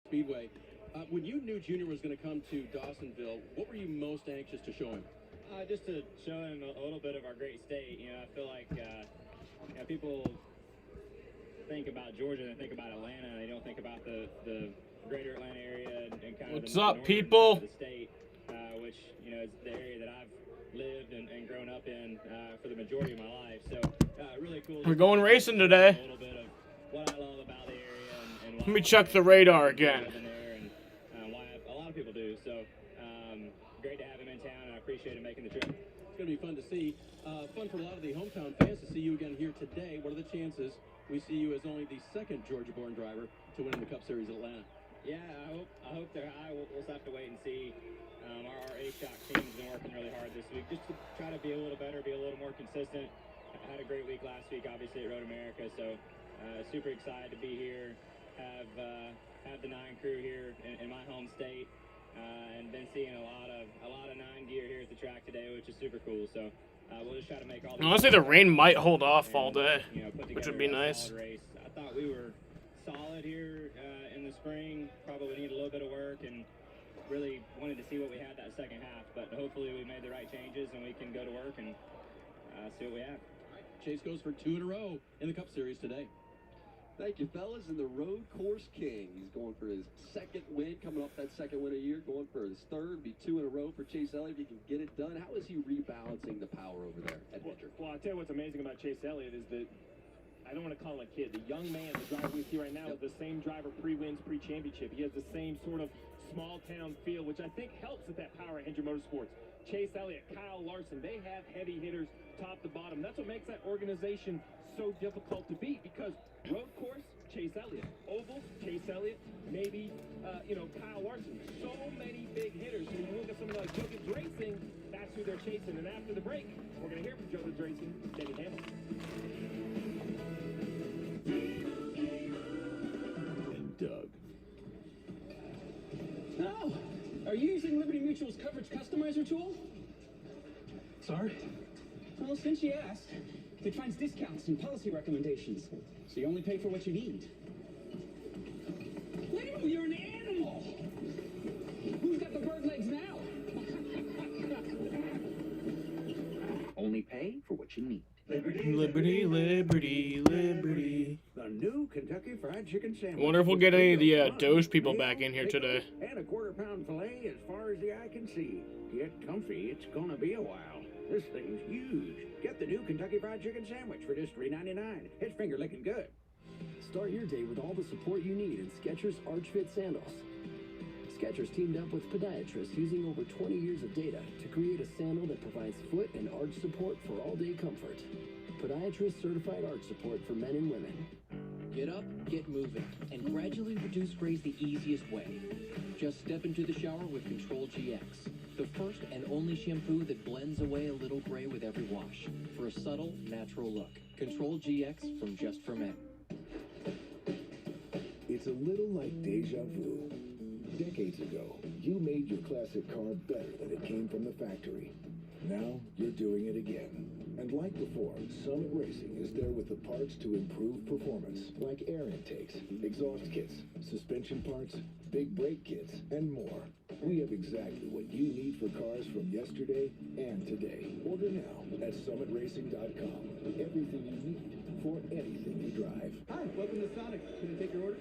Speedway. When you knew Junior was going to come to Dawsonville, what were you most anxious to show him? Just to show him a little bit of our great state. You know, I feel like people think about Georgia and think about Atlanta. They don't think about the greater Atlanta area and kind of What's the up, northern people? side of the state, which is the area that I've lived and grown up in for the majority of my life. So really cool. We're going racing today. A little bit of what I love about the area and Let me check the radar again. Why a lot of people do. So great to have him in town, and I appreciate him making the trip. It's going to be fun to see. Fun for a lot of the hometown fans to see you again here today. What are the chances we see you as only the second Georgia-born driver to win the Cup Series at Atlanta? Yeah, I hope they're high. We'll have to wait and see. Our A-Shock team's been working really hard this week just to try to be a little better, be a little more consistent. I had a great week last week, obviously, at Road America, so super excited to be here, have the 9 crew here in my home state, and been seeing a lot of 9 gear here at the track today, which is super cool. So we'll just try to make all. Honestly, the rain might hold off all day, put which would be nice. Race. I thought we were solid here in the spring. Probably need a little bit of work, and really wanted to see what we had that second half. But hopefully we made the right changes and we can go to work and see what we have. Chase goes for 2 in a row in the Cup Series today. Thank you, fellas. And the Road Course King. He's going for his second win, coming off that second win a year, going for his third, be 2 in a row for Chase Elliott. If he can get it done, how is he rebalancing the power over there at Hendrick? Well, I'll tell you what's amazing about Chase Elliott is that, I don't want to call him a kid, the young man, the driver we see right now is the same driver pre-wins, pre-championship. He has the same sort of small-town feel, which I think helps at that power at Hendrick Motorsports. Chase Elliott, Kyle Larson, they have heavy hitters top to bottom. That's what makes that organization so difficult to beat, because road course, Chase Elliott. Oval, Chase Elliott. Maybe, Kyle Larson. So many big hitters. When you look at somebody like Joe Gibbs Racing, that's who they're chasing. And after the break, we're going to hear from Joe Gibbs Racing, Denny Hamilton. And Doug. Oh, are you using Liberty Mutual's coverage customizer tool? Sorry? Well, since you asked, it finds discounts and policy recommendations, so you only pay for what you need. Leo, you're an animal! Who's got the bird legs now? Only pay for what you need. Liberty, liberty, liberty. The new Kentucky Fried Chicken sandwich. I wonder if we'll get any of the Doge people back in here today. And a quarter-pound filet as far as the eye can see. Get comfy, it's gonna be a while. This thing's huge. Get the new Kentucky Fried Chicken sandwich for just $3.99. It's finger-licking good. Start your day with all the support you need in Skechers Arch Fit sandals. Skechers teamed up with podiatrists using over 20 years of data to create a sandal that provides foot and arch support for all-day comfort. Podiatrist certified arch support for men and women. Get up, get moving, and gradually reduce grays the easiest way. Just step into the shower with Control GX, the first and only shampoo that blends away a little gray with every wash for a subtle, natural look. Control GX from Just for Men. It's a little like deja vu. Decades ago, you made your classic car better than it came from the factory. Now, you're doing it again. And like before, Summit Racing is there with the parts to improve performance, like air intakes, exhaust kits, suspension parts, big brake kits, and more. We have exactly what you need for cars from yesterday and today. Order now at summitracing.com. Everything you need for anything you drive. Hi, welcome to Sonic. Can I take your order?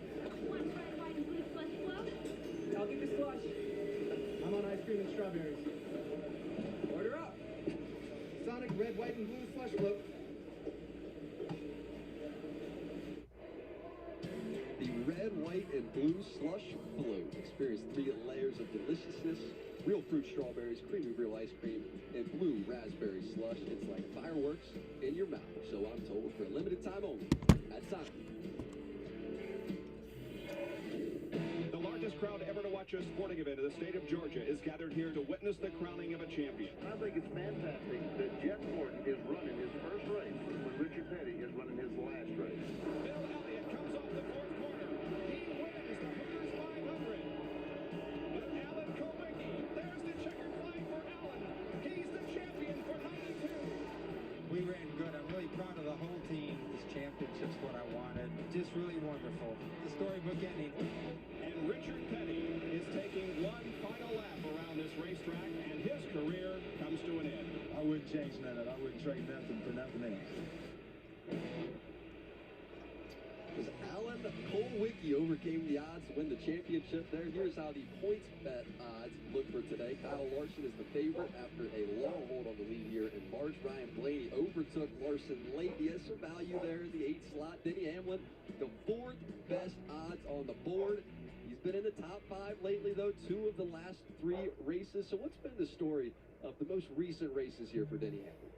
I'll get the slush. I'm on ice cream and strawberries. Order up. Sonic red, white, and blue slush float. The red, white, and blue slush float. Experience 3 layers of deliciousness. Real fruit strawberries, creamy real ice cream, and blue raspberry slush. It's like fireworks in your mouth. So I'm told for a limited time only. At Sonic. The largest crowd ever to watch a sporting event in the state of Georgia is gathered here to witness the crowning of a champion. I think it's fantastic that Jeff Gordon is running his first race when Richard Petty is running his last race. Bill Elliott comes off the fourth corner. He wins the Hooters 500. But Alan Kulwicki, there's the checkered flag for Alan. He's the champion for 92. We ran good. I'm really proud of the whole team. This championship's what I wanted. Just really wonderful. The storybook ending. And Richard straighten nothing else. As Alan Colwicky overcame the odds to win the championship there. Here's how the points bet odds look for today. Kyle Larson is the favorite after a long hold on the lead here in March. Ryan Blaney overtook Larson late. He has some value there in the 8th slot. Denny Hamlin, the 4th best odds on the board. He's been in the top 5 lately, though, 2 of the last 3 races. So what's been the story of the most recent races here for Denny Hamlin?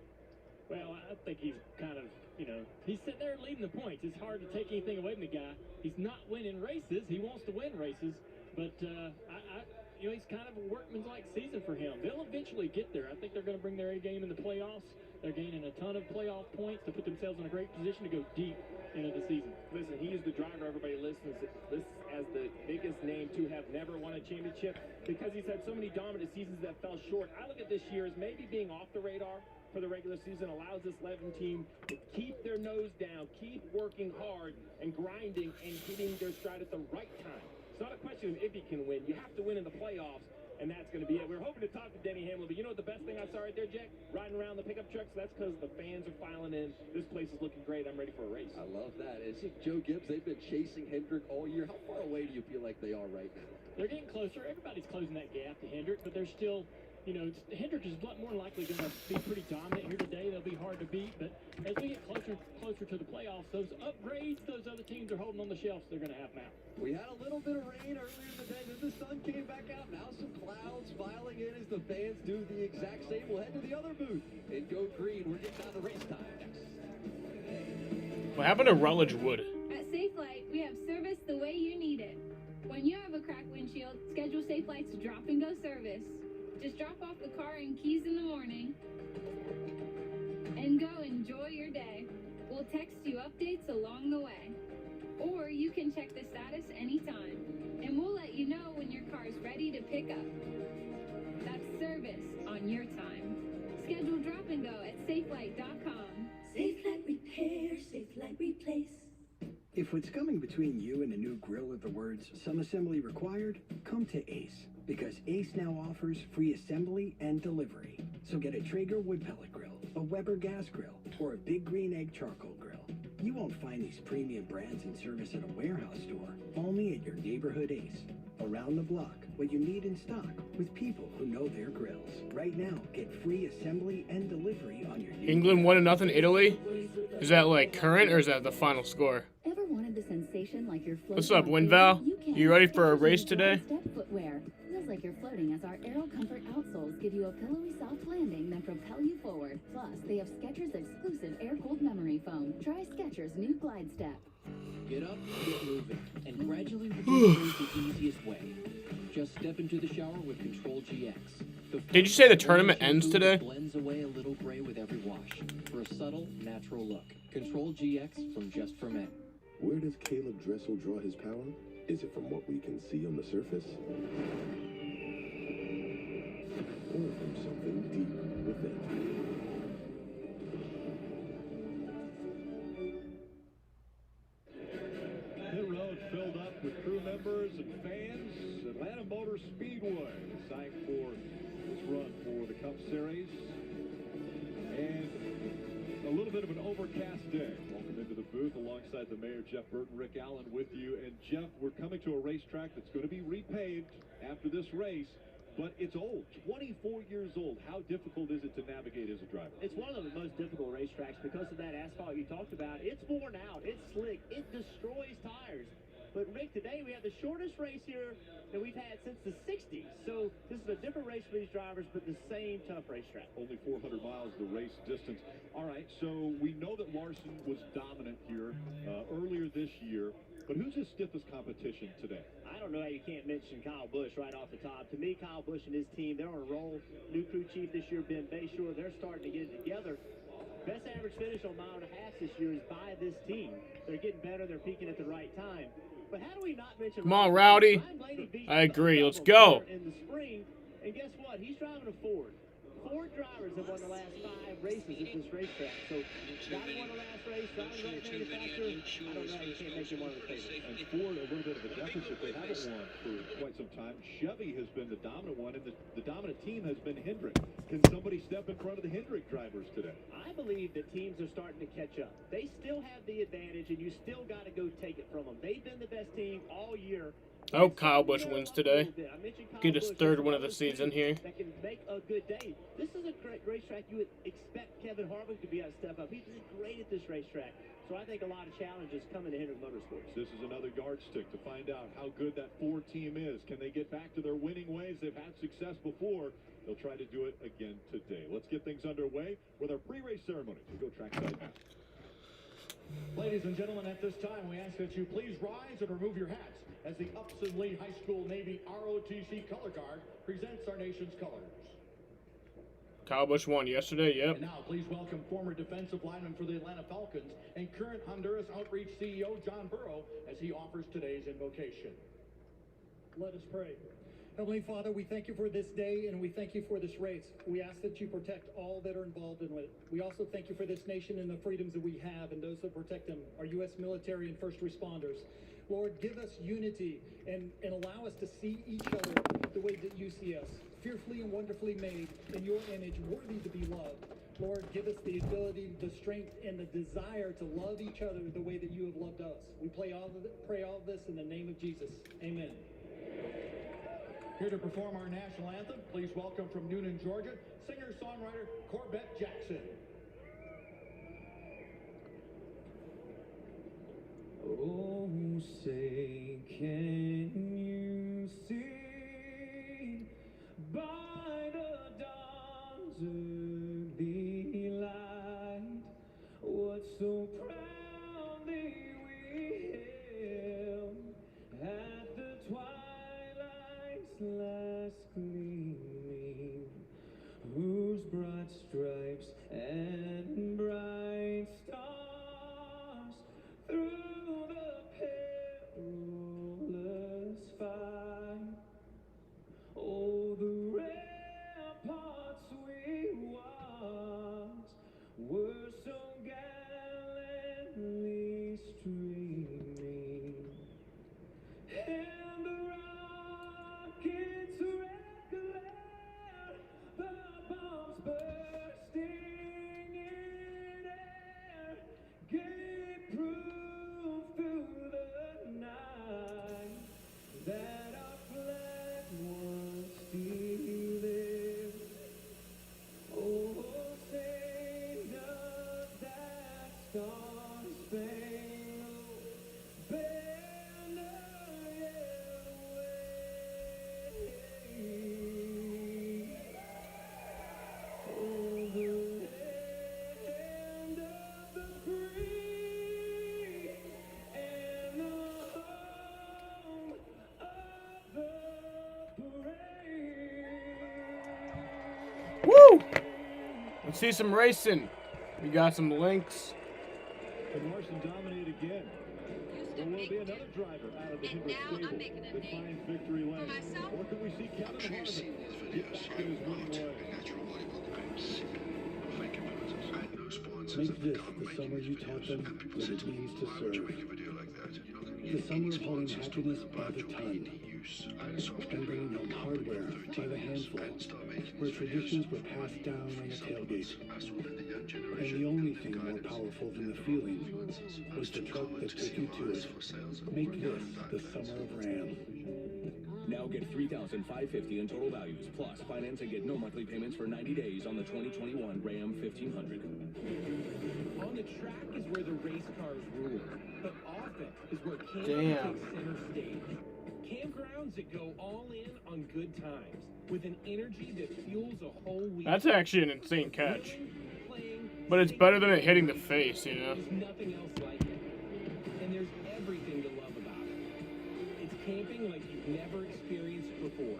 Well, I think he's kind of, he's sitting there leading the points. It's hard to take anything away from the guy. He's not winning races. He wants to win races. But, he's kind of a workman's-like season for him. They'll eventually get there. I think they're going to bring their A game in the playoffs. They're gaining a ton of playoff points to put themselves in a great position to go deep into the season. Listen, he is the driver everybody lists as the biggest name to have never won a championship because he's had so many dominant seasons that fell short. I look at this year as maybe being off the radar for the regular season allows this 11 team to keep their nose down, keep working hard and grinding and hitting their stride at the right time. It's not a question of if he can win. You have to win in the playoffs, and that's going to be it. We're hoping to talk to Denny Hamlin, but you know what the best thing I saw right there, Jack? Riding around the pickup trucks. That's because the fans are filing in. This place is looking great. I'm ready for a race. I love that. It's Joe Gibbs. They've been chasing Hendrick all year. How far away do you feel like they are right now? They're getting closer. Everybody's closing that gap to Hendrick, but they're still, Hendrick is more likely going to be pretty dominant here today. They'll be hard to beat, but as we get closer to the playoffs, those upgrades, those other teams are holding on the shelves. They're going to have them out. We had a little bit of rain earlier in the day, then the sun came back out. Now some clouds filing in as the fans do the exact same. We'll head to the other booth and go green. We're getting down to race time next. What happened to Rutledge Wood? At Safelite, we have service the way you need it. When you have a cracked windshield, schedule Safelite's drop and go service. Just drop off the car and keys in the morning and go enjoy your day. We'll text you updates along the way. Or you can check the status anytime, and we'll let you know when your car is ready to pick up. That's service on your time. Schedule drop and go at safelight.com. Safelite Repair, Safelite Replace. If what's coming between you and a new grill are the words, some assembly required, come to Ace. Because Ace now offers free assembly and delivery. So get a Traeger wood pellet grill, a Weber gas grill, or a Big Green Egg charcoal grill. You won't find these premium brands in service at a warehouse store, only at your neighborhood Ace. Around the block, what you need in stock, with people who know their grills. Right now, get free assembly and delivery on your England 1-0 Italy? Is that like current or is that the final score? Ever wanted the sensation like you're floating? What's up, Winval? You ready for a race today? Step footwear. Feels like you're floating as our Aero Comfort outsoles give you a pillowy soft landing that propel you forward. Plus, they have Skechers exclusive air-cooled memory foam. Try Skechers new Glide Step. Get up, get moving, and gradually reduce the easiest way. Just step into the shower with Control GX. Did you say the tournament ends today? Blends away a little gray with every wash for a subtle, natural look. Control GX from Just for Men. Where does Caleb Dressel draw his power? Is it from what we can see on the surface? Or from something deep within? Pit road filled up with crew members and fans. Atlanta Motor Speedway, site for this run for the Cup Series. And a little bit of an overcast day. Welcome into the booth alongside the mayor, Jeff Burton, Rick Allen with you. And Jeff, we're coming to a racetrack that's going to be repaved after this race. But it's old, 24 years old. How difficult is it to navigate as a driver? It's one of the most difficult racetracks because of that asphalt you talked about. It's worn out, it's slick, it destroys tires. But Rick, today we have the shortest race here that we've had since the 60s. So this is a different race for these drivers, but the same tough racetrack. Only 400 miles the race distance. All right, so we know that Larson was dominant here earlier this year. But who's his stiffest competition today? I don't know how you can't mention Kyle Busch right off the top. To me, Kyle Busch and his team, they're on a roll. New crew chief this year, Ben Bayshore, they're starting to get it together. Best average finish on mile and a half this year is by this team. They're getting better. They're peaking at the right time. But how do we not mention... Come on, Rowdy. I agree. Let's go. In the spring, and guess what? He's driving a Ford. Ford drivers have won the last 5 races at this racetrack. So, driving won the last race, driving right manufacturer, I don't know how you can't make him one of the favorites. And Ford, a little bit of a deficit. They haven't won for quite some time. Chevy has been the dominant one, and the dominant team has been Hendrick. Can somebody step in front of the Hendrick drivers today? I believe that teams are starting to catch up. They still have the advantage, and you still got to go take it from them. They've been the best team all year. I hope Kyle Busch wins today. Get his third win of the season here. That can make a good day. This is a great racetrack. You would expect Kevin Harvick to be able to step up. He did great at this racetrack. So I think a lot of challenges coming to Hendrick Motorsports. This is another yardstick to find out how good that Ford team is. Can they get back to their winning ways? They've had success before. They'll try to do it again today. Let's get things underway with our pre-race ceremony. We go trackside now. Ladies and gentlemen, at this time, we ask that you please rise and remove your hats as the Upson Lee High School Navy ROTC Color Guard presents our nation's colors. Kyle Busch won yesterday, yep. And now, please welcome former defensive lineman for the Atlanta Falcons and current Honduras Outreach CEO John Burrow as he offers today's invocation. Let us pray. Heavenly Father, we thank you for this day and we thank you for this race. We ask that you protect all that are involved in it. We also thank you for this nation and the freedoms that we have and those that protect them, our U.S. military and first responders. Lord, give us unity and allow us to see each other the way that you see us, fearfully and wonderfully made in your image, worthy to be loved. Lord, give us the ability, the strength, and the desire to love each other the way that you have loved us. We pray all of this in the name of Jesus. Amen. Here to perform our national anthem, please welcome from Noonan, Georgia, singer-songwriter Corbett Jackson. Oh, say, can you see by the dawn's early light what so proudly we hailed at the twilight's last gleaming, whose broad stripes and bright stars through perilous fight. Oh, the ramparts we watched were so gallantly streaming, and the rockets' red glare, the bombs bursting in air, gave proof through the night that our flag was still there. Oh, sing of that star-spangled banner, yet wave over the land of the free and the home of the brave. Woo! Let's see some racing. We got some links. And Larson dominate again. There will be another driver out of the Hendrick stable that finds victory lane. Or can we see Kevin Harvick get back in his winning way? Make this the summer you taught them what it means to serve. The summer of holding happiness by the ton and bringing home hardware by the handful, where traditions were passed down on the tailgate. And the only thing more powerful than the feeling was the truck that took you to it. Make this the summer of Ram. Now get $3,550 in total values, plus finance and get no monthly payments for 90 days on the 2021 Ram 1500. On the track is where the race cars rule, but often is where camping Damn. takes center stage. Campgrounds that go all in on good times, with an energy that fuels a whole week. That's actually an insane catch. But it's better than it hitting the face, you know? There's nothing else like it. And there's everything to love about it. It's camping like you've never experienced before.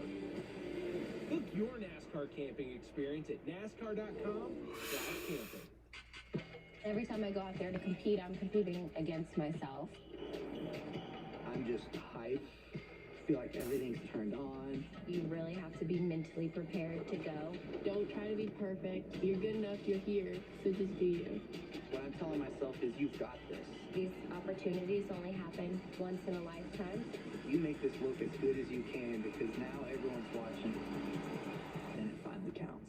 Book your NASCAR camping experience at NASCAR.com/camping. Every time I go out there to compete, I'm competing against myself. I'm just hyped feel like everything's turned on. You really have to be mentally prepared to go. Don't try to be perfect. You're good enough, you're here, so just do you. What I'm telling myself is you've got this. These opportunities only happen once in a lifetime. You make this look as good as you can because now everyone's watching. Then it finally counts.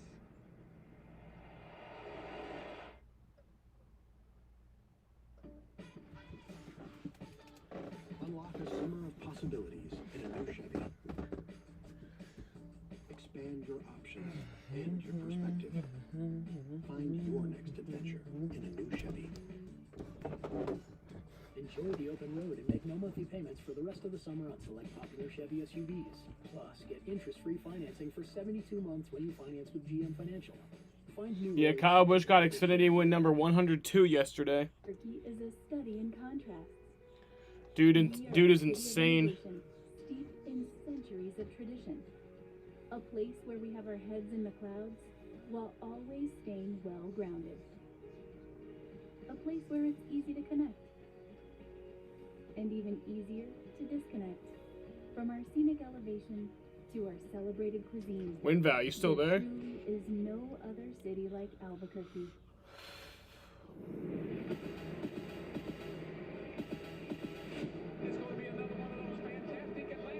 Unlock a summer of possibilities in a new Chevy. Expand your options and your perspective. Find your next adventure in a new Chevy. Enjoy the open road and make no monthly payments for the rest of the summer on select popular Chevy SUVs. Plus, get interest-free financing for 72 months when you finance with GM Financial. Find new Yeah, roads- Kyle Busch got Xfinity win number 102 yesterday. Turkey is a study in contrasts. Dude We are is a city of insane. innovation, steeped in centuries of tradition. A place where we have our heads in the clouds while always staying well grounded. A place where it's easy to connect and even easier to disconnect. From our scenic elevation to our celebrated cuisine. Win value still there? Truly is no other city like Albuquerque.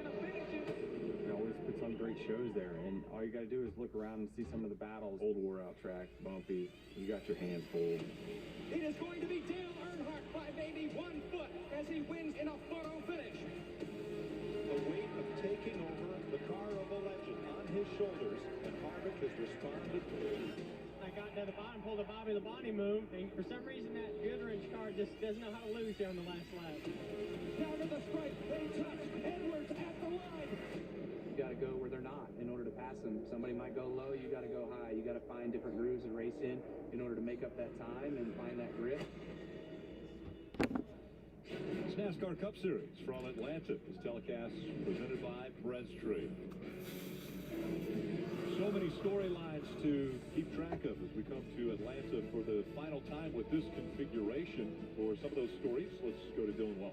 It always puts on great shows there, and all you got to do is look around and see some of the battles. Old wore out track, bumpy. You got your hands full. It is going to be Dale Earnhardt by maybe 1 foot as he wins in a photo finish. The weight of taking over the car of a legend on his shoulders, and Harvick has responded. I got to the bottom, pulled a Bobby Labonte move, and for some reason that Goodrich car just doesn't know how to lose here on the last lap. Down to the stripe, they touch. Edwards at the line. You got to go where they're not in order to pass them. Somebody might go low, you got to go high. You got to find different grooves and race in order to make up that time and find that grip. It's NASCAR Cup Series from Atlanta. This telecast presented by Perez Trade. So many storylines to keep track of as we come to Atlanta for the final time with this configuration. For some of those stories, let's go to Dylan Welsh.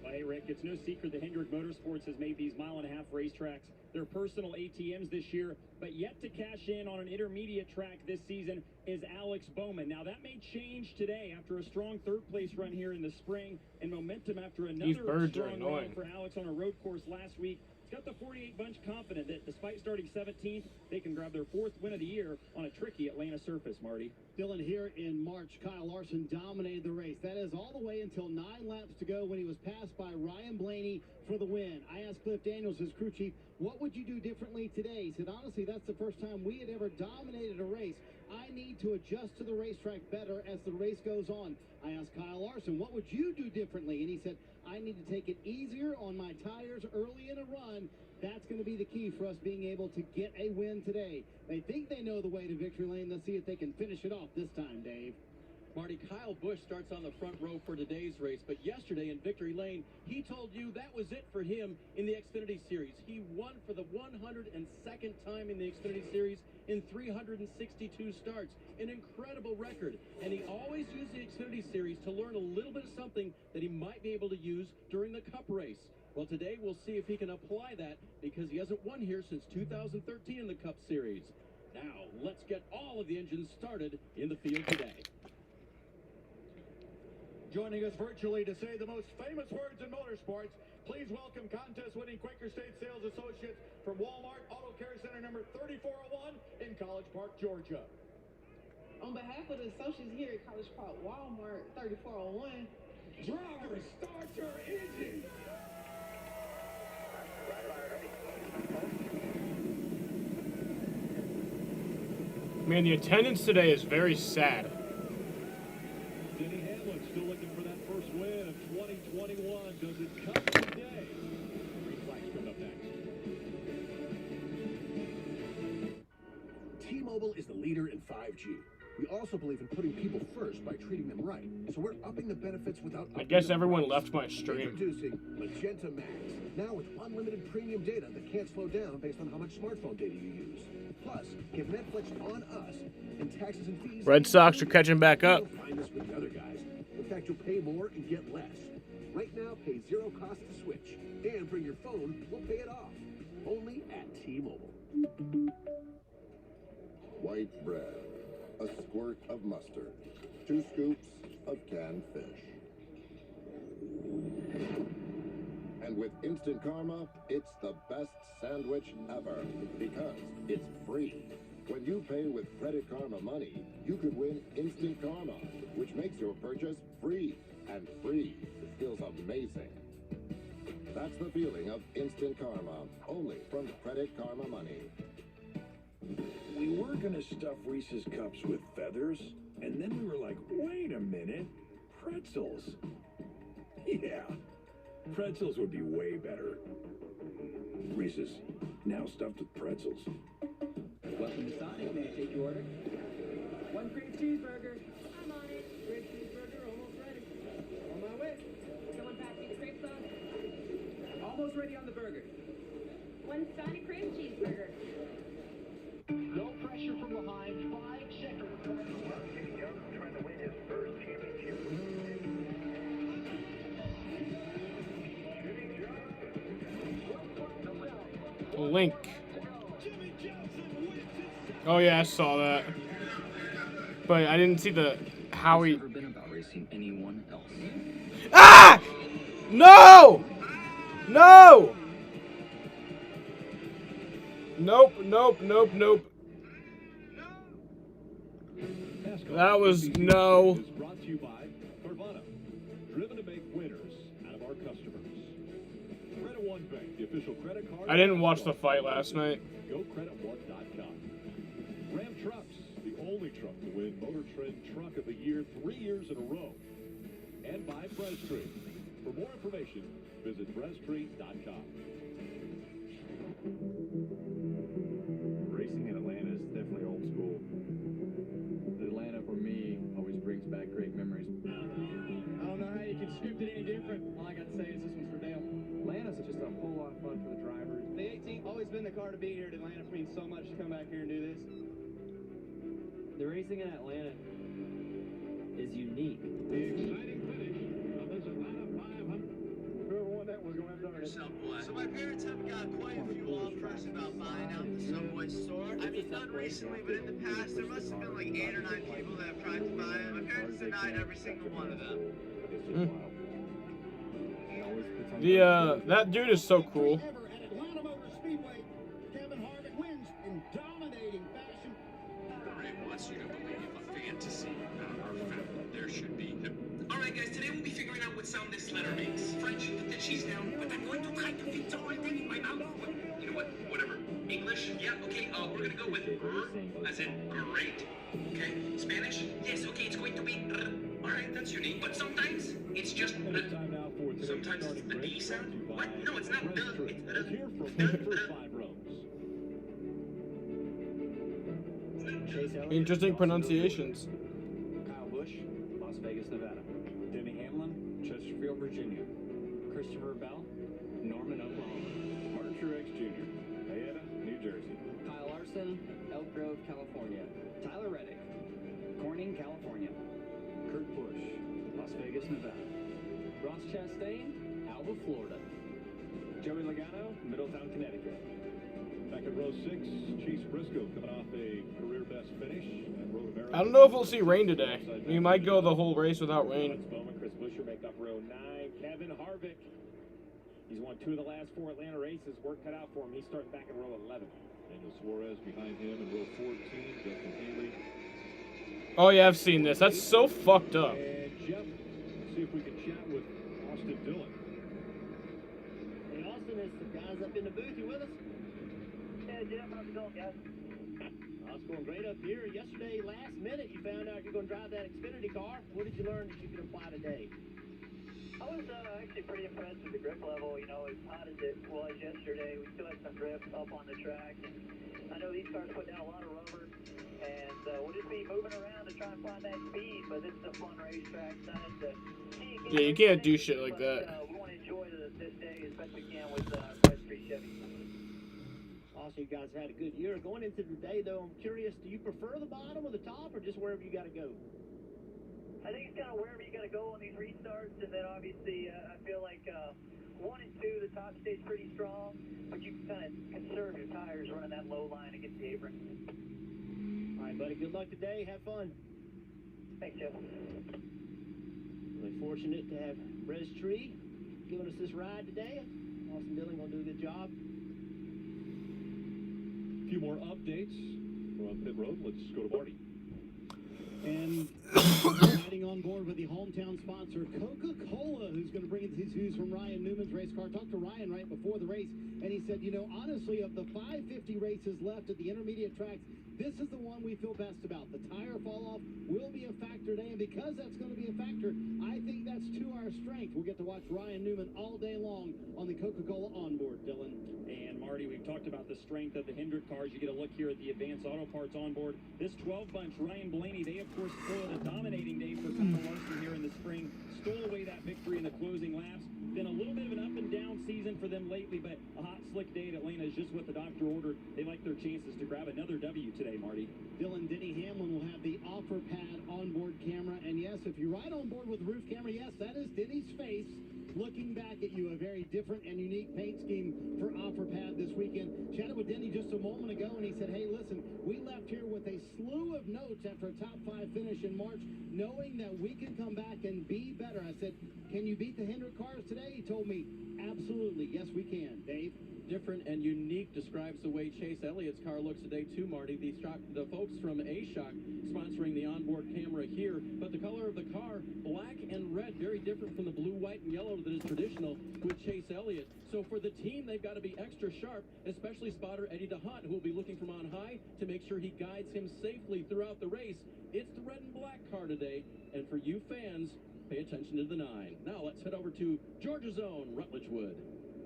Well, hey, Rick, it's no secret that Hendrick Motorsports has made these mile-and-a-half racetracks their personal ATMs this year, but yet to cash in on an intermediate track this season is Alex Bowman. Now, that may change today after a strong third-place run here in the spring and momentum after These another birds are strong annoying. run for Alex on a road course last week. He's got the 48 bunch confident that despite starting 17th, they can grab their 4th win of the year on a tricky Atlanta surface, Marty. Dylan, here in March, Kyle Larson dominated the race. That is all the way until 9 laps to go when he was passed by Ryan Blaney for the win. I asked Cliff Daniels, his crew chief, what would you do differently today? He said, honestly, that's the first time we had ever dominated a race. I need to adjust to the racetrack better as the race goes on. I asked Kyle Larson, what would you do differently? And he said, I need to take it easier on my tires early in a run. That's going to be the key for us being able to get a win today. They think they know the way to victory lane. Let's see if they can finish it off this time, Dave. Marty, Kyle Busch starts on the front row for today's race, but yesterday in Victory Lane, he told you that was it for him in the Xfinity Series. He won for the 102nd time in the Xfinity Series in 362 starts. An incredible record. And he always used the Xfinity Series to learn a little bit of something that he might be able to use during the Cup race. Well, today we'll see if he can apply that because he hasn't won here since 2013 in the Cup Series. Now, let's get all of the engines started in the field today. Joining us virtually to say the most famous words in motorsports, please welcome contest-winning Quaker State Sales Associates from Walmart Auto Care Center number 3401 in College Park, Georgia. On behalf of the associates here at College Park Walmart 3401, Driver, start your engine! Man, the attendance today is very sad. Denny Hamlin still looking for that first win of 2021. Does it come today? Green flags coming up next. T-Mobile is the leader in 5G. We also believe in putting people first by treating them right. So we're upping the benefits without... I guess everyone left my stream. Introducing Magenta Max. Now with unlimited premium data that can't slow down based on how much smartphone data you use. Plus, get Netflix on us and taxes and fees... Red Sox are catching back up. You'll find this with the other guys. In fact, you'll pay more and get less. Right now, pay zero cost to switch. And bring your phone, we'll pay it off. Only at T-Mobile. White bread, a squirt of mustard, 2 scoops of canned fish. And with Instant Karma, it's the best sandwich ever because it's free. When you pay with Credit Karma money, you could win Instant Karma, which makes your purchase free. And free feels amazing. That's the feeling of Instant Karma, only from Credit Karma money. We were gonna stuff Reese's cups with feathers, and then we were like, wait a minute, pretzels. Yeah, pretzels would be way better. Reese's, now stuffed with pretzels. Welcome to Sonic. May I take your order? 1 cream cheeseburger. I'm on it. Cream cheeseburger, almost ready. On my way. Someone pass me the cream sauce. Almost ready on the burger. 1 Sonic cream cheeseburger. No pressure from behind. 5 seconds. Jimmy Jones trying to win his first championship. Link. Oh yeah, I saw that. But I didn't see the how he. Never been about racing anyone else. Ah! No! No! Nope, nope, nope, nope. That was no. Is brought to you by Carvana, driven to make winners out of our customers. Credit One Bank, the official credit card. I didn't watch the fight last night. GoCreditOne.com. Ram Trucks, the only truck to win Motor Trend Truck of the Year 3 years in a row. And by Press Tree. For more information, visit PressTree.com. Racing in Atlanta is definitely old school. Atlanta, for me, always brings back great memories. I don't know how you can script it any different. All I got to say is this one's for Dale. Atlanta's just a whole lot of fun for the drivers. The 18th always been the car to beat here at Atlanta. It means so much to come back here and do this. The racing in Atlanta is unique. The exciting finish of this Atlanta 500. Whoever won that was going to have done it. Subway. So my parents have got quite a few offers about buying out the Subway store. I mean, not recently, but in the past, there must have been like 8 or 9 people that have tried to buy it. My parents denied every single one of them. That dude is so cool. Ever at Atlanta Motor Speedway, Kevin Harvick wins in dominating fashion. Ray wants you to believe a fantasy about our family. There should be. Alright guys, today we'll be figuring out what sound this letter makes. French, put the cheese down, but I'm going to try to fit everything in my mouth. You know what? Whatever. English? Yeah, okay, we're gonna go with as in great. Okay. Spanish? Yes, okay, it's going to be alright, that's unique. But sometimes it's just sometimes it's the D sound. What? No, it's not the. It's Interesting pronunciations. Kyle Busch, Las Vegas, Nevada. Denny Hamlin, Chesterfield, Virginia. Christopher Bell, Norman, Oklahoma. Martin Truex Jr., Hayata, New Jersey. Kyle Larson, Elk Grove, California. Tyler Reddick, Corning, California. Kurt Busch, Las Vegas, Nevada. Ross Chastain, Alva, Florida. Joey Logano, Middletown, Connecticut. Back at row 6, Chase Briscoe coming off a career best finish at Road America. I don't know if we'll see rain today. We might go the whole race without rain. Chris Buescher make up row 9. Kevin Harvick. He's won 2 of the last 4 Atlanta races. Work cut out for him. He's starting back in row 11. Daniel Suarez behind him in row 14. Justin Haley. Oh yeah, I've seen this. That's so fucked up. And Jeff, see if we can chat with Austin Dillon. Hey, Austin, is the guys up in the booth. You with us? Yeah, Jeff, how's it going, guys? It's going great up here. Yesterday, last minute, you found out you're going to drive that Xfinity car. What did you learn that you can apply today? I was actually pretty impressed with the grip level. You know, as hot as it was yesterday, we still had some grip up on the track. And I know these cars put down a lot of rubber, and we'll just be moving around to try and find that speed. But this is a fun racetrack. Yeah, you can't do shit like that. We want to enjoy this day as best we can with Press Tree Chevy. Also, you guys had a good year. Going into today, though, I'm curious, do you prefer the bottom or the top, or just wherever you got to go? I think it's kind of wherever you got to go on these restarts, and then obviously I feel like 1 and 2, the top stays pretty strong, but you can kind of conserve your tires running that low line against the apron. All right, buddy, good luck today. Have fun. Thanks, Jeff. Really fortunate to have Res Tree giving us this ride today. Austin Dillon going to do a good job. A few more updates from pit road. Let's go to Marty. And riding on board with the hometown sponsor, Coca-Cola, who's going to bring us these views from Ryan Newman's race car. Talked to Ryan right before the race, and he said, you know, honestly, of the 550 races left at the intermediate tracks, this is the one we feel best about. The tire fall-off will be a factor today, and because that's going to be a factor, I think that's to our strength. We'll get to watch Ryan Newman all day long on the Coca-Cola onboard, Dylan. And Marty, we've talked about the strength of the Hendrick cars. You get a look here at the Advanced Auto Parts onboard. This 12 bunch, Ryan Blaney, they of course spoiled a dominating day for Kyle Larson here in the spring. Stole away that victory in the closing laps. Been a little bit of an up and down season for them lately, but a hot, slick day at Atlanta is just what the doctor ordered. They like their chances to grab another W today, Marty. Dylan, Denny Hamlin will have the offer pad onboard camera, and yes, if you ride on board with the roof camera, yes, that is Denny's face looking back at you. A very different and unique paint scheme for offer pad this weekend. Chatted with Denny just a moment ago, and he said, hey, listen, we left here with a slew of notes after a top 5 finish in March, knowing that we can come back and be better. I said, can you beat the Hendrick cars today? He told me, absolutely, yes, we can. Dave? Different and unique describes the way Chase Elliott's car looks today too, Marty. The folks from A-Shock sponsoring the onboard camera here, but the color of the car, black and red, very different from the blue, white, and yellow that is traditional with Chase Elliott. So for the team, they've got to be extra sharp, especially spotter Eddie DeHaan, who will be looking from on high to make sure he guides him safely throughout the race. It's the red and black car today, and for you fans, pay attention to the 9. Now let's head over to Georgia's own Rutledge Wood.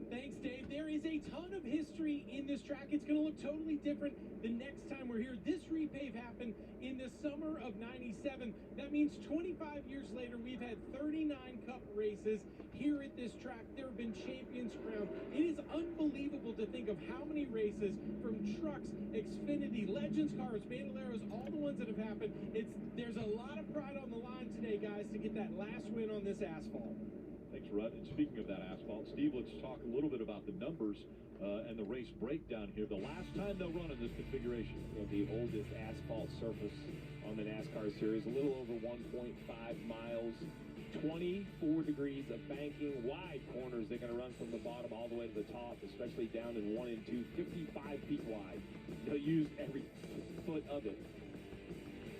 Thanks, Dave. There is a ton of history in this track. It's going to look totally different the next time we're here. This repave happened in the summer of '97. That means 25 years later, we've had 39 Cup races here at this track. There have been champions crowned. It is unbelievable to think of how many races from trucks, Xfinity, Legends cars, Bandoleros, all the ones that have happened. There's a lot of pride on the line today, guys, to get that last win on this asphalt. Thanks, Rudd. And speaking of that asphalt, Steve, let's talk a little bit about the numbers and the race breakdown here. The last time they'll run in this configuration. The oldest asphalt surface on the NASCAR series, a little over 1.5 miles, 24 degrees of banking, wide corners. They're going to run from the bottom all the way to the top, especially down in 1 and 2, 55 feet wide. They'll use every foot of it.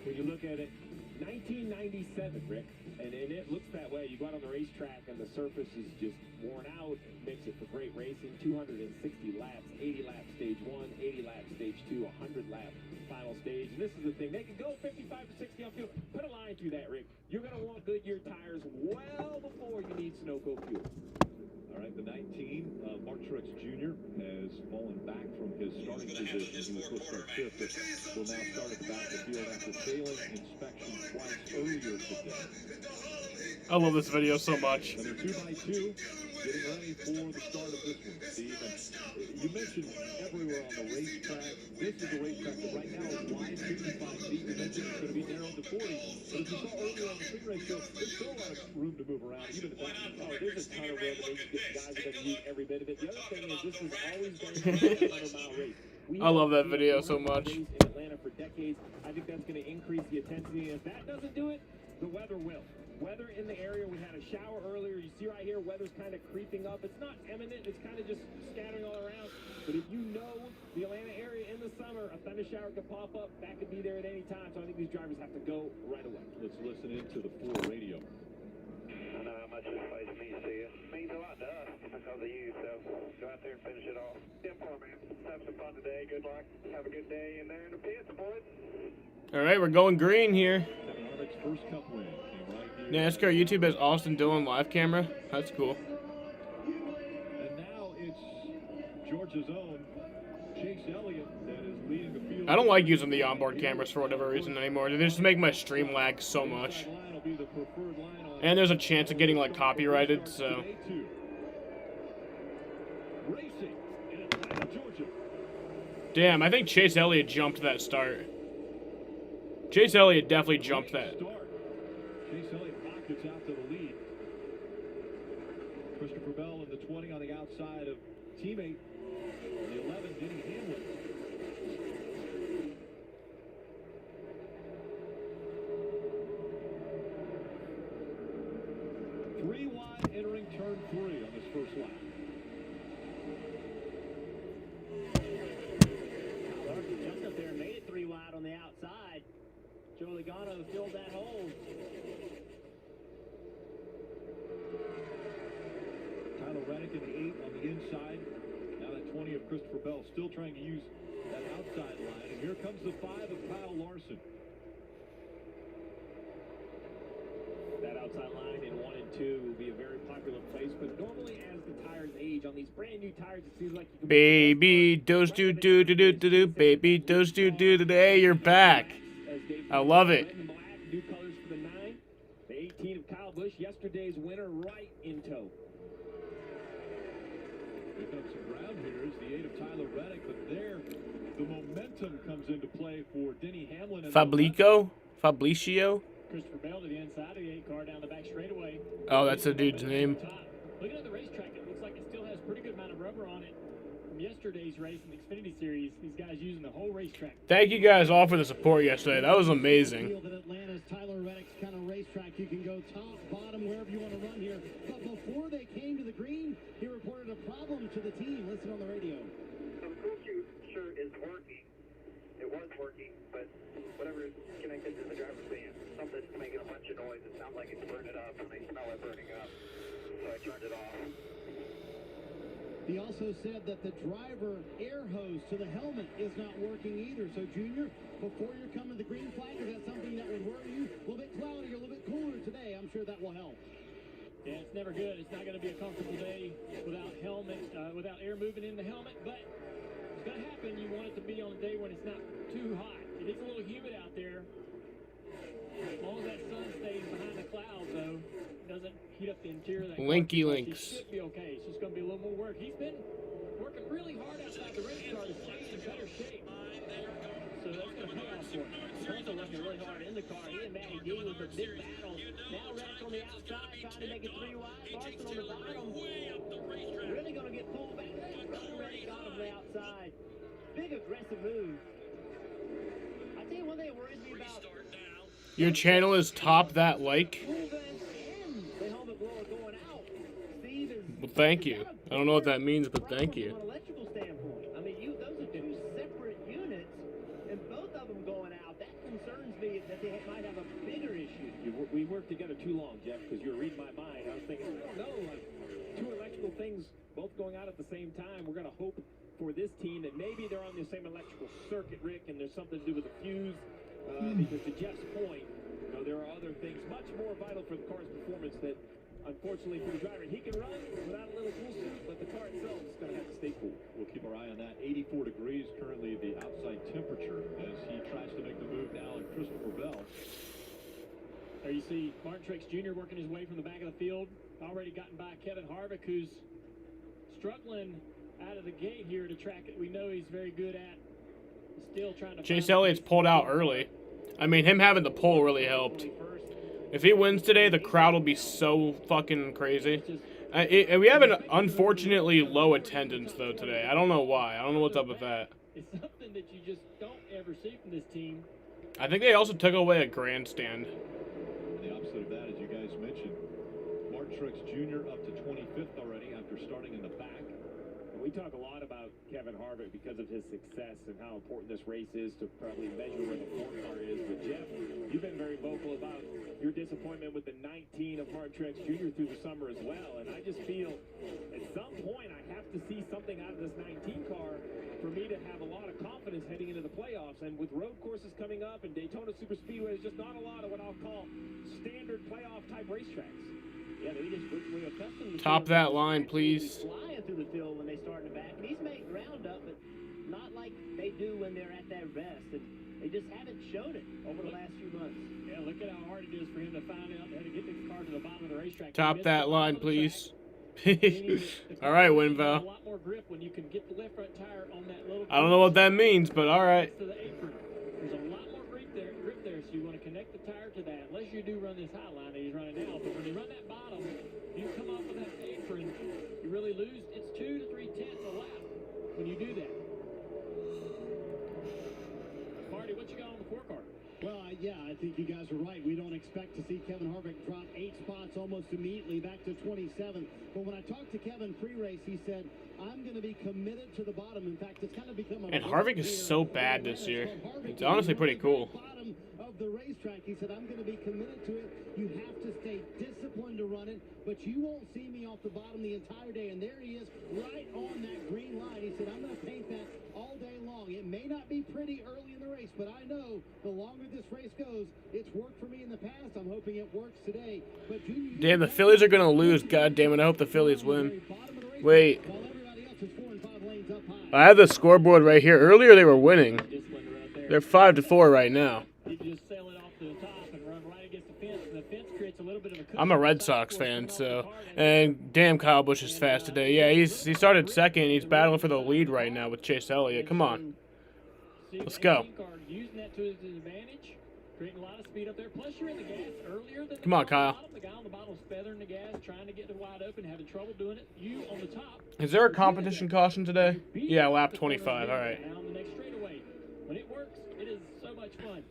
When you look at it, 1997, Rick, and it looks that way. You go out on the racetrack and the surface is just worn out. It makes it for great racing. 260 laps, 80 lap stage 1, 80 lap stage 2, 100 lap final stage. And this is the thing. They can go 55 to 60 upfield. Put a line through that, Rick. You're going to want Goodyear tires well before you need Sunoco fuel. All right, the 19, Mark Truex Jr. has fallen back from his starting position. He was supposed to start 5th, but will now start at the back of the field after failing inspection twice earlier today. I love this video so much. And they're 2x2, getting ready for the start of this one, Steve. And you mentioned everywhere on the racetrack. This is the racetrack that right now is wide 55 feet. You mentioned it's going to be narrowed to 40. But as you saw earlier on the pre-race show, there's still a lot of room to move around. Even if there's a ton of room to get guys that can use every bit of it. The other thing is this has always been a 100-mile race. I love that video so much. In Atlanta for decades, I think that's going to increase the intensity. And if that doesn't do it, the weather will. Weather in the area, we had a shower earlier. You see right here, weather's kind of creeping up. It's not imminent. It's kind of just scattering all around. But if you know the Atlanta area in the summer, a thunder shower could pop up. That could be there at any time. So I think these drivers have to go right away. Let's listen into the Ford radio. I know how much this place means to you. It means a lot to us because of you, so go out there and finish it off. Yeah, poor man. Have some fun today. Good luck. Have a good day in there in the pits, boys. All right, we're going green here. Harvick's first Cup win came right here. NASCAR YouTube has Austin Dillon live camera. That's cool. And now it's Georgia's own Chase Elliott that is leading the field. I don't like using the onboard cameras for whatever reason anymore. They just make my stream lag so much. And there's a chance of getting like copyrighted, so. Damn, I think Chase Elliott jumped that start. Chase Elliott definitely jumped that. Chase gets out to the lead. Christopher Bell in the 20 on the outside of teammate. The 11, Denny Hamlin. Three wide entering turn 3 on this first lap. Larson jumped up there and made it 3 wide on the outside. Joe Logano filled that hole. Tyler Reddick in the 8 on the inside. Now that 20 of Christopher Bell still trying to use that outside line. And here comes the 5 of Kyle Larson. That outside line in 1 and 2 will be a very popular place, but normally as the tires age on these brand new tires, it seems like you can Baby, those do do do do do do. Baby, those do do do. Hey, you're back. I love it. red and black, new colors for the 9. The 18 of Kyle Busch, yesterday's winner, right in tow. Picking up some ground here is the 8 of Tyler Reddick, but there the momentum comes into play for Denny Hamlin. And Fabricio? Christopher Bell to the inside of the 8 car down the back straightaway. Oh, that's the dude's name. Looking at the racetrack, it looks like it still has a pretty good amount of rubber on it from yesterday's race in the Xfinity Series. These guys using the whole racetrack. Thank you guys all for the support yesterday. That was amazing. Field at Atlanta's Tyler Reddick's kind of racetrack. You can go top, bottom, wherever you want to run here. But before they came to the green, he reported a problem to the team. Listen on the radio. So the cool shirt is working. It was working, but whatever is connected to the driver's van, something's making a bunch of noise. It sounds like it's burning up, and I smell it burning up. So I turned it off. He also said that the driver air hose to the helmet is not working either. So, Junior, before you're coming to the green flag, is that something that would worry you? A little bit cloudy, a little bit cooler today. I'm sure that will help. Yeah, it's never good. It's not going to be a comfortable day without helmet, without air moving in the helmet, but it's going to happen. You want it to be on a day when it's not too hot. It is a little humid out there. As long as that sun stays behind the clouds, though, doesn't heat up the interior of that Linky car, links. it should be okay. It's just going to be a little more work. He's been working really hard outside the race car to stay in better shape. So that's going to pay off for him. He's also working really hard in the car. He and Matty D with a big battle. Now Reddick on the outside trying to make it 3 wide. Larson on the bottom. Really going to get pulled back. Reddick got him on the outside. Big aggressive move. I tell you one thing that worries me about. Your channel is top that like. Well, thank you. I don't know what that means, but thank you. From an electrical standpoint, I mean, those are 2 separate units, and both of them going out. That concerns me that they might have a bigger issue. We worked together too long, Jeff, because you were reading my mind. I was thinking, I don't know, like 2 electrical things both going out at the same time. We're going to hope for this team that maybe they're on the same electrical circuit, Rick, and there's something to do with the fuse. Because to Jeff's point, there are other things much more vital for the car's performance that, unfortunately, for the driver, he can run without a little cool suit, but the car itself is going to have to stay cool. We'll keep our eye on that. 84 degrees currently the outside temperature as he tries to make the move now on Christopher Bell. There you see Martin Truex Jr. working his way from the back of the field. Already gotten by Kevin Harvick, who's struggling out of the gate here to track it. We know he's very good at. Still trying to. Chase Elliott's pulled out early. I mean, him having the pole really helped. If he wins today, the crowd will be so fucking crazy. We have an unfortunately low attendance, though, today. I don't know why. I don't know what's up with that. It's something that you just don't ever see from this team. I think they also took away a grandstand. The opposite of that, as you guys mentioned, Martin Truex Jr. up to 25th already after starting in the back. We talk a lot about Kevin Harvick because of his success and how important this race is to probably measure where the form car is. But Jeff, you've been very vocal about your disappointment with the 19 of Martin Truex Jr. through the summer as well. And I just feel at some point I have to see something out of this 19 car for me to have a lot of confidence heading into the playoffs. And with road courses coming up and Daytona Superspeedway, there's just not a lot of what I'll call standard playoff type racetracks. Yeah, we're accustomed to Top that line, please. Flying through the field when they start in the back. And he's made ground up, but not like they do when they're at that rest. And they just haven't shown it over the last few months. Yeah, look at how hard it is for him to find out how to get the car to the bottom of the racetrack. Top that line, please. All right, Winval. A lot more grip when you can get the left front tire on that little. I don't know what that means, but all right. There's a lot more grip there, so you want to connect the tire to that. Unless you do run this high line that he's running now. really lose. It's 2 to 3 tenths a lap when you do that. Marty, what you got on the forecard? Well, yeah, I think you guys are right. We don't expect to see Kevin Harvick drop 8 spots almost immediately back to 27. But when I talked to Kevin pre-race, he said, I'm going to be committed to the bottom. In fact, it's kind of become a... And Harvick is so bad this year. It's honestly pretty cool. Bottom of the racetrack, he said, I'm going to be committed to it. You have to stay disciplined to run it, but you won't see me off the bottom the entire day. And there he is, right on that green line. He said, I'm going to paint that all day long. It may not be pretty early in the race, but I know the longer this race goes, it's worked for me in the past. I'm hoping it works today. But damn, the Phillies are gonna lose. God damn it! I hope the Phillies win. Wait, I have the scoreboard right here. Earlier they were winning. They're 5-4 right now. I'm a Red Sox fan, so, and damn, Kyle Busch is fast today. Yeah, he started second. He's battling for the lead right now with Chase Elliott. Come on, let's go. Come on, Kyle. Is there a competition caution today? Yeah, lap 25. All right. When it works, it is so much fun.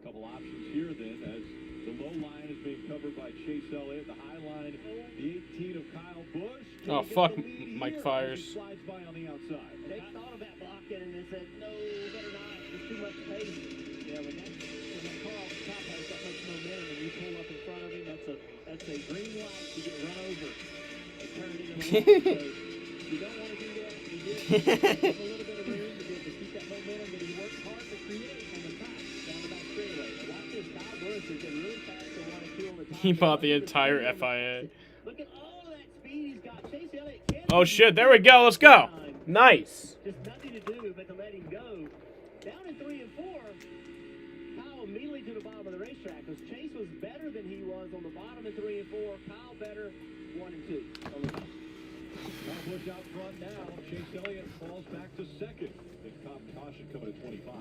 Couple options here then, as the low line is being covered by Chase Elliott, the high line, the 18 of Kyle Busch. Oh fuck, Mike Fires. Slides by on the outside. They thought about blocking and they said, no, better not. There's too much pace. Yeah, when that car off the top has that much momentum and you pull up in front of him, that's a green light to get run over and turned into a so you don't want to do that. You did give him a little bit of room to be able to keep that momentum that he worked hard to create on the top down the back straightaway. But watch this, Kyle Busch is getting really fast to 1 and 2 on the top. He bought the entire FIA. Look at all that speed he's got. Chase Elliott can't. Oh shit, there we go. Let's go. Nice. Just nothing to do but to let him go. Down in 3 and 4, Kyle immediately to the bottom of the racetrack because Chase was better than he was on the bottom in 3 and 4. Kyle better 1 and 2 on the top. Kyle Busch out front now. Chase Elliott falls back to second. Big caution coming at 25.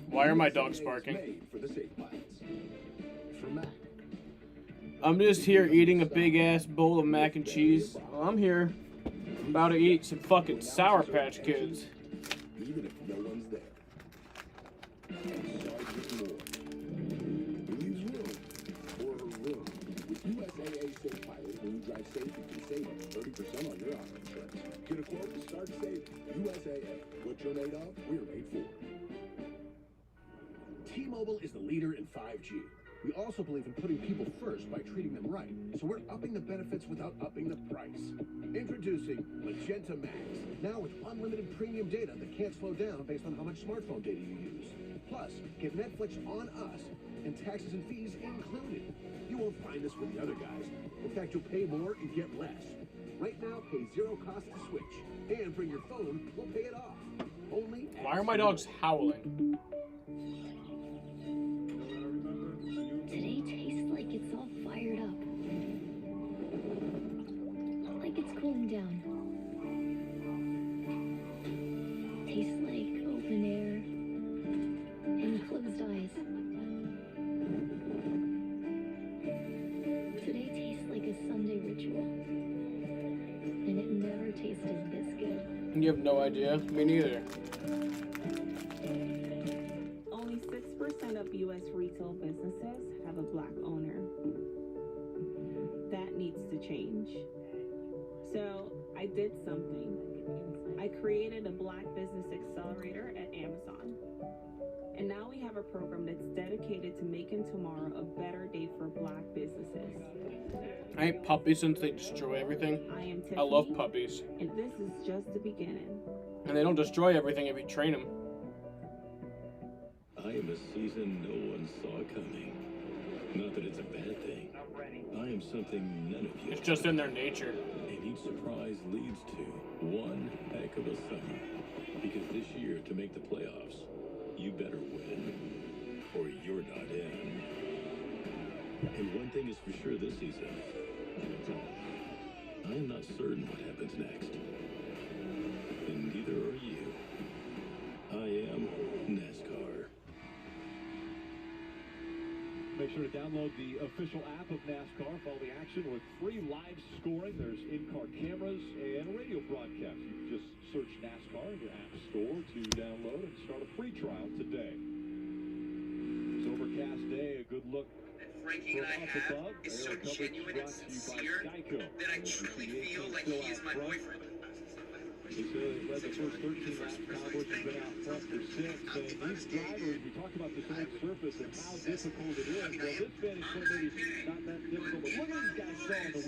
Why are my dogs barking? Made for the safe plans. For Mac. I'm just here eating a big ass bowl of mac and cheese. I'm here. I'm about to eat some fucking Sour Patch Kids. Even if no one's there. And Sergeant Moore. Leaves room for her room. With USAA Safe Pilot, when you drive safe, you can save up to 30% on your auto insurance. Get a quote and start saving. USAA. What you're made of, we're made for. T-Mobile is the leader in 5G. We also believe in putting people first by treating them right, so we're upping the benefits without upping the price. Introducing Magenta Max, now with unlimited premium data that can't slow down based on how much smartphone data you use. Plus, get Netflix on us, and taxes and fees included. You won't find this with the other guys. In fact, you'll pay more and get less. Right now, pay zero cost to switch, and bring your phone, we'll pay it off. Only. Why are my dogs howling? Today tastes like it's all fired up. Like it's cooling down. Tastes like open air and closed eyes. Today tastes like a Sunday ritual. And it never tasted this good. You have no idea? Me neither. Only 6% of U.S. retail businesses have a black owner. That needs to change. So I did something. I created a Black Business Accelerator at Amazon. And now we have a program that's dedicated to making tomorrow a better day for Black businesses. I hate puppies since they destroy everything. I am Tiffany, I love puppies. And this is just the beginning. And they don't destroy everything if you train them. I am a season no one saw coming. Not that it's a bad thing. I am something none of you. It's just in their nature. And each surprise leads to one heck of a summer. Because this year, to make the playoffs, you better win, or you're not in. And one thing is for sure this season, I am not certain what happens next. And neither are you. I am NASCAR. Make sure to download the official app of NASCAR. Follow the action with free live scoring. There's in-car cameras and radio broadcast. You can just search NASCAR in your app store to download and start a free trial today. It's overcast day. A good look. Ranking that I have is so genuine and sincere that I truly feel like he is my boyfriend. He led the first 13 laps. Kyle Busch has been out front for 6. And these drivers, we talked about this old surface and how difficult it is. Well, this finish point maybe not that difficult, but look at these guys sawing the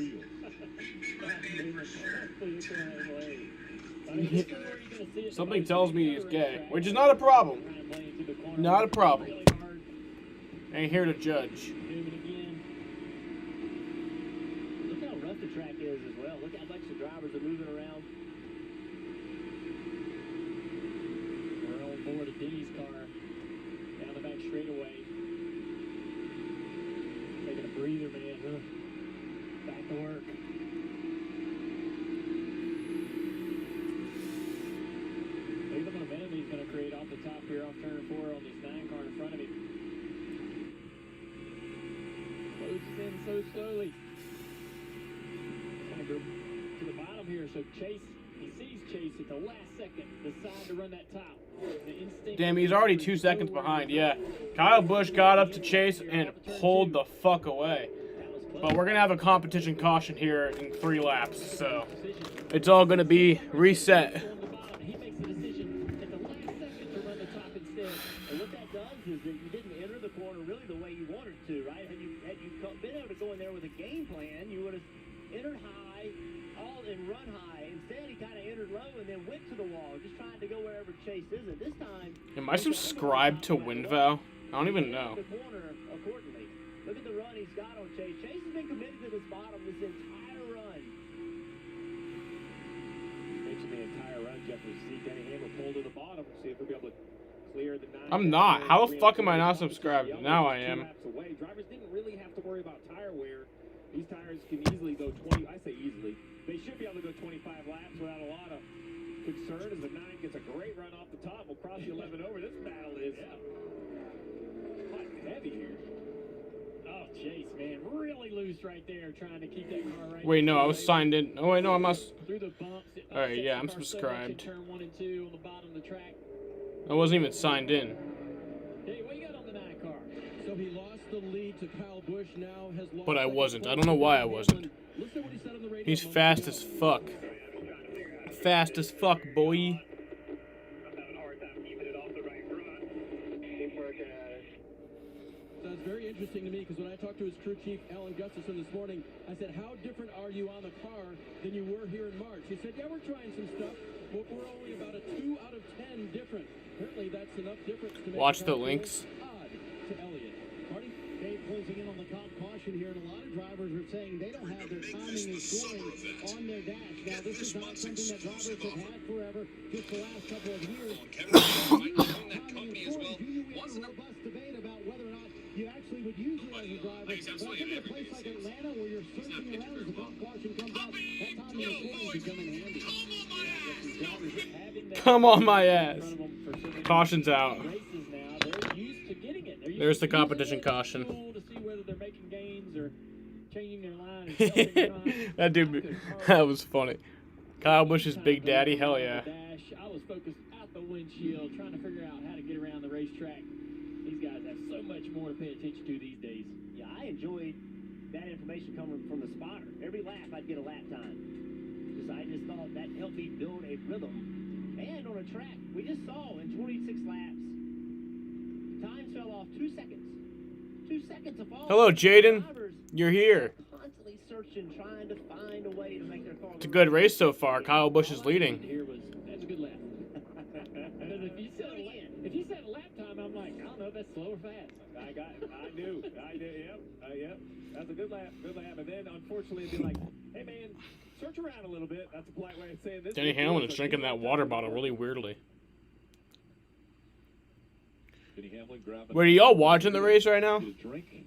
wheels. Something tells me he's gay, which is not a problem. Not a problem. Ain't here to judge. Look how rough the track is as well. Look how much the drivers are moving around. We're on board of Denny's car down the back straightaway. Taking a breather, man. Back to work. Look at the momentum he's going to create off the top here off turn 4 on this 9 car in front of him. Closes in so slowly. Going to go to the bottom here. So Chase, he sees Chase at the last second, decide to run that top. Damn, he's already 2 seconds behind. Yeah, Kyle Busch got up to Chase and pulled the fuck away. But we're gonna have a competition caution here in 3 laps, so it's all gonna be reset. He makes the decision at the last second to run the top instead. And what that does is that you didn't enter the corner really the way you wanted to, right? Had you been able to go in there with a game plan, you would have entered high, and run high. Instead, he kind of entered low and then went to the wall, just trying to go wherever Chase is. And this time, am I subscribed to WinVow? I don't even know. The corner accordingly. Look at the run he's got on Chase. Chase has been committed to this bottom this entire run. Mentioned the entire run, Jeff. We see Denny Hamlin pull to the bottom. See if we'll be able to clear the 9. I'm not. How the fuck am I not subscribed? Now I am. Drivers didn't really have to worry about tire wear. These tires can easily go 20. I say easily. They should be able to go 25 laps without a lot of concern as the 9 gets a great run off the top. We'll cross the 11 over. This battle is hot and heavy here. Oh, Chase, man, really loose right there, trying to keep that car right. Wait, no, I was signed in. Oh, wait, no, I must. Through the bumps. All right, yeah, I'm subscribed. Turn 1 and 2 on the bottom of the track. I wasn't even signed in. Hey, what you got on the 9 car? So he lost the lead to Kyle Busch, now has lost. But I wasn't. I don't know why I wasn't. He's fast as fuck. Fast as fuck, boy. So it's very interesting to me because when I talked to his crew chief, Alan Gustafson, this morning, I said, how different are you on the car than you were here in March? He said, yeah, we're trying some stuff, but we're only about a 2 out of 10 different. Apparently that's enough difference to make Watch the links. Odd to Elliott. Marty? Dave closing in on the top caution here, and a lot of drivers are saying they don't have their timing and scoring on their dash. Now, this is not something that drivers have had forever, just the last couple of years. Timing and scoring, we had a robust debate about whether or not you actually would use it as a driver. But I think in a place like Atlanta, where you're searching around as the top caution comes out, that timing and scoring is becoming handy. Come on my ass. Caution's out. There's the competition caution. That dude, that was funny. Kyle Busch's Big Daddy, hell yeah. I was focused out the windshield, trying to figure out how to get around the racetrack. These guys have so much more to pay attention to these days. Yeah, I enjoyed that information coming from the spotter. Every lap, I'd get a lap time. I just thought that helped me build a rhythm. And on a track, we just saw in 26 laps, times fell off 2 seconds. 2 seconds of all. Hello, Jaden. You're here. Constantly searching, trying to find a way to make their car. It's a good race so far. Kyle Busch is leading. That's a good lap. If you said a lap time, I'm like, I don't know, that's slow or fast. I knew. Yep. That's a good lap. And then, unfortunately, it'd be like, hey, man, search around a little bit. That's a polite way of saying this. Denny Hamlin is drinking that water bottle really weirdly. Wait, are y'all watching the race right now? Drink.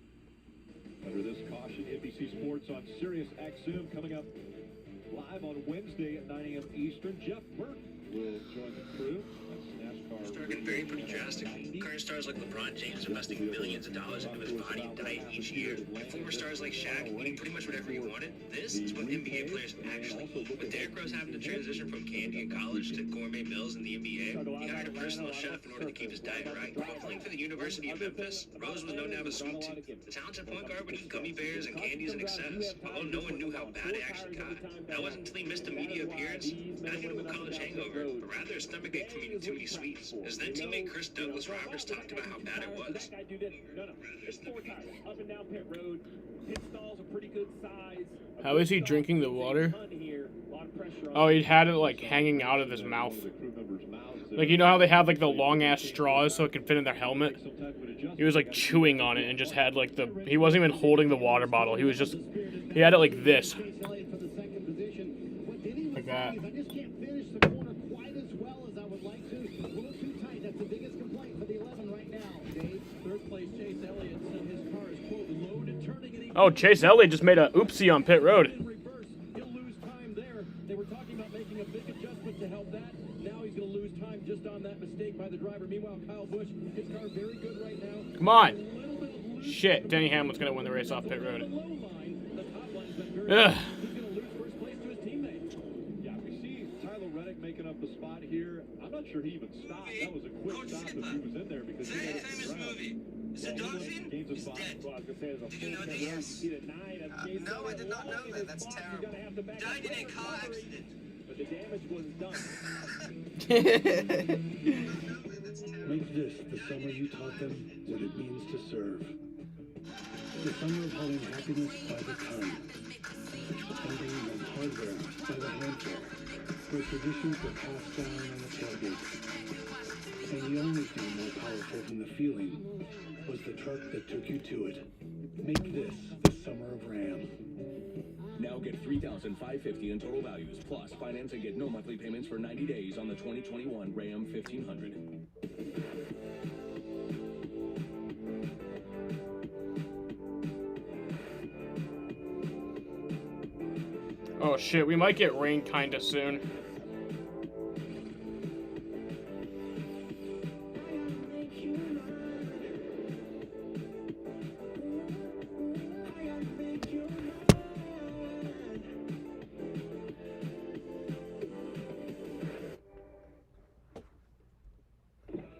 Under this caution, NBC Sports on Sirius XM coming up live on Wednesday at 9 a.m. Eastern. Jeff Burton will join the crew. That's NASCAR. Started getting very pretty drastically. current stars like LeBron James investing millions of dollars into his body and diet each year, and former stars like Shaq eating pretty much whatever he wanted, this is what NBA players actually eat. With Derrick Rose having to transition from candy in college to gourmet meals in the NBA, he hired a personal chef in order to keep his diet right. While playing for the University of Memphis, Rose was known to have a sweet tooth. The talented point guard would eat gummy bears and candies in excess, although no one knew how bad it actually got. That wasn't until he missed a media appearance, not due to a college hangover, but rather a stomachache from eating too many sweets. His then teammate Chris Douglas Roberts talked about how bad it was. That guy do this. No. It's 4 times. Up and down pit road. Pit stalls a pretty good size. How is he drinking the water? Oh, he had it like hanging out of his mouth. Like, you know how they have like the long ass straws so it can fit in their helmet? He was like chewing on it and just had like the, he wasn't even holding the water bottle. He was just, he had it like this. Like that. I just can't finish the corner quite as well as I would like to. A little too tight. That's the biggest complaint for the 11 right now. Dave, third place Chase Elliott said his car is quote loaded turning and he Oh, Chase Elliott just made a oopsie on pit road. he'll lose time there. They were talking about making a big adjustment to help that. Now he's going to lose time just on that mistake by the driver. Meanwhile, Kyle Busch, his car very good right now. Come on. Shit, Denny Hamlin's gonna win the race off pit road. Ugh. Making up the spot here. I'm not sure he even stopped. That was a quick stop if he was in there because he had famous movie. Is it Dolphin? He's dead. Did you know that? Yes. No, I did not know that. That's terrible. Died in a car accident. But the damage was done. Make this the summer you taught them what it means to serve. The summer of hauling happiness by the ton. And bringing them hardware by the handful. Where traditions were passed down on the tailgate. And the only thing more powerful than the feeling was the truck that took you to it. Make this the summer of Ram. Now get $3,550 in total values, plus finance and get no monthly payments for 90 days on the 2021 Ram 1500. Oh shit, we might get rain kinda soon.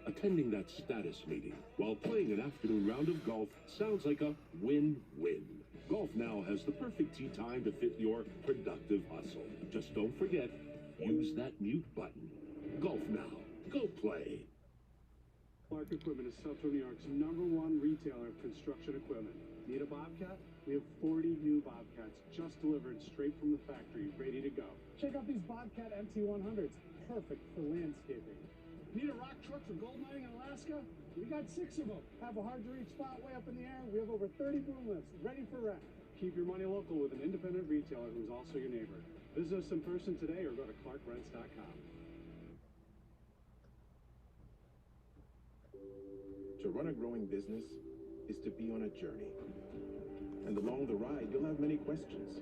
Attending that status meeting while playing an afternoon round of golf sounds like a win-win. Golf Now has the perfect tee time to fit your productive hustle. Just don't forget, use that mute button. Golf Now. Go play. Clark Equipment is Central New York's #1 retailer of construction equipment. Need a Bobcat? We have 40 new Bobcats just delivered straight from the factory, ready to go. Check out these Bobcat MT100s, perfect for landscaping. Need a rock truck for gold mining in Alaska? We got 6 of them. Have a hard-to-reach spot way up in the air? We have over 30 boom lifts ready for rent. Keep your money local with an independent retailer who's also your neighbor. Visit us in person today or go to clarkrents.com. To run a growing business is to be on a journey. And along the ride, you'll have many questions,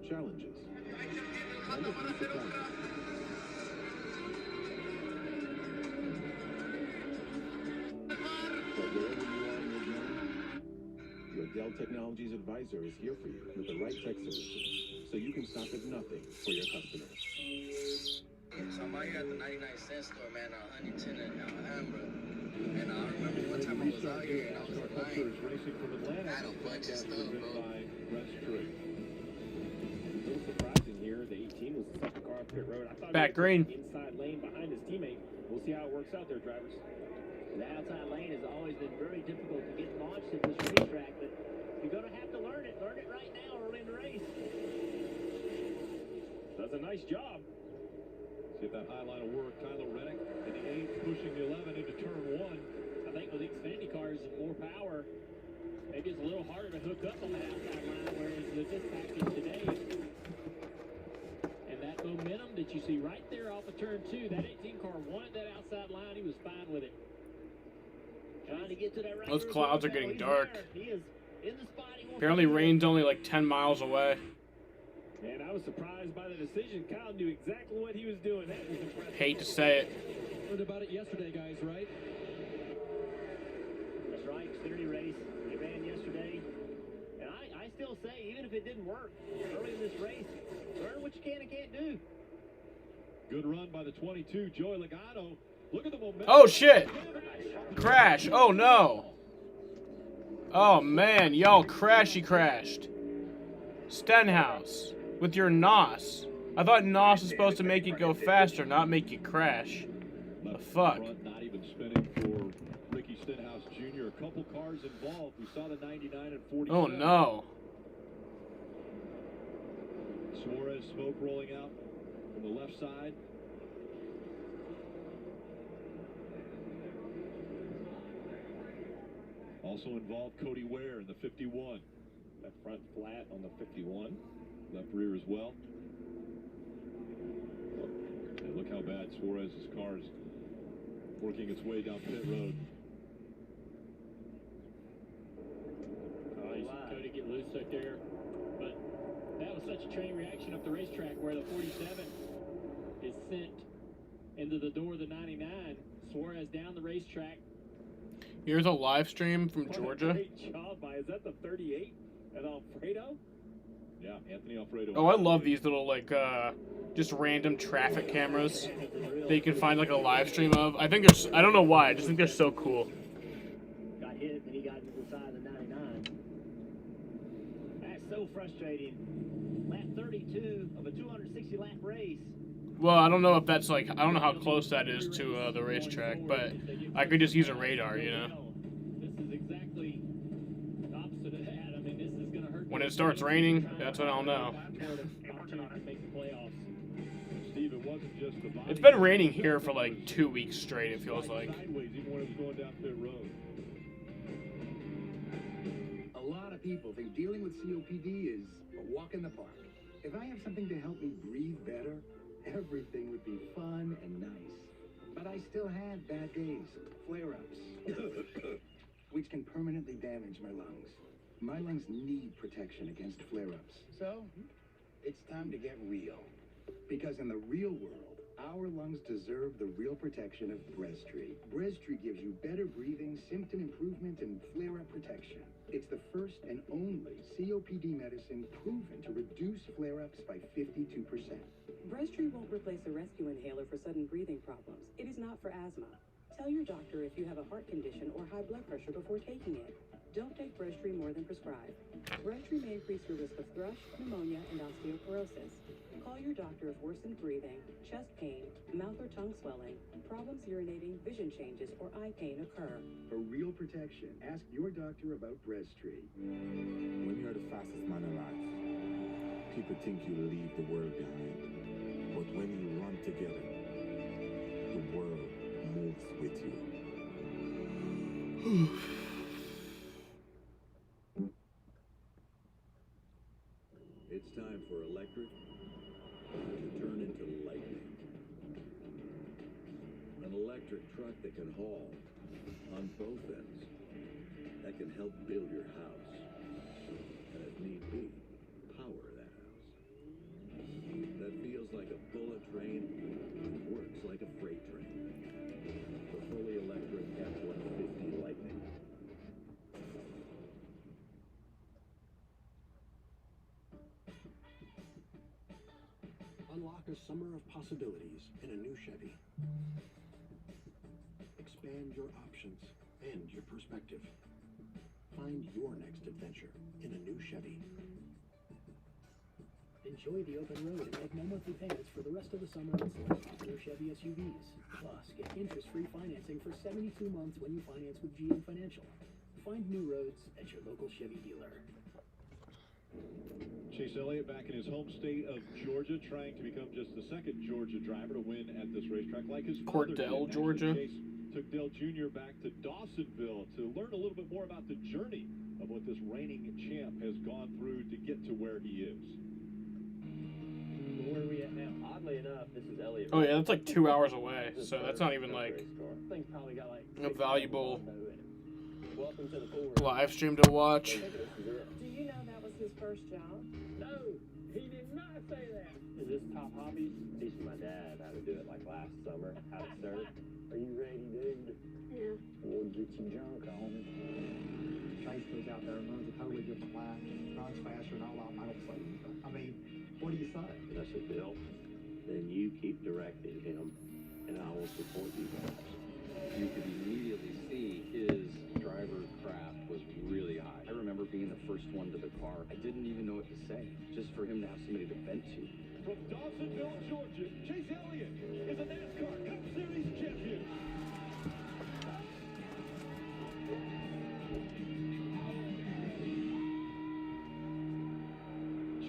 challenges, and a few surprises. But wherever you are in your journey, your Dell Technologies advisor is here for you with the right tech solutions, so you can stop at nothing for your customers. So I'm out here at the 99-cent store, man, on Huntington and Alhambra. And I remember one time I was out here and I was in line. I had a bunch of stuff, bro. A little surprising here. The 18 was the second car off pit road. I thought back green. Inside lane behind his teammate. We'll see how it works out there, drivers. The outside lane has always been very difficult to get launched at this racetrack, but you're going to have to learn it. Learn it right now early in the race. Does a nice job. See if that high line will work. Tyler Reddick in the 8th, pushing the 11 into turn 1. I think with Xfinity cars and more power, maybe it's a little harder to hook up on that outside line, whereas with this package today, and that momentum that you see right there off of turn 2, that 18 car wanted that outside line. He was fine with it. Trying to get to that right. Those clouds are getting dark. He is in the spot he wants. Apparently rain's only like 10 miles away. And I was surprised by the decision. Kyle knew exactly what he was doing. That was impressive. Hate to say it. Heard about it yesterday, guys, right? still say, even if it didn't work early in this race, learn what you can and can't do. Good run by the 22, Joey Logano. Look at the momentum. Oh, shit. Crash. Oh, no. Oh, man. Y'all crashed. Stenhouse with your NOS. I thought NOS was supposed to make it go faster, not make it crash. The fuck? Front, not even spinning for Ricky Stenhouse Jr. A couple cars involved. We saw the 99 and 47. Oh, no. Suarez smoke rolling out from the left side. Also involved Cody Ware in the 51. That front flat on the 51. Left rear as well. And look how bad Suarez's car is working its way down pit road. Oh, you see Cody get loose right there. But that was such a train reaction up the racetrack where the 47 is sent into the door of the 99. Suarez down the racetrack. Here's a live stream from Georgia. Great job by, is that the 38 at Alfredo? Yeah, Anthony Alfredo. Oh, I love these little, like, just random traffic cameras that you can find, like, a live stream of. I think there's, I don't know why, I just think they're so cool. Got hit, and he got into the side of the 99. That's so frustrating. Lap 32 of a 260-lap race. Well, I don't know if that's, like, I don't know how close that is to the racetrack, but I could just use a radar, you know? This is exactly the opposite of that. I mean, this is going to hurt. When it starts raining, that's when I'll know. Steve, it wasn't just the It's been raining here for like 2 weeks straight, it feels like. Sideways, even when it was going down pit road. A lot of people think dealing with COPD is a walk in the park. If I have something to help me breathe better, everything would be fun and nice. But I still have bad days, flare-ups, which can permanently damage my lungs. My lungs need protection against flare-ups. So, it's time to get real. Because in the real world, our lungs deserve the real protection of Breztri. Breztri gives you better breathing, symptom improvement, and flare-up protection. It's the first and only COPD medicine proven to reduce flare-ups by 52%. Breztri won't replace a rescue inhaler for sudden breathing problems. It is not for asthma. Tell your doctor if you have a heart condition or high blood pressure before taking it. Don't take Breztri more than prescribed. Breztri may increase your risk of thrush, pneumonia, and osteoporosis. Call your doctor if worsened breathing, chest pain, mouth or tongue swelling, problems urinating, vision changes, or eye pain occur. For real protection, ask your doctor about Breztri. When you're the fastest man alive, people think you leave the world behind. But when you run together, the world moves with you. It's time for electric to turn into lightning. An electric truck that can haul on both ends, that can help build your house, and if need be, power that house. That feels like a bullet train and works like a freight train. The fully electric F-150 Lightning. Unlock a summer of possibilities in a new Chevy. Expand your options and your perspective. Find your next adventure in a new Chevy. Enjoy the open road and make no monthly payments for the rest of the summer on select popular Chevy SUVs. Plus, get interest-free financing for 72 months when you finance with GM Financial. Find new roads at your local Chevy dealer. Chase Elliott back in his home state of Georgia, trying to become just the second Georgia driver to win at this racetrack, like his father did. Cordell, Georgia. Chase took Dale Jr. back to Dawsonville to learn a little bit more about the journey of what this reigning champ has gone through to get to where he is. Where are we at now? Oddly enough, this is Elliott. Oh yeah, that's like 2 hours away, so that's not even like Thing's probably got like a valuable welcome to the forward. live stream to watch. Do you know that was his first job? No, he did not say that. Is this top hobbies? Teaching my dad how to do it like last summer, how to surf. Are you ready, dude? Yeah. We'll get you drunk on it. Are goes out there and runs a totally different lap, runs faster and all that, I don't say anything. I mean, what do you say? And I said, Bill, then you keep directing him, and I will support you guys. You could immediately see his driver craft was really high. I remember being the first one to the car. I didn't even know what to say, just for him to have somebody to vent to. From Dawsonville, Georgia, Chase Elliott is a NASCAR Cup Series champion.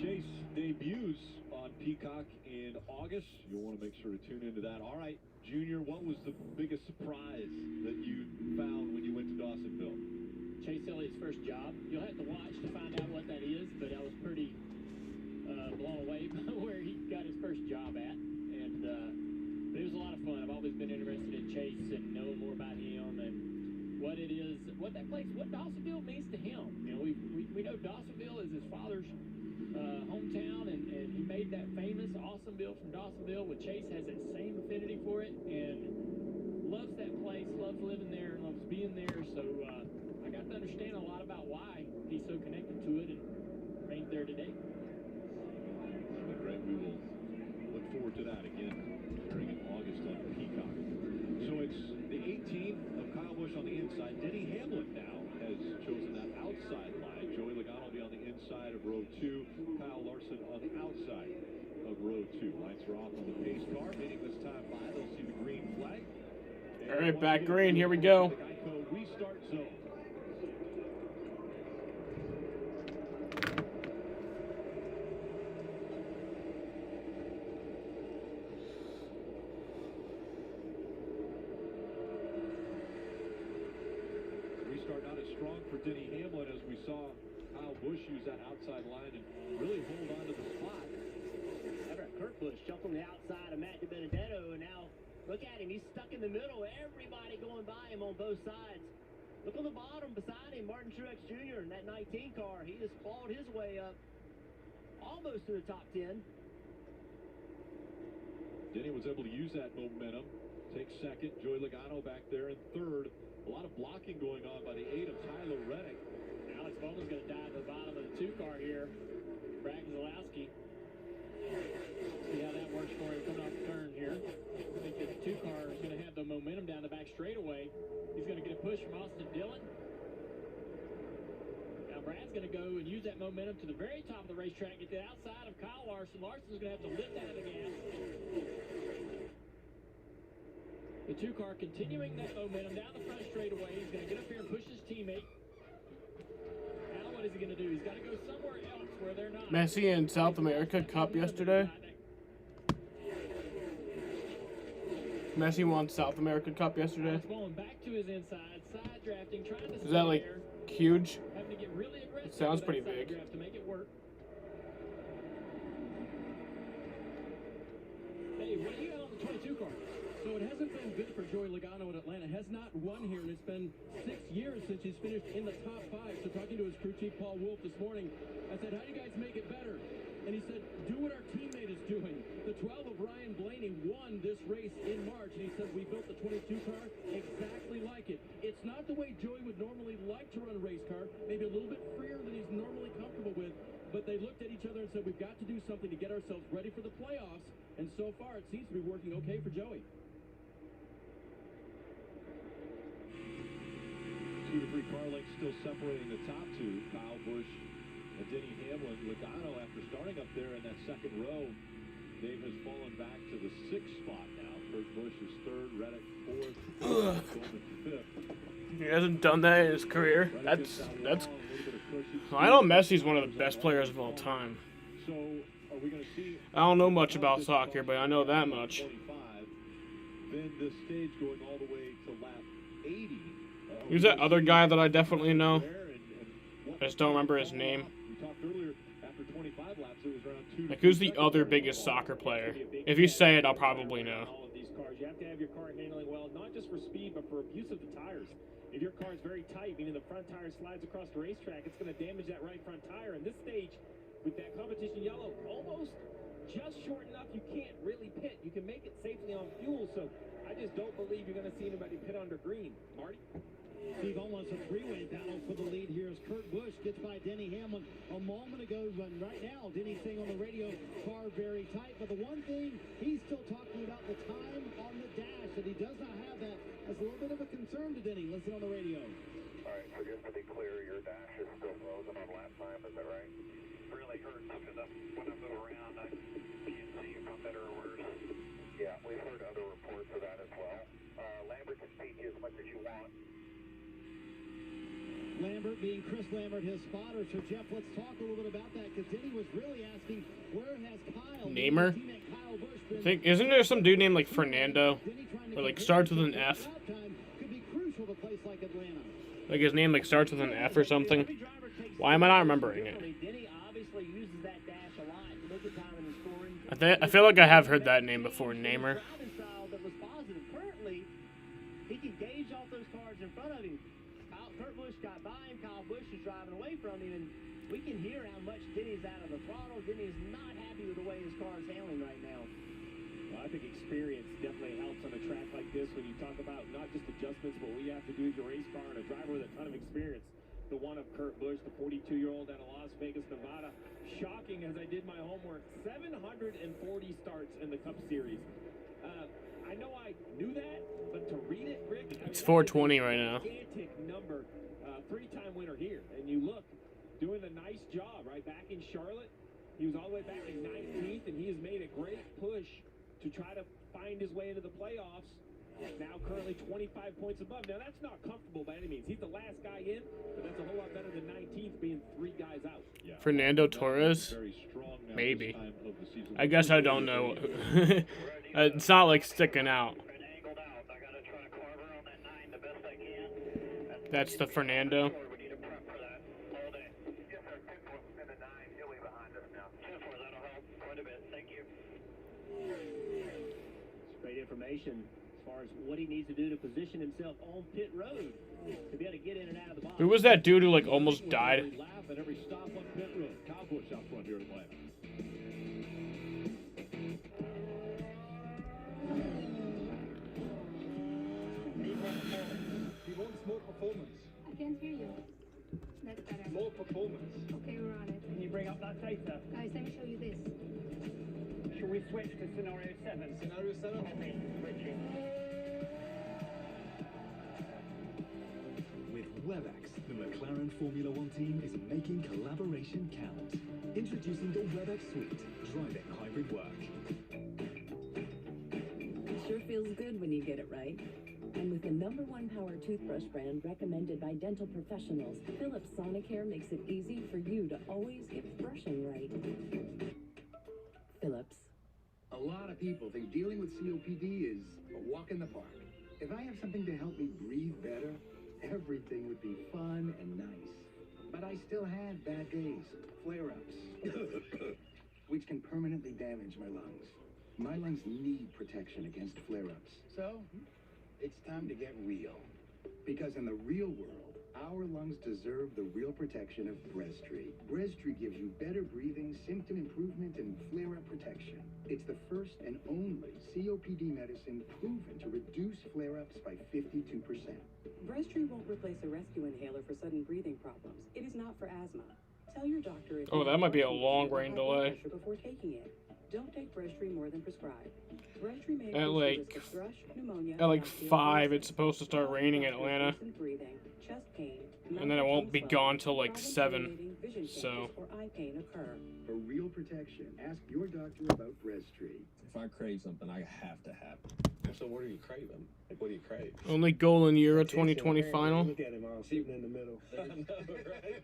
Chase debuts on Peacock in August. You'll want to make sure to tune into that. All right, Junior, what was the biggest surprise that you found when you went to Dawsonville? Chase Elliott's first job. You'll have to watch to find out what that is, but I was pretty blown away by where he got his first job at. And but it was a lot of fun. I've always been interested in Chase and knowing more about him and what it is, what that place, what Dawsonville means to him. You know, we know Dawsonville is his father's hometown, and he made that famous Awesomeville from Dawsonville. Well, Chase has that same affinity for it and loves that place, loves living there, loves being there. So I got to understand a lot about why he's so connected to it and remains there today. Great. We will look forward to that again during August on Peacock. So it's the 18 of Kyle Busch on the inside. Denny Hamlin now has chosen that outside line. Joey Logano will be on the inside of row 2. Kyle Larson on the outside of row 2. Lights are off on the pace car, meaning this time by they'll see the green flag. All right, back green. Here we go. Restart zone. Restart not as strong for Denny Hamlin as we saw Kyle Busch use that outside line and really hold on to the spot. Kurt Busch jumped on the outside of Matt DiBenedetto, and now look at him. He's stuck in the middle. Everybody going by him on both sides. Look on the bottom beside him, Martin Truex Jr. in that 19 car. He just clawed his way up almost to the top 10. Denny was able to use that momentum. Take second. Joey Logano back there in third. A lot of blocking going on by the 8 of Tyler Reddick. Alex Bowman's going to dive to the bottom of the 2 car here. Brad Keselowski. See how that works for him coming off the turn here. I think the 2 car is going to have the momentum down the back straightaway. He's going to get a push from Austin Dillon. Now Brad's going to go and use that momentum to the very top of the racetrack, get to the outside of Kyle Larson. Larson's going to have to lift out of the gas. The 2 car continuing that momentum down the front straightaway. He's going to get up here and push his teammate. Now what is he going to do? He's got to go somewhere else where they're not. Messi in South America Cup yesterday. Messi won South America Cup yesterday. Going back to his inside, side drafting, trying to Is that like huge? having to get really aggressive. It sounds with pretty that side big. draft to make it work. Hey, what do you got on the 22 car? So it hasn't been good for Joey Logano in Atlanta. Has not won here, and it's been 6 years since he's finished in the top 5. So talking to his crew chief, Paul Wolf, this morning, I said, how do you guys make it better? And he said, do what our teammate is doing. The 12 of Ryan Blaney won this race in March, and he said, we built the 22 car exactly like it. It's not the way Joey would normally like to run a race car, maybe a little bit freer than he's normally comfortable with, but they looked at each other and said, we've got to do something to get ourselves ready for the playoffs, and so far it seems to be working okay for Joey. 2 to 3 car lengths still separating the top 2. Kyle Busch and Denny Hamlin. Logano, after starting up there in that second row, Dave has fallen back to the 6th spot now. Kurt Busch is 3rd, Reddick 4th, Bowman 5th. He hasn't done that in his career. That's. I know Messi's one of the best players of all time. So, are we going to see? I don't know much about soccer, but I know that much. Then the stage going all the way to lap 80. Who's that other guy that I definitely know? I just don't remember his name. We talked earlier, after 25 laps, it was around 2 to Like, who's the other biggest soccer player? If you say it, I'll probably know. All of these cars, you have to have your car handling well, not just for speed, but for abuse of the tires. If your car is very tight, meaning the front tire slides across the racetrack, it's going to damage that right front tire. And this stage, with that competition yellow, almost just short enough, you can't really pit. You can make it safely on fuel, so I just don't believe you're going to see anybody pit under green. Marty? Steve, almost a three-way battle for the lead here as Kurt Busch gets by Denny Hamlin a moment ago. But right now, Denny's saying on the radio, car very tight. But the one thing he's still talking about the time on the dash, that he does not have that. That's a little bit of a concern to Denny. Listen on the radio. All right, so just to be clear, your dash is still frozen on lap time, is that right? Really hurts because when I move around, I can't see if I'm better or worse. Yeah, we've heard other reports of that as well. Lambert can speak as much as you want. Lambert being Chris Lambert, his spotter. So, Jeff, let's talk a little bit about that because Denny was really asking, where has Kyle? Namer? I think, isn't there some dude named like Fernando? Or like starts with an F? Could be crucial to a place like Atlanta. Like his name like starts with an F or something? Why am I not remembering it? Denny obviously uses that dash a lot. Look at time in the scoring. I feel like I have heard that name before, Namer. That was positive. Currently, he can gauge off those cars in front of him. Kurt Busch got by him. Kyle Busch is driving away from him, and we can hear how much Denny's out of the throttle. Denny is not happy with the way his car is handling right now. Well, I think experience definitely helps on a track like this when you talk about not just adjustments, but what you have to do with your race car and a driver with a ton of experience. The one of Kurt Busch, the 42-year-old out of Las Vegas, Nevada. Shocking as I did my homework. 740 starts in the Cup Series. I know I knew that, but to read it, Rick, It's 420 right now. Gigantic number, three-time winner here. And you look, doing a nice job, right? Back in Charlotte, he was all the way back in 19th, and he has made a great push to try to find his way into the playoffs. Now currently 25 points above. Now that's not comfortable by any means. He's the last guy in, but that's a whole lot better than 19th being 3 guys out. Yeah. Fernando Torres? Maybe. I guess I don't know. It's not like sticking out. That's the Fernando. Great information as far as what he needs to do to position himself on pit road to be able to get in and out of the box. Who was that dude who like almost died? At every stop on pit road. Kyle Busch out front here in Atlanta. He wants more performance. I can't hear you. That's better. More performance. Okay, we're on it. Can you bring up that data? Guys, let me show you this. Shall we switch to scenario 7? Scenario 7? Okay, switching. With WebEx, the McLaren Formula One team is making collaboration count. Introducing the WebEx Suite, driving hybrid work. It sure feels good when you get it right. And with the #1 power toothbrush brand recommended by dental professionals, Philips Sonicare makes it easy for you to always get brushing right. Philips. A lot of people think dealing with COPD is a walk in the park. If I have something to help me breathe better, everything would be fun and nice. But I still have bad days, flare-ups, which can permanently damage my lungs. My lungs need protection against flare-ups. So, it's time to get real. Because in the real world, our lungs deserve the real protection of Breztri. Breztri gives you better breathing, symptom improvement, and flare-up protection. It's the first and only COPD medicine proven to reduce flare-ups by 52%. Breztri won't replace a rescue inhaler for sudden breathing problems. It is not for asthma. Tell your doctor if Oh, that might be a long rain delay. before taking it. Don't take Breztri more than prescribed. Breztri may At increase the risk of thrush, pneumonia, At like bronchial 5, it's supposed to start raining in Atlanta. breathing, chest pain, And then it won't be gone till like 7. vision So. changes, or eye pain occur. For real protection, ask your doctor about Breztri. If I crave something, I have to have it. So what are you craving? Like, what do you crave? Only goal in Euro 2020 final. Look at him, I'm sitting in the middle. I know, right?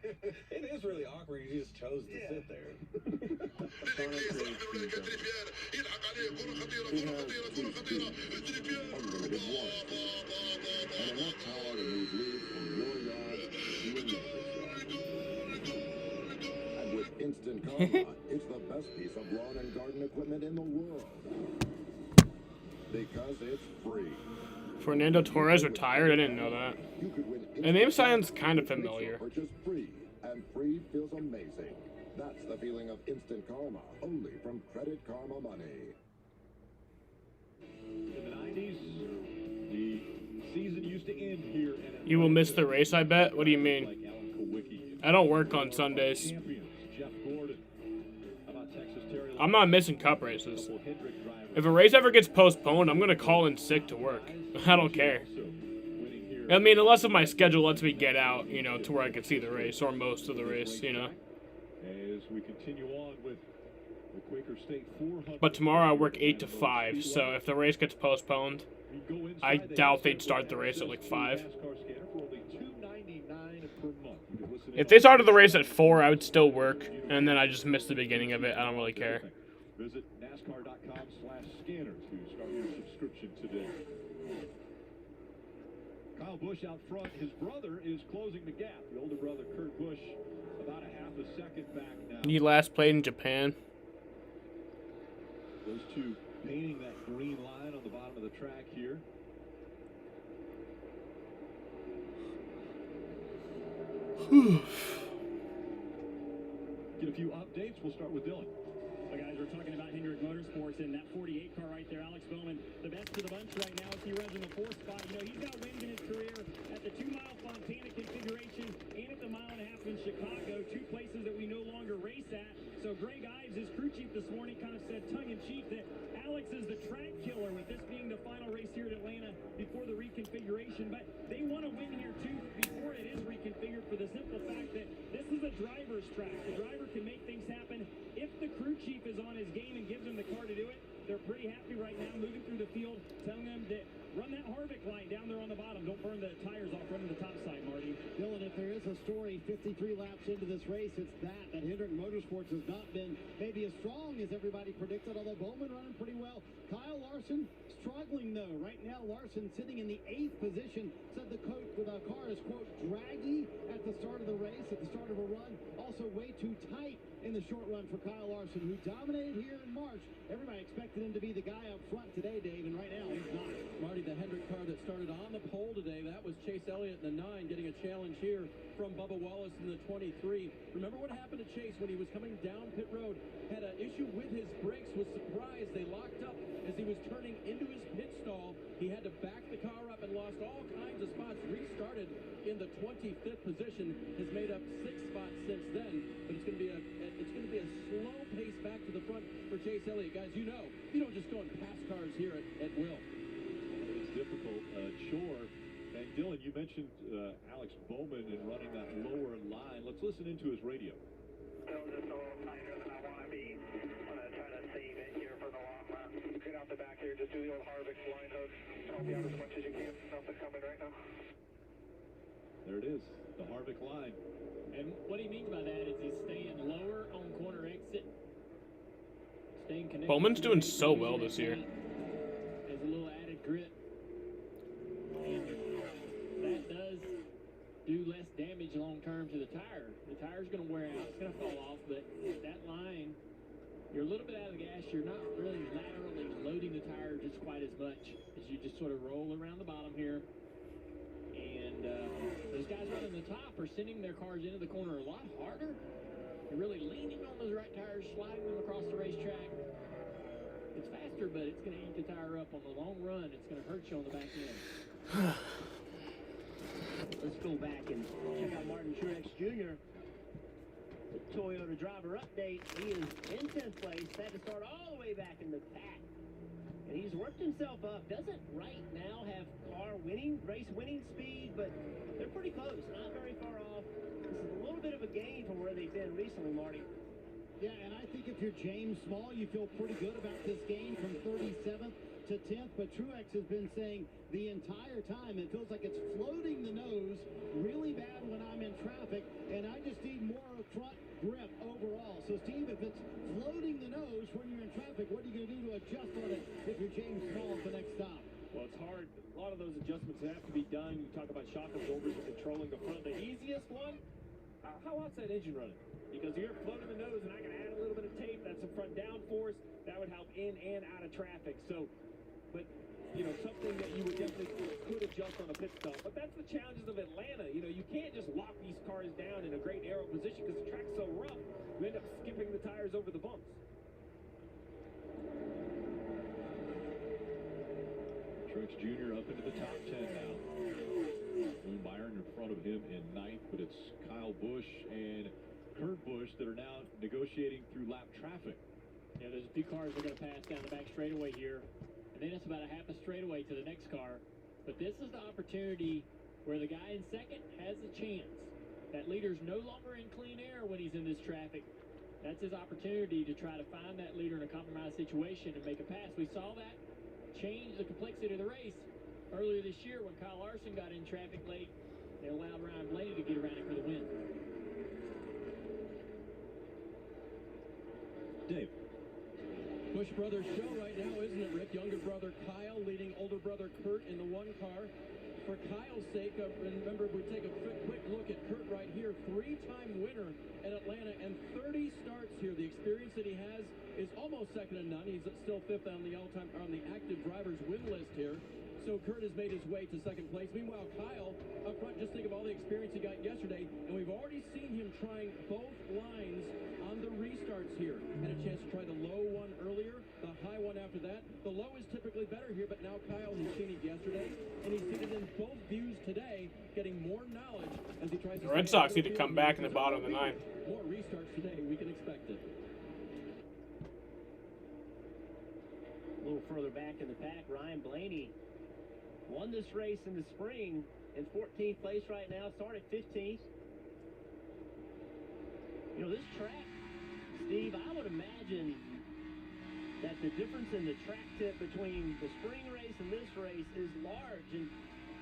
It is really awkward. You just chose to sit there. Unlimited warranty. And enough power to move leaves from your yard to your neighbor's yard. And with Instant Karma, it's the best piece of lawn and garden equipment in the world. Because it's free. Fernando Torres retired? I didn't know that. The name sounds kind of familiar. Purchase free, and free feels amazing. That's the feeling of Instant Karma, only from Credit Karma Money. In the 90s, the season used to end here in You will miss the race, I bet? What do you mean? I don't work on Sundays. I'm not missing cup races. If a race ever gets postponed, I'm going to call in sick to work. I don't care. I mean, unless if my schedule lets me get out, you know, to where I can see the race or most of the race, you know. As we continue on with the Quaker State 400. But tomorrow I work 8 to 5, so if the race gets postponed, I doubt they'd start the race at like 5. If they started the race at 4, I would still work, and then I just miss the beginning of it. I don't really care. Visit NASCAR.com/scanners to start your subscription today. Kyle Busch out front. His brother is closing the gap. The older brother, Kurt Busch, about a half a second back now. He last played in Japan. Those two painting that green line on the bottom of the track here. Get a few updates. We'll start with Dylan. Well, guys, we're talking about Hendrick Motorsports and that 48 car right there, Alex Bowman, the best of the bunch right now. If he runs in the 4th spot, you know, he's got wins in his career at the 2-mile Fontana configuration and at the 1.5 mile in Chicago, 2 places that we no longer race at. So Greg Ives, his crew chief this morning, kind of said tongue-in-cheek that Alex is the track killer, with this being the final race here at Atlanta before the reconfiguration. But they want to win here, too, before it is reconfigured, for the simple fact that this is a driver's track. The driver can make things happen. If the crew chief is on his game and gives them the car to do it, they're pretty happy right now, moving through the field, telling them that run that Harvick line down there on the bottom. Don't burn the tires off running the top side, Marty. Dylan, if there is a story 53 laps into this race, it's that Hendrick Motorsports has not been maybe as strong as everybody predicted, although Bowman running pretty well. Kyle Larson struggling, though. Right now, Larson sitting in the 8th position. Said the car is, quote, draggy at the start of the race, at the start of a run. Also way too tight in the short run for Kyle Larson, who dominated here in March. Everybody expected him to be the guy up front today, Dave, and right now he's not. Marty, the Hendrick car that started on the pole today, that was Chase Elliott in the 9, getting a challenge here from Bubba Wallace in the 23. Remember what happened to Chase when he was coming down pit road? Had an issue with his brakes, was surprised they locked up as he was turning into his pit stall. He had to back the car up and lost all kinds of spots. Restarted in the 25th position, has made up 6 spots since then. But it's going to be a slow pace back to the front for Chase Elliott. Guys, you know, you don't just go and pass cars here at will. It's difficult, sure. And Dylan, you mentioned Alex Bowman and running that lower line. Let's listen into his radio. Still just a little tighter than I want to be. I'm going to try to save it here for the long run. Get out the back here, just do the old Harvick line hook. Help you out as much as you can. Nothing coming right now. There it is, the Harvick line. And what he means by that is he's staying lower on corner exit. Staying connected. Bowman's doing so well this year. Has a little added grip. And that does do less damage long term to the tire. The tire's going to wear out, it's going to fall off, but that line, you're a little bit out of the gas. You're not really laterally loading the tire just quite as much as you just sort of roll around the bottom here. And those guys running the top are sending their cars into the corner a lot harder. You're really leaning on those right tires, sliding them across the racetrack. It's faster, but it's going to eat the tire up on the long run. It's going to hurt you on the back end. Let's go back and check out Martin Truex Jr. The Toyota driver update. He is in 10th place. Had to start all the way back in the pack. And he's worked himself up. Doesn't right now have race winning speed, but they're pretty close. Not very far off. This is a little bit of a gain from where they've been recently, Marty. Yeah, and I think if you're James Small, you feel pretty good about this gain from 37th to 10th, but Truex has been saying the entire time it feels like it's floating the nose really bad when I'm in traffic, and I just need more front grip overall. So, Steve, if it's floating the nose when you're in traffic, what are you going to do to adjust on it if you're James Small at the next stop? Well, it's hard. A lot of those adjustments have to be done. You talk about shock absorbers and controlling the front. The easiest one, how out's that engine running? Because you're floating the nose, and I can add a little bit of tape. That's some front downforce. That would help in and out of traffic. So, but, you know, something that you would definitely could adjust on a pit stop. But that's the challenges of Atlanta. You know, you can't just lock these cars down in a great aero position because the track's so rough. You end up skipping the tires over the bumps. Truex Jr. up into the top 10 now. Boone Byron in front of him in ninth, but it's Kyle Busch and Kurt Busch that are now negotiating through lap traffic. Yeah, there's a few cars that are going to pass down the back straightaway here, and then it's about a half a straightaway to the next car. But this is the opportunity where the guy in second has a chance. That leader's no longer in clean air when he's in this traffic. That's his opportunity to try to find that leader in a compromised situation and make a pass. We saw that change the complexity of the race earlier this year when Kyle Larson got in traffic late. They allowed Ryan Blaney to get around him for the win. Dave. Busch Brothers show right now, isn't it, Rick? Younger brother Kyle leading older brother Kurt in the one car. For Kyle's sake, remember, we take a quick look at Kurt right here, three-time winner at Atlanta and 30 starts here. The experience that he has is almost second to none. He's still fifth on the all-time on the active drivers win list here. So Kurt has made his way to second place. Meanwhile, Kyle up front, just think of all the experience he got yesterday, and we've already seen him trying both lines on the restarts here. Had a chance to try the low one earlier, the high one after that. The low is typically better here, but now Kyle, he's seen it yesterday, and he's seen it in both views today, getting more knowledge as he tries to... The Red Sox need to come back in the bottom of the ninth. More restarts today, we can expect it. A little further back in the pack, Ryan Blaney won this race in the spring in 14th place right now, started 15th. You know, this track, Steve, I would imagine that the difference in the track tip between the spring race and this race is large, and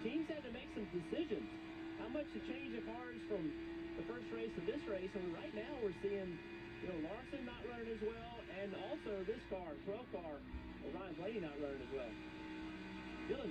teams had to make some decisions. How much to change the cars from the first race to this race, and right now we're seeing, you know, Larson not running as well, and also this car, 12 car, Ryan Blaney not running as well. Dylan.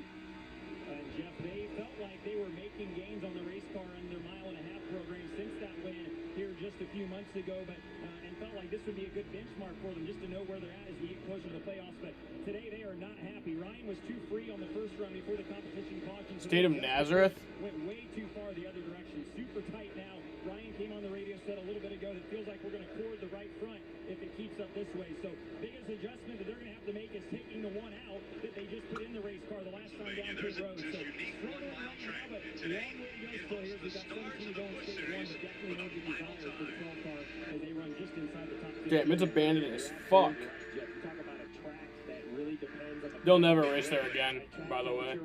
And Jeff, they felt like they were making gains on the race car in their mile-and-a-half program since that win here just a few months ago, but and felt like this would be a good benchmark for them just to know where they're at as we get closer to the playoffs. But today they are not happy. Ryan was too free on the first run before the competition caution. State of Nazareth went way too far the other direction. Super tight now. Ryan came on the radio, said a little bit ago that it feels like we're going to cord the right front if it keeps up this way. So biggest adjustment that they're going to have to make is taking the one out that they just put in the race car the last time down pit road. So struggling right now, but long way to go still here. We've got 17 to go in stage one, but definitely no big desire for the 12 car as they run just inside the top 10. Damn, it's abandoned as fuck. Jeff, you talk about a track that really depends on the... They'll never race there again, by the way.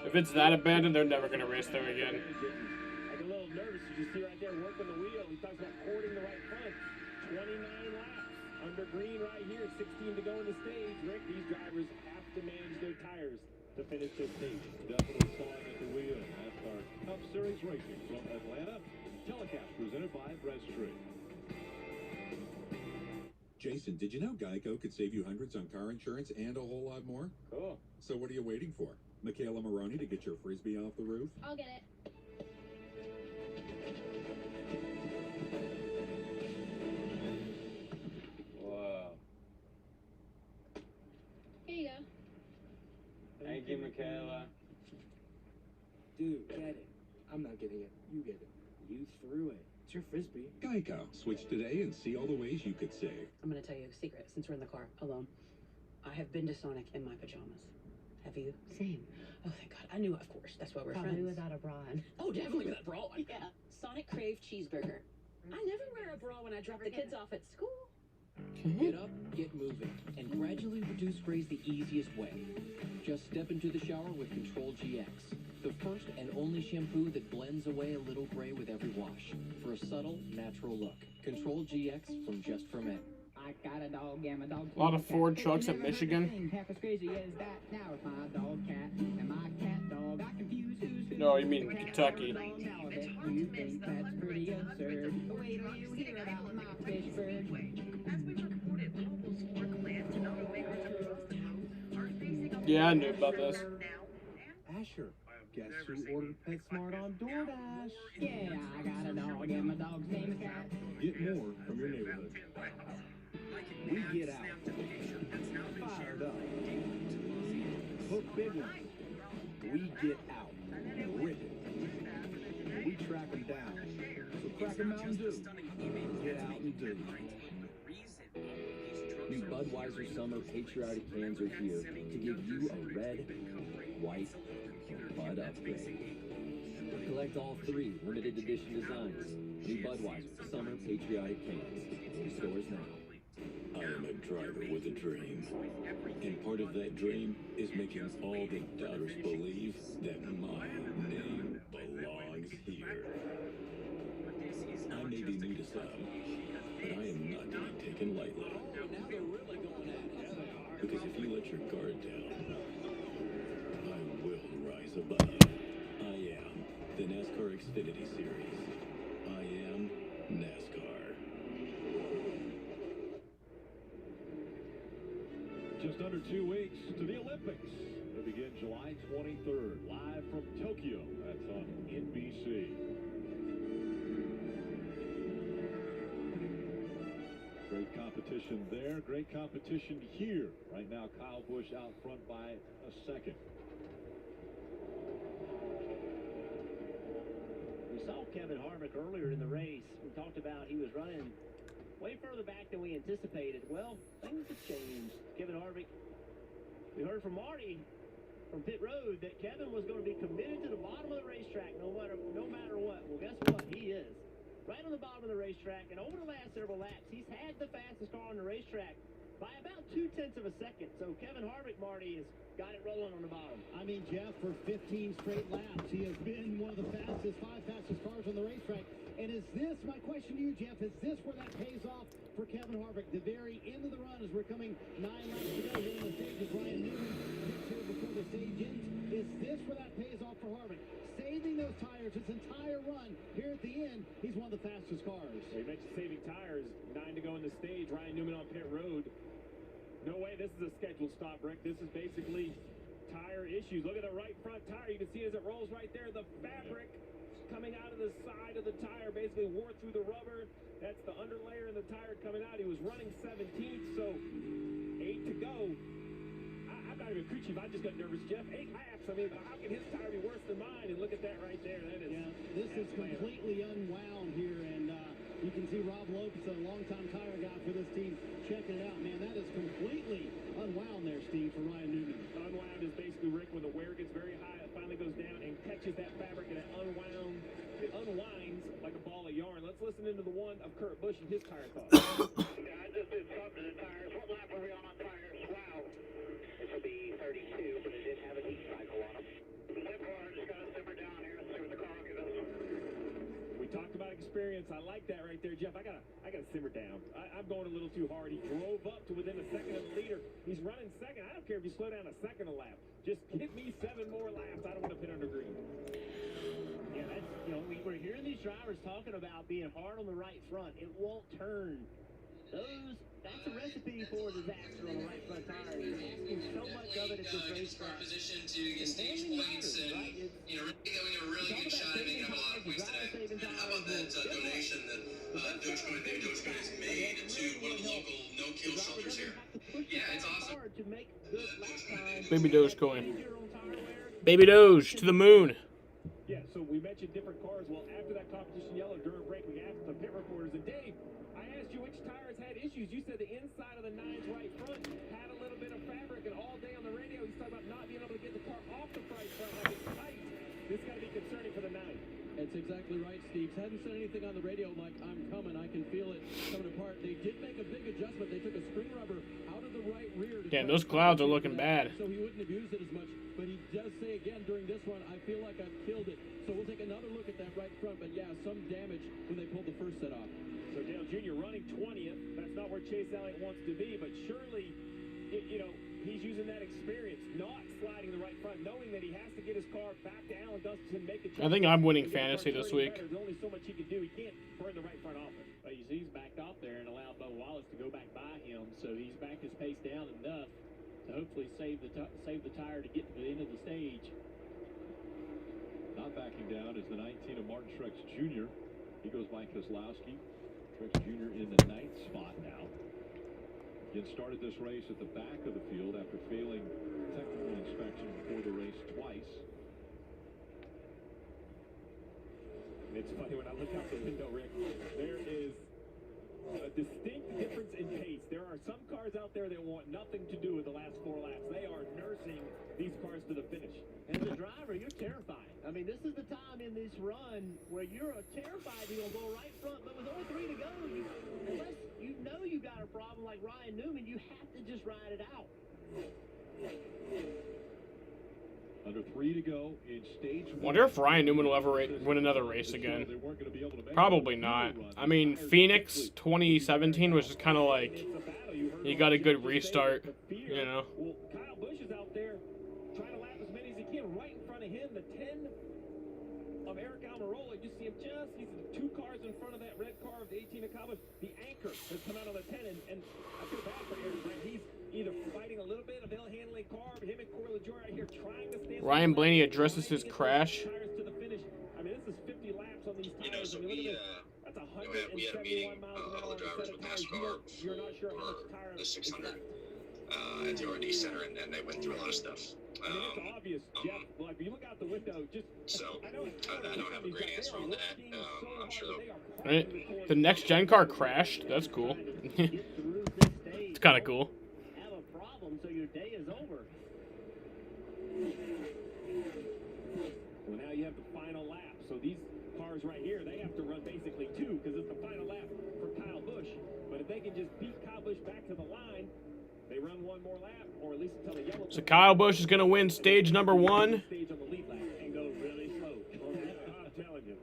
If it's that abandoned, they're never going to race there again. Like a little nervous, you see right there working the wheel. He talks about cording the right front. 29 laps under green right here, 16 to go in the stage. Rick, these drivers have to manage their tires to finish this stage. Definitely sawing at the wheel. NASCAR Cup Series racing from Atlanta. Telecast presented by Breastreet. Jason, did you know Geico could save you hundreds on car insurance and a whole lot more? Cool. So what are you waiting for? Michaela Maroney to get your Frisbee off the roof? I'll get it. Whoa. Here you go. Thank you, Michaela. Dude, get it. I'm not getting it. You get it. You threw it. It's your Frisbee. Geico. Switch today and see all the ways you could save. I'm going to tell you a secret since we're in the car alone. I have been to Sonic in my pajamas. Have you? Same. Oh, thank God. I knew, of course. That's why we're Probably friends. without a bra on. Oh, definitely without a bra on. Yeah. Sonic Crave Cheeseburger. I never wear a bra when I drop the kids off at school. Get up, get moving, and gradually reduce grays the easiest way. Just step into the shower with Control GX, the first and only shampoo that blends away a little gray with every wash for a subtle, natural look. Control GX from Just for Men. I got a dog and my dog. A lot of Ford trucks in Michigan. Half as crazy as that. Now it's my dog cat and my cat dog. I confuse who's who. No, you mean Kentucky. Now I bet you think that's pretty absurd. But wait till you hear about my fish bird. Yeah, I knew about this. Asher, guess who ordered PetSmart on DoorDash? Yeah, I got a dog and my dog's name is Cat. Get more from your neighborhood. We get out. Fired up. Hook big ones. We get out. Rip it. We track them down. So crack a Mountain Dew. Get out and do. New Budweiser Summer Patriotic cans are here to give you a red, White, or Bud Upgrade. Collect all 3 limited edition designs. New Budweiser Summer Patriotic Cans. In stores now. I am a driver with a dream. And part of that dream is making all the doubters believe that my name belongs here. I may be new to some, but I am not to be taken lightly. Because if you let your guard down, I will rise above. I am the NASCAR Xfinity Series. I am NASCAR. Just under 2 weeks to the Olympics. They begin July 23rd, live from Tokyo. That's on NBC. Great competition there, great competition here. Right now, Kyle Busch out front by a second. We saw Kevin Harvick earlier in the race. We talked about he was running way further back than we anticipated. Well, things have changed. Kevin Harvick, we heard from Marty from pit road that Kevin was going to be committed to the bottom of the racetrack no matter what. Well, guess what? He is. Right on the bottom of the racetrack, and over the last several laps, he's had the fastest car on the racetrack by about 0.2 of a second. So Kevin Harvick, Marty, has got it rolling on the bottom. I mean, Jeff, for 15 straight laps, he has been one of the fastest, 5 fastest cars on the racetrack. And is this, my question to you, Jeff, is this where that pays off for Kevin Harvick? The very end of the run as we're coming 9 laps to go here on the stage as Ryan Newman gets here before the stage ends. Is this where that pays off for Harvick? Saving those tires his entire run. Here at the end, he's one of the fastest cars. You mentioned saving tires. 9 to go in the stage. Ryan Newman on pit road. No way this is a scheduled stop, Rick. This is basically tire issues. Look at the right front tire. You can see as it rolls right there, the fabric coming out of the side of the tire basically wore through the rubber. That's the underlayer of the tire coming out. He was running 17th, so 8 to go. I'm not even crew chief. I just got nervous, Jeff. 8 laps. I mean, how can his tire be worse than mine? And look at that right there. That is. Yeah, this is completely unwound here, and you can see Rob Lopez, a longtime tire guy for this team, checking it out. Man, that is completely unwound there, Steve, for Ryan Newman. Unwound is basically, Rick, when the wear gets very high, it finally goes down and catches that fabric, and it unwinds like a ball of yarn. Let's listen into the one of Kurt Busch and his tire thoughts. Yeah, I just did something to the tires. What lap are we on tires? Wow. This will be 32, but it did have a heat cycle on them. Zip water just got to simmer down here and see what the car will give us. We talked about experience. I like that right there, Jeff. I gotta simmer down. I'm going a little too hard. He drove up to within a second of the leader. He's running second. I don't care if you slow down a second a lap. Just give me 7 more laps. I don't want to pit under green. Yeah, that's, we're hearing these drivers talking about being hard on the right front. It won't turn. That's a recipe for disaster on the right front tire. You're asking so much of it at this racetrack. Position to get stage points and, really having a really good shot at making up a lot of points today. And how about that donation that Dogecoin has made to one of the local no-kill shelters here? Yeah, it's awesome. Baby Dogecoin. Baby Doge to the moon. Yeah, so we mentioned different cars. Well, after that competition yellow during break, we asked the pit reporters, and Dave, I asked you which tires had issues. You said the inside of the 9's right front had a little bit of fabric, and all day on the radio he's talking about not being able to get the car off the right front like it's tight. This got to be concerning for the 9. That's exactly right, Steve. Hadn't said anything on the radio like, I'm coming, I can feel it coming apart. They did make a big adjustment. They took a spring rubber out of the right rear. Damn, those clouds are looking bad. So he wouldn't have used it as much. But he does say again during this one, I feel like I've killed it. So we'll take another look at that right front. But yeah, some damage when they pulled the first set off. So Dale Jr. running 20th. That's not where Chase Elliott wants to be. But surely, he's using that experience, not sliding the right front, knowing that he has to get his car back to Alan Gustafson, make a I think I'm winning fantasy this week. There's only so much he can do. He can't burn the right front off it. Well, you see he's backed off there and allowed Bo Wallace to go back by him. So he's backed his pace down enough to hopefully save the tire to get to the end of the stage. Not backing down is the 19 of Martin Truex Jr. He goes by Keselowski. Truex Jr. in the 9th spot now. Again, started this race at the back of the field after failing technical inspection before the race twice. And it's funny when I look out the window, Rick, there is a distinct difference in pace. There are some cars out there that want nothing to do with the last 4 laps. They are nursing these cars to to the finish. As a driver, you're terrified. I mean, this is the time in this run where you're terrified you're going to go right front, but with only 3 to go, unless you know you got a problem like Ryan Newman, you have to just ride it out. Under 3 to go in stage 1. Wonder if Ryan Newman will ever win another race again. Probably not. I mean, Phoenix 2017 was just kind of like, he got a good restart, you know. Well, Kyle Busch is out there trying to lap as many as he can. Right in front of him, the 10 of Eric Almirola. You see him he's 2 cars in front of that red car of the 18 of Kyle Busch. The anchor has come out on the 10, and I feel bad for Eric, right? He's either fighting a little bit of ill-handling car, but him and Corey LaJoy out here trying to stand. Ryan Blaney addresses his crash. To the finish. I mean, this is 50 laps on these tires. You know, so that's 171 we had a meeting, miles an hour all the drivers with NASCAR You're not sure how much for tire the 600 at the R&D Center, and they went through a lot of stuff. I mean, it's obvious, Jeff. Like, when you look out the window, So, I don't have a great answer on that. I'm sure they'll... Right? The next gen car crashed. That's cool. It's kind of cool. Have a problem, so your day is over. Well, now you have the final lap. So these cars right here, they have to run basically 2 because it's the final lap for Kyle Busch. But if they can just beat Kyle Busch back to the line, they run 1 more lap, or at least until the yellow. So Kyle Busch is going to win stage number 1. Stage on the lead lap and go really slow. I'm telling you.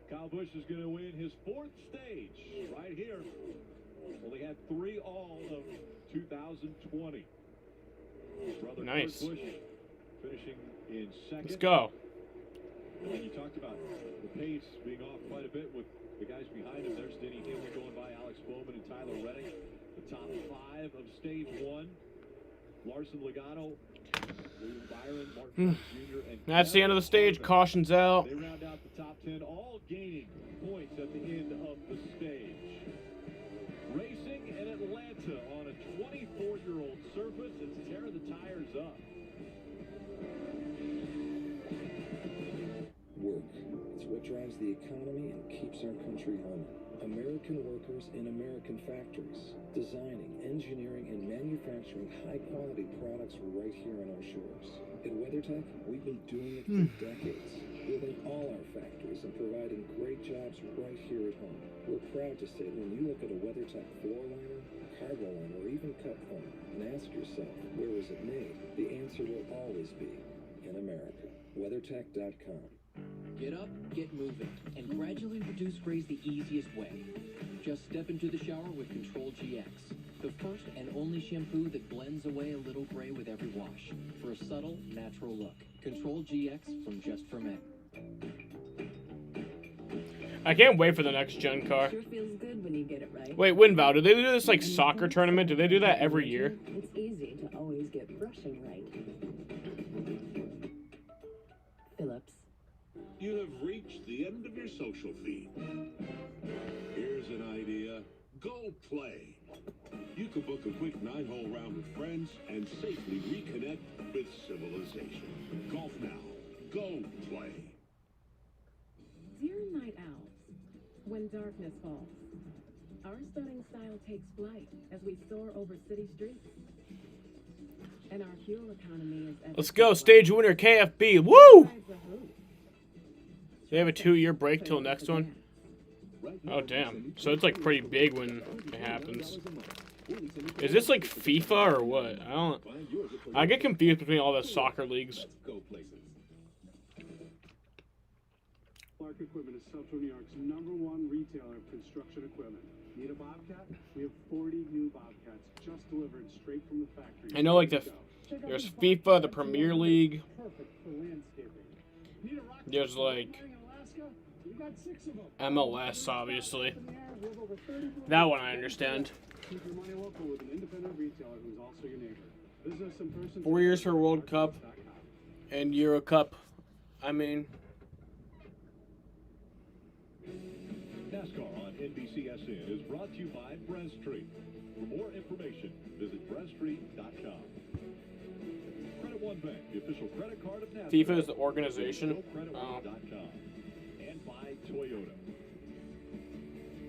Kyle Busch is going to win his 4th stage right here. Well, they had 3 all of 2020. Brother Nice. Kurt Busch finishing in 2nd. Let's go. And when you talked about the pace being off quite a bit with the guys behind him, there's Denny Hamlin going by Alex Bowman and Tyler Reddick. The top 5 of stage 1. Larson Logano, William Byron, Martin Jr. and That's the end of the stage. Caution's out. they round out the top 10, all gaining points at the end of the stage. Racing in Atlanta on a 24-year-old surface. It's tearing the tires up. Work. It's what drives the economy and keeps our country humming. American workers in American factories, designing, engineering, and manufacturing high-quality products right here on our shores. At WeatherTech, we've been doing it for decades, building all our factories and providing great jobs right here at home. We're proud to say when you look at a WeatherTech floor liner, cargo liner, or even cup form, and ask yourself, where was it made? The answer will always be in America. WeatherTech.com. Get up, get moving, and gradually reduce grays the easiest way. Just step into the shower with Control GX, the first and only shampoo that blends away a little gray with every wash for a subtle, natural look. Control GX from Just for Men. I can't wait for the next gen car. Sure feels good when you get it right. Wait, WinVal, do they do this like soccer tournament? Do they do that every year? It's easy to always get brushing right. Phillips. You have reached the end of your social feed. Here's an idea. Go play. You can book a quick 9-hole round with friends and safely reconnect with civilization. Golf now. Go play. Dear night owls, when darkness falls, our stunning style takes flight as we soar over city streets. And our fuel economy is... Let's go, stage winner KFB. Woo! They have a 2-year break till next one. Oh damn! So it's like pretty big when it happens. Is this like FIFA or what? I get confused between all the soccer leagues. Clark Equipment is Central New York's #1 retailer of construction equipment. Need a Bobcat? We have 40 new Bobcats just delivered straight from the factory. I know like there's FIFA, the Premier League. Perfect for landscaping. Need a rock? There's like We've got 6 of them. MLS, obviously. That one I understand. Keep your money local with an independent retailer who's also your neighbor. Visit us in person. 4 years for World Cup and Euro Cup. I mean, NASCAR on NBCSN is brought to you by Breztree. For more information, visit Breztree.com. Credit One Bank, the official credit card of NASCAR. FIFA is the organization. And by Toyota.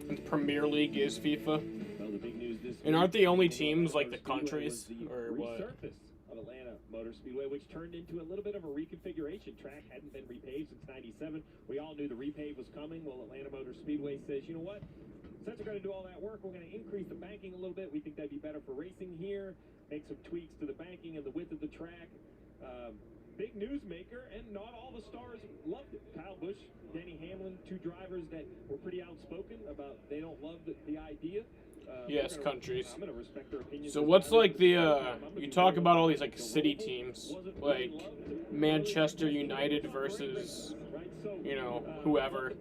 And the Premier League is FIFA. Well, the big news this And aren't the only teams like the countries or what? Resurface of Atlanta Motor Speedway, which turned into a little bit of a reconfiguration. Track hadn't been repaved since '97. We all knew the repave was coming. Well, Atlanta Motor Speedway says, you know what? Since we're going to do all that work, we're going to increase the banking a little bit. We think that'd be better for racing here. Make some tweaks to the banking and the width of the track. Big newsmaker, and not all the stars loved it. Kyle Busch, Denny Hamlin, two drivers that were pretty outspoken about they don't love the idea. Yes, countries. I'm going to respect their opinions. So what's like the, you talk about all these like city teams, like Manchester United versus, you know, whoever.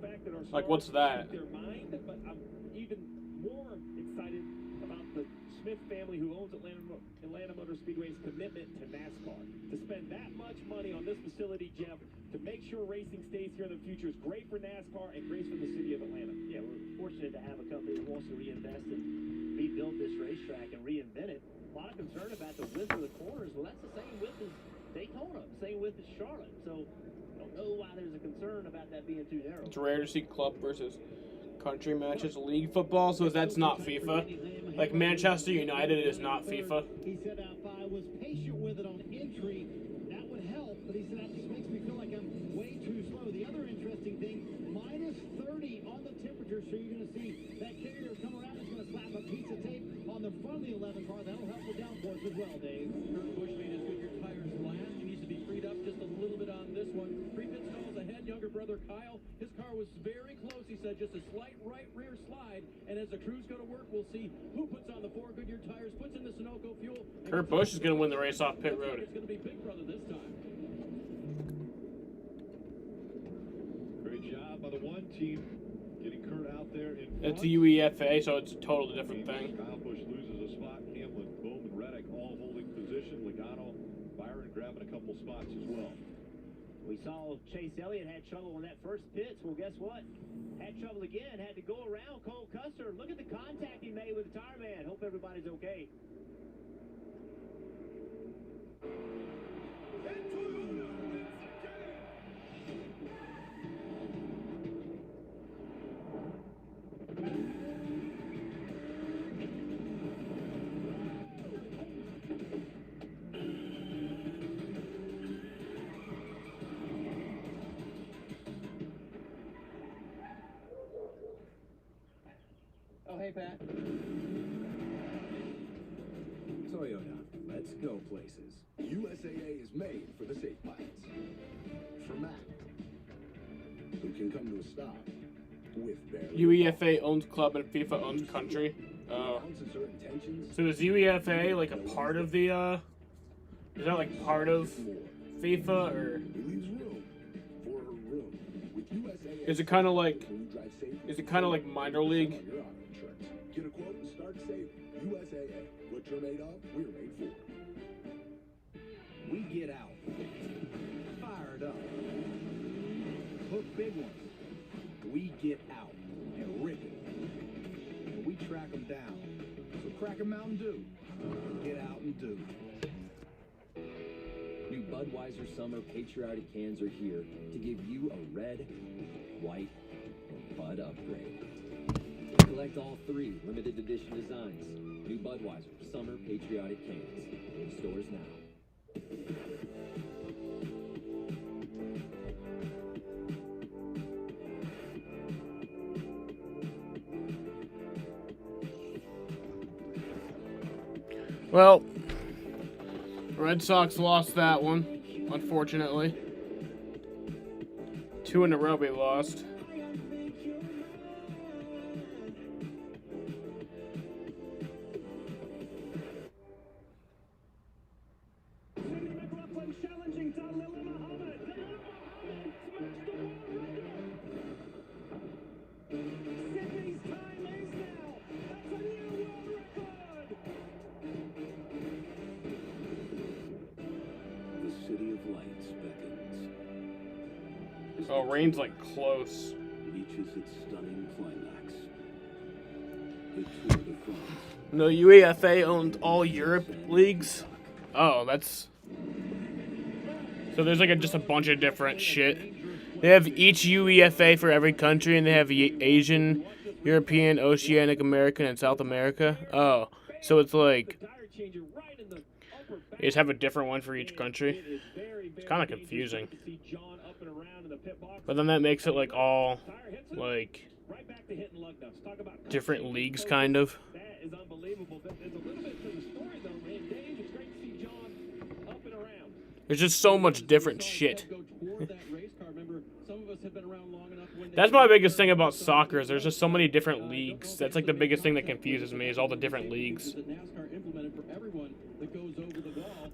Like, what's that? But I'm even more excited about the Smith family who owns Atlanta Motor Speedway's commitment to NASCAR. To spend that much money on this facility, Jeff, to make sure racing stays here in the future is great for NASCAR and great for the city of Atlanta. Yeah, we're fortunate to have a company that wants to reinvest and rebuild this racetrack and reinvent it. A lot of concern about the width of the corners. Well, that's the same width as Daytona, same width as Charlotte. So I don't know why there's a concern about that being too narrow. It's rare to see club versus country matches, league football, so that's not FIFA. Like Manchester United is not FIFA. He said if I was patient with it on entry, that would help, but he said that just makes me feel like I'm way too slow. The other interesting thing, minus 30 on the temperature, so you're going to see that carrier come around. It's going to slap a piece of tape on the front of the 11 car. That'll help with downforce as well, Dave. Kurt Busch made his Goodyear tires last. He needs to be freed up just a little bit on this one. 3 pit stalls ahead, younger brother Kyle. His car was very close. He said just a slight right rear slide. And as the crew's going to work, we'll see who puts on the 4 Goodyear tires, puts in the Sunoco fuel. Kurt Busch is going to win the race off pit road. It's going to be Big Brother this time. Great job by the one team getting Kurt out there in front. It's a UEFA, so it's a totally different thing. Kyle Busch loses a spot. Hamlin, Bowman, Reddick all holding position. Logano, Byron grabbing a couple spots as well. We saw Chase Elliott had trouble in that first pits. Well, guess what? Had trouble again. Had to go around Cole Custer. Look at the contact he made with the tire man. Hope everybody's okay. Oh, hey, Pat. Toyota, let's go places. USAA is made for the safe pilots. For Matt, who can come to a stop with barely. UEFA owns club and FIFA owns country. Oh. So is UEFA like a part of the, is that like part of FIFA, or is it kind of like, minor league? Get a quote and start safe. USAA. What you're made of, we're made for. We get out. Fired up. Hook big ones. We get out and rip it. We track them down. So crack a Mountain Dew. Get out and do. New Budweiser Summer Patriotic cans are here to give you a red, white, and Bud upgrade. Collect all 3 limited edition designs. New Budweiser Summer Patriotic cans. In stores now. Well, Red Sox lost that one, unfortunately. 2 in a row we lost. Oh, rain's like close. Reaches its stunning climax. The Tour de France. No, UEFA owns all Europe leagues. Oh, that's... So there's like just a bunch of different shit. They have each UEFA for every country, and they have Asian, European, Oceanic, American, and South America. Oh, so it's like... They just have a different one for each country. It's kind of confusing. But then that makes it like all like different leagues, kind of. That is unbelievable. There's a little bit to the story, though, man. Dave, it's great to see John up and around. There's just so much different shit. That's my biggest thing about soccer is there's just so many different leagues. That's like the biggest thing that confuses me is all the different leagues. NASCAR implemented for everyone that goes over the wall.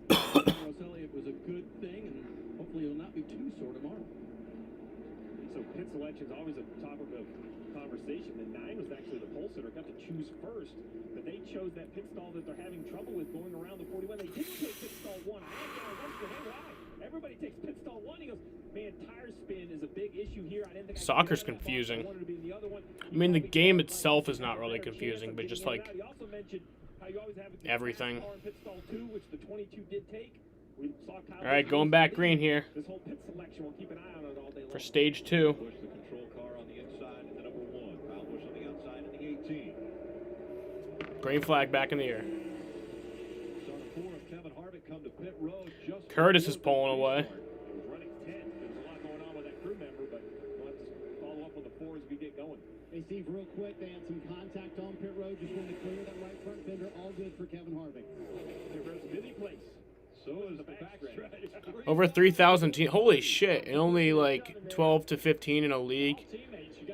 It was a good thing, and hopefully it'll not be too sore tomorrow. So pit selection is always a topic of conversation. The 9 was actually the pole sitter, got to choose first, but they chose that pit stall that they're having trouble with going around the 41. They didn't take pit stall 1. I asked hey, why? Everybody takes pit stall 1. He goes, man, tire spin is a big issue here. I didn't think Soccer's confusing. I mean, the game itself is not really confusing, but just like everything. All right, going back green here for stage 2. Bush, the control car on the inside, and the number 1. Kyle Busch on the outside in the 18. Green flag back in the air. Starter 4 of Kevin Harvick come to pit road. Curtis is pulling away. He was running 10. There's a lot going on with that crew member, but we'll have to follow up on the 4 as we get going. Hey, Steve, real quick, they had some contact on pit road. Just wanted to clear that right front fender. All good for Kevin Harvick. Pit road's a busy place. So is the backstretch. Over 3,000 teams. Holy shit. And only like 12 to 15 in a league.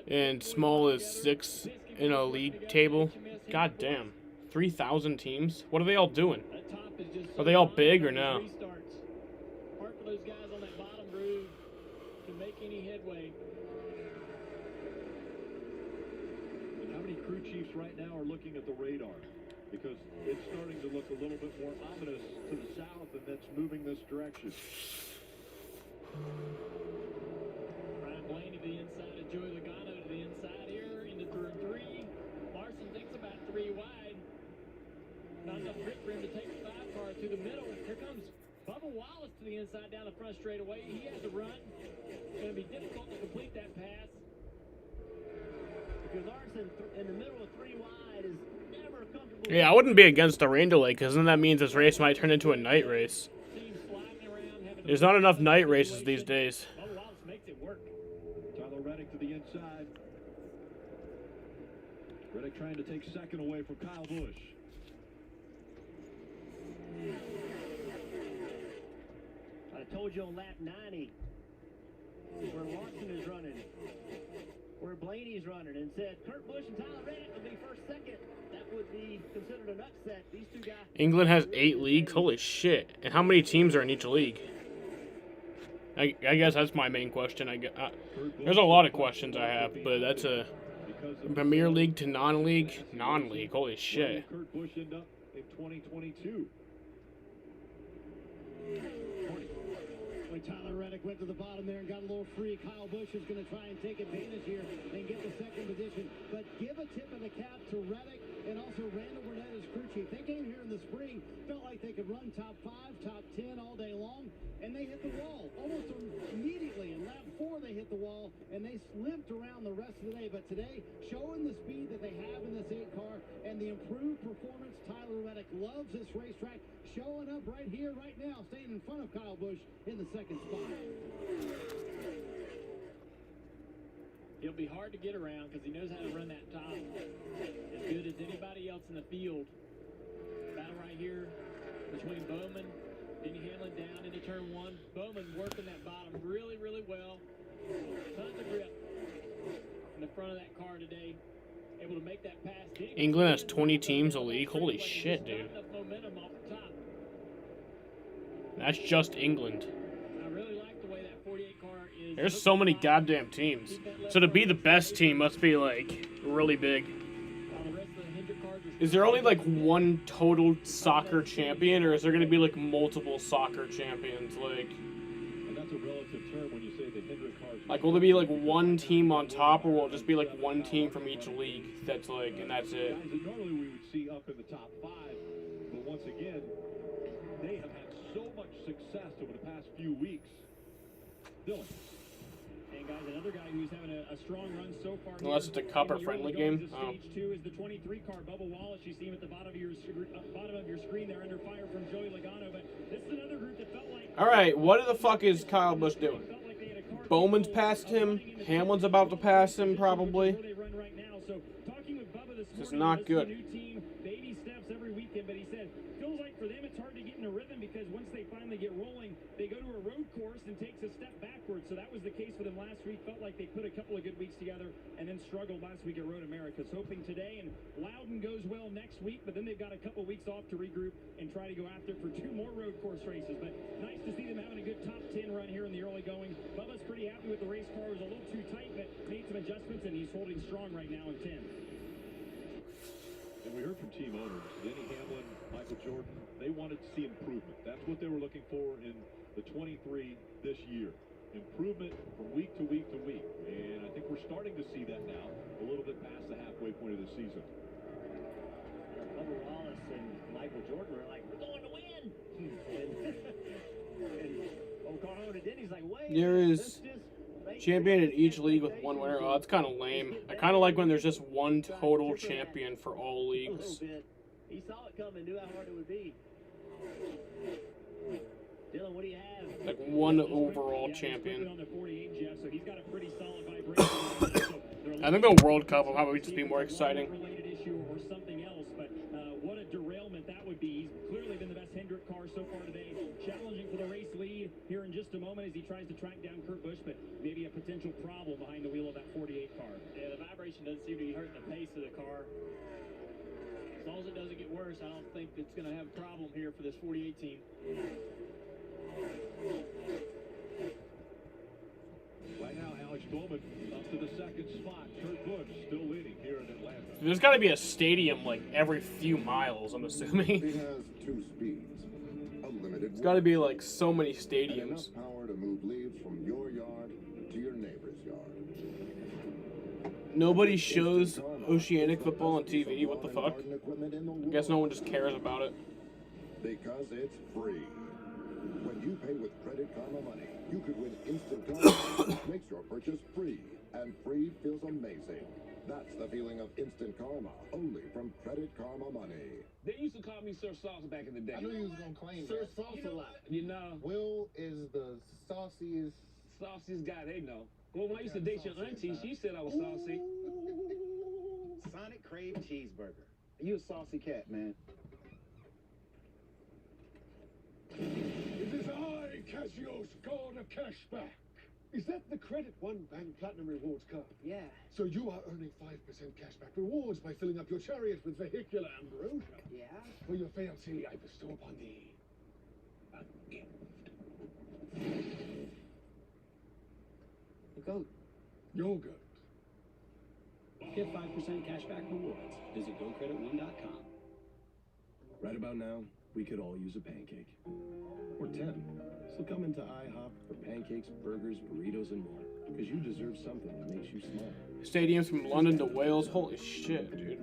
And small as 6 in a league table. God damn. 3,000 teams? What are they all doing? Are they all big or no? Hard for those guys on that bottom groove to make any headway. And how many crew chiefs right now are looking at the radar? Because it's starting to look a little bit more ominous to the south, and that's moving this direction. Ryan Blaney to the inside of Joey Logano to the inside here into turn 3. Larson thinks about 3 wide. Not enough grip for him to take the 5 car through the middle. Here comes Bubba Wallace to the inside down the front straightaway. He has to run. It's going to be difficult to complete that pass. Because Larson in the middle of 3 wide is never comfortable. Yeah, I wouldn't be against the rain delay because then that means this race might turn into a night race. There's not enough night races these days. Bubba Wallace makes it work. Tyler Reddick to the inside. Reddick trying to take second away from Kyle Busch. I told you on lap 90 where Larson is running, where Blaney's running, and said Kurt Busch and Tyler Reddick will be first, second. That would be considered an upset. These two guys. England has 8 leagues? Holy shit. And how many teams are in each league? I guess that's my main question. There's a lot of questions I have, but that's a Premier League to non-league? Non-league. Holy shit. Kurt Busch end up in 2022? When Tyler Reddick went to the bottom there and got a little free, Kyle Busch is going to try and take advantage here and get the second position. But give a tip of the cap to Reddick and also Randall Burnett as crew chief. They came here in the spring, felt like they could run top 5, top 10 all day long, and they hit the wall almost immediately. In lap 4, they hit the wall, and they limped around the rest of the day. But today, showing the speed that they have in this 8 car and the improved performance, Tyler Reddick loves this racetrack, showing up right here, right now, staying in front of Kyle Busch in the second spot. It'll be hard to get around because he knows how to run that top as good as anybody else in the field. Battle right here between Bowman, Denny Hamlin down into turn 1. Bowman working that bottom really, really well. Tons of grip in the front of that car today. Able to make that pass. England has 20 teams a league? Holy shit, dude. That's just England. I really like the way that 48 car is. There's so many goddamn teams. So to be the best team must be, like, really big. Is there only, like, one total soccer champion, or is there going to be, like, multiple soccer champions? Like, And that's a relative term when you say the Hendrick cars. like, will there be, like, one team on top, or will it just be, like, one team from each league that's, like, and that's it? Guys that normally we would see up in the top 5, but once again, they have had so much success over the past few weeks. Dylan. And guys, another guy who's having a strong run so far. Unless it's a cup or friendly game. Oh. Stage 2 is the 23 car, Bubba Wallace. You see him at the bottom of your screen there under fire from Joey Logano. But All right, what the fuck is Kyle Busch doing? Bowman's passed him. Hamlin's about to pass him, probably. This is not good. Baby steps every weekend, but he said feels like for them it's hard to get in a rhythm because once they finally get rolling, they go to a road course and takes a step backwards. So that was the case for them last week. Felt like they put a couple of good weeks together and then struggled last week at Road Americas. Hoping today and Loudon goes well next week, but then they've got a couple weeks off to regroup and try to go after it for 2 more road course races. But nice to see them having a good top 10 run here in the early going. Bubba's pretty happy with the race car. It was a little too tight, but made some adjustments and he's holding strong right now in 10. And we heard from team owners, Denny Hamlin, Michael Jordan, they wanted to see improvement. That's what they were looking for in the 23 this year. Improvement from week to week to week. And I think we're starting to see that now, a little bit past the halfway point of the season. Bubba Wallace and Michael Jordan were like, we're going to win! and O'Connor and Denny's like, wait, There is champion in each league with 1 winner. Oh, that's kind of lame. I kind of like when there's just 1 total champion for all leagues. He saw it coming, knew how hard it would be. Dylan, what do you have? Like 1 overall champion. I think the World Cup will probably just be more exciting. Or something else, but what a derailment that would be. He's clearly been the best Hendrick car so far today, challenging for the race lead here in just a moment as he tries to track down Kurt Busch, but maybe a potential problem behind the wheel of that 48 car. Yeah, the vibration doesn't seem to be hurting the pace of the car. As long as it doesn't get worse, I don't think it's going to have a problem here for this 48 team. Right now, Alex Bowman up to the 2nd spot. Kurt Busch still leading here in Atlanta. There's got to be a stadium like every few miles, I'm assuming. It has 2 speeds, unlimited. It's got to be like so many stadiums. Enough power to move leaves from your yard to your neighbor's yard. Nobody shows Oceanic football on TV. What the fuck? I guess no one just cares about it. Because it's free. When you pay with Credit Karma money, you could win instant karma. Makes your purchase free, and free feels amazing. That's the feeling of instant karma, only from Credit Karma money. They used to call me Sir Sauce back in the day. I knew you was gonna claim Sir that. Sauce a lot. You know, Will is the sauciest guy they know. Well, when I used to date your auntie, she said I was saucy. Sonic Crave Cheeseburger. You a saucy cat, man. It is I, Casio's God of Cashback. Is that the Credit One Bank Platinum Rewards card? Yeah. So you are earning 5% cashback rewards by filling up your chariot with vehicular ambrosia. Yeah. For your fiancé, I bestow upon thee a gift. The goat. Yogurt. Get 5% cashback rewards. Visit GoCreditOne.com. Right about now, we could all use a pancake. Or 10. So come into IHOP for pancakes, burgers, burritos, and more. Because you deserve something that makes you smile. Stadiums from London to Wales. Holy shit, dude.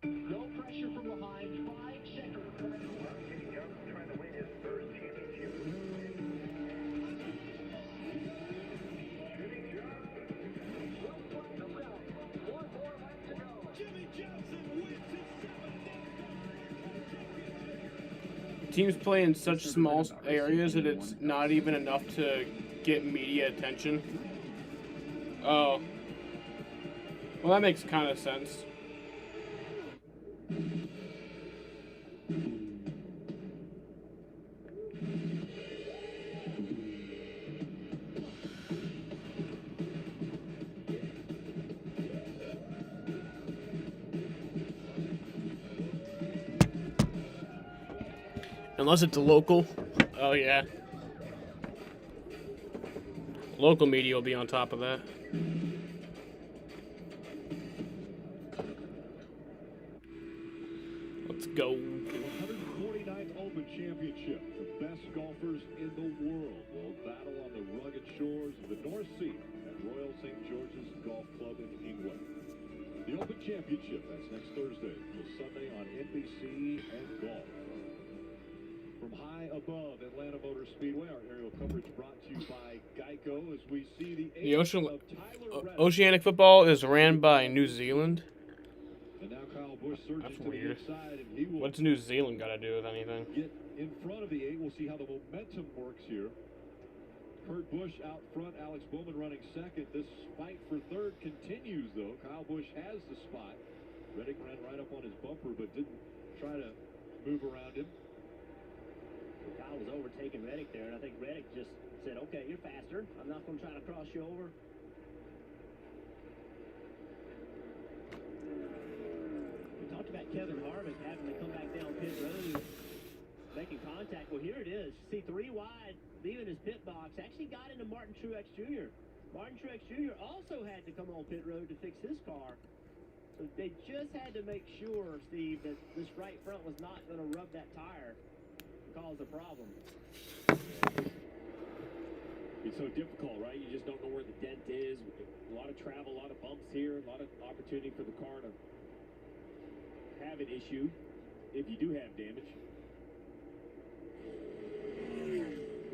No pressure from behind. 5 seconds. Trying to win his first championship. Jimmy Johnson wins his 7th. Teams play in such small areas that it's not even enough to get media attention. Oh. Well, that makes kind of sense. Unless it's a local. Oh, yeah. Local media will be on top of that. Let's go. The 149th Open Championship. The best golfers in the world will battle on the rugged shores of the North Sea at Royal St. George's Golf Club in England. The Open Championship, that's next Thursday till Sunday on NBC and Golf. From high above Atlanta Motor Speedway, our aerial coverage brought to you by Geico as we see the The Oceanic football is ran by New Zealand. And now Kyle Busch surges That's to weird. the inside, and he will What's New Zealand got to do with anything? get in front of the 8. We'll see how the momentum works here. Kurt Busch out front, Alex Bowman running second. This fight for third continues, though. Kyle Busch has the spot. Reddick ran right up on his bumper, but didn't try to move around him. Kyle was overtaking Reddick there, and I think Reddick just said, okay, you're faster. I'm not going to try to cross you over. We talked about Kevin Harvick having to come back down pit road, making contact. Well, here it is. You see 3 wide, leaving his pit box. Actually got into Martin Truex Jr. Martin Truex Jr. also had to come on pit road to fix his car. So they just had to make sure, Steve, that this right front was not going to rub that tire and cause a problem. It's so difficult, right? You just don't know where the dent is. A lot of travel, a lot of bumps here, a lot of opportunity for the car to have an issue if you do have damage.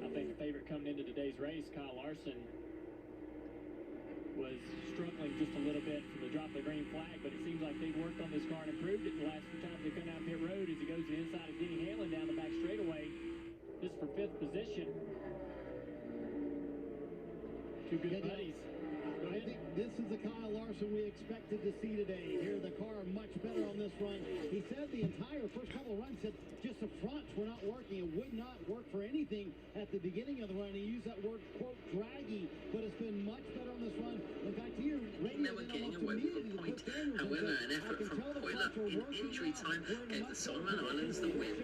I think the favorite coming into today's race, Kyle Larson, was struggling just a little bit from the drop of the green flag, but it seems like they've worked on this car and improved it the last few times they come down pit road as he goes to the inside of Denny Hamlin down the back straightaway. This for 5th position. Two good buddies. I think this is the Kyle Larson we expected to see today. Here, the car much better on this run. He said the entire first couple of runs said just the fronts were not working. It would not work for anything at the beginning of the run. He used that word, quote, draggy, but it's been much better on this run. In fact, here, They were getting away with a point. However, an effort from Hoyler in entry time gave the Solomon Islands the win.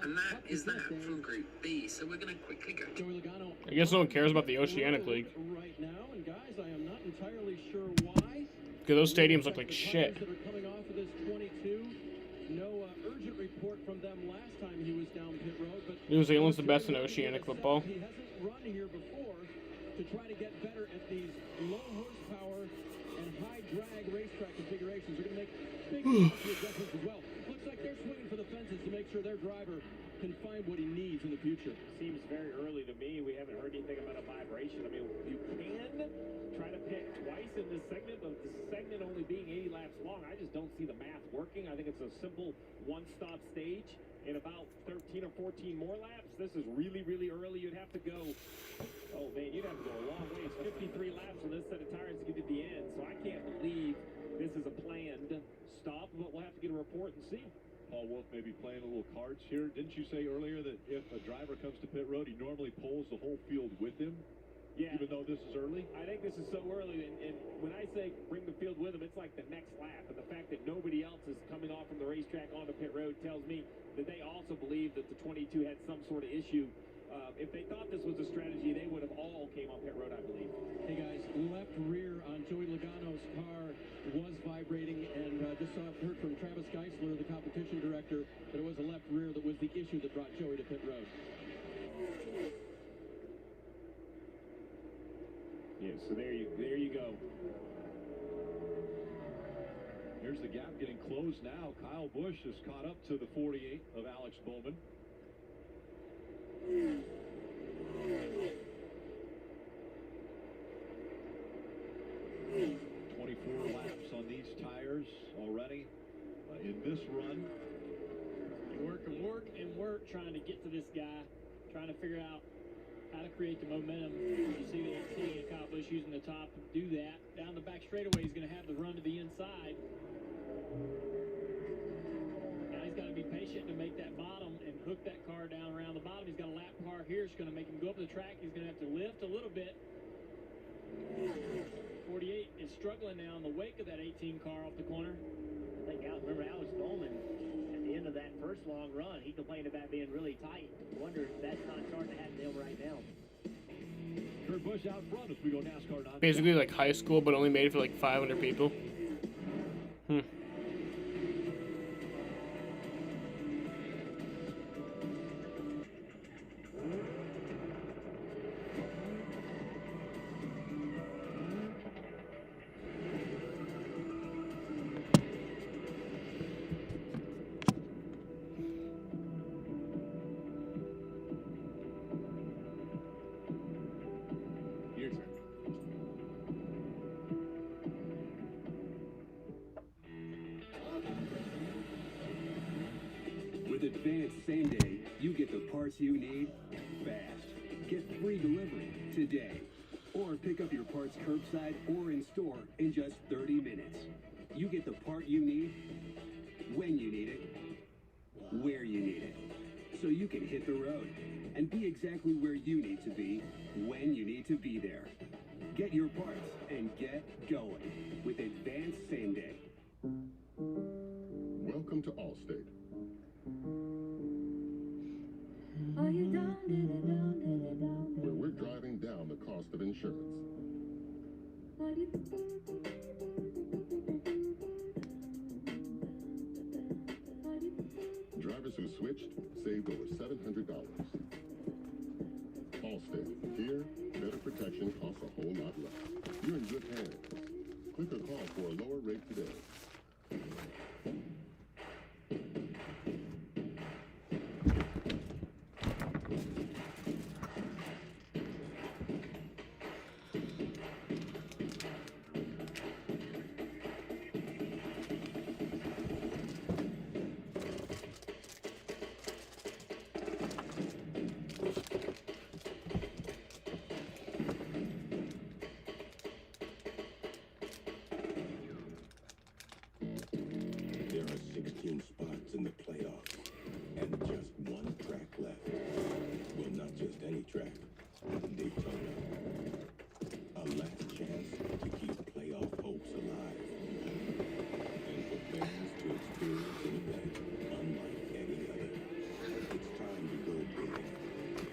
And that is that from Group B, so we're going to quickly go to... I guess no one cares about the Oceanic League. Right now, and guys, I am not entirely sure why. Because those stadiums look like shit. That are coming off of this 22. No urgent report from them last time he was down pit road, but New Zealand's the best in Oceanic football. he hasn't run here before to try to get better at these low horsepower and high drag racetrack configurations. They're going to make big adjustments as well. Looks like they're swinging for the fences to make sure their driver can find what he needs in the future. Seems very early to me. We haven't heard anything about a vibration. I mean, you can try to pit twice in this segment, but the segment only being 80 laps long, I just don't see the math working. I think it's a simple one-stop stage. In about 13 or 14 more laps, this is really, really early. You'd have to go, oh man, you'd have to go a long way. It's 53 laps on this set of tires to get to the end, so I can't believe this is a planned stop, but we'll have to get a report and see. Paul Wolf may be playing a little cards here. Didn't you say earlier that if a driver comes to pit road, he normally pulls the whole field with him? Yeah. Even though this is early? I think this is so early, and when I say bring the field with him, it's like the next lap. And the fact that nobody else is coming off from the racetrack onto pit road tells me that they also believe that the 22 had some sort of issue. If they thought this was a strategy, they would have all came on pit road, I believe. Hey guys, left rear on Joey Logano's car was vibrating, and just heard from Travis Geisler, the competition director, that it was the left rear that was the issue that brought Joey to pit road. Yeah, so there you go. Here's the gap getting closed now. Kyle Busch has caught up to the 48 of Alex Bowman. 24 laps on these tires already in this run. You work and work and work trying to get to this guy, trying to figure out how to create the momentum. You see Kyle Busch using the top to do that. Down the back straightaway, he's going to have the run to the inside. Now he's got to be patient to make that bottom and hook that car down around the bottom. He's got a lap car here. It's going to make him go up the track. He's going to have to lift a little bit. 48 is struggling now in the wake of that 18 car off the corner. I think remember Alex Bowman at the end of that first long run, he complained about being really tight. I wonder if that's not starting to happen to him right now. Kurt Busch out front as we go NASCAR non-stop. Basically like high school, but only made for like 500 people. Advanced Same Day, you get the parts you need fast. Get free delivery today. Or pick up your parts curbside or in store in just 30 minutes. You get the part you need, when you need it, where you need it. So you can hit the road and be exactly where you need to be, when you need to be there. Get your parts and get going with Advanced Same Day. Welcome to Allstate. Where we're driving down the cost of insurance. Drivers who switched saved over $700. Allstate. Here, better protection costs a whole lot less. You're in good hands. Click or call for a lower rate today. There are 16 spots in the playoffs, and just one track left. Well, not just any track, Daytona. A last chance to keep playoff hopes alive. And for fans to experience an event unlike any other. It's time to go big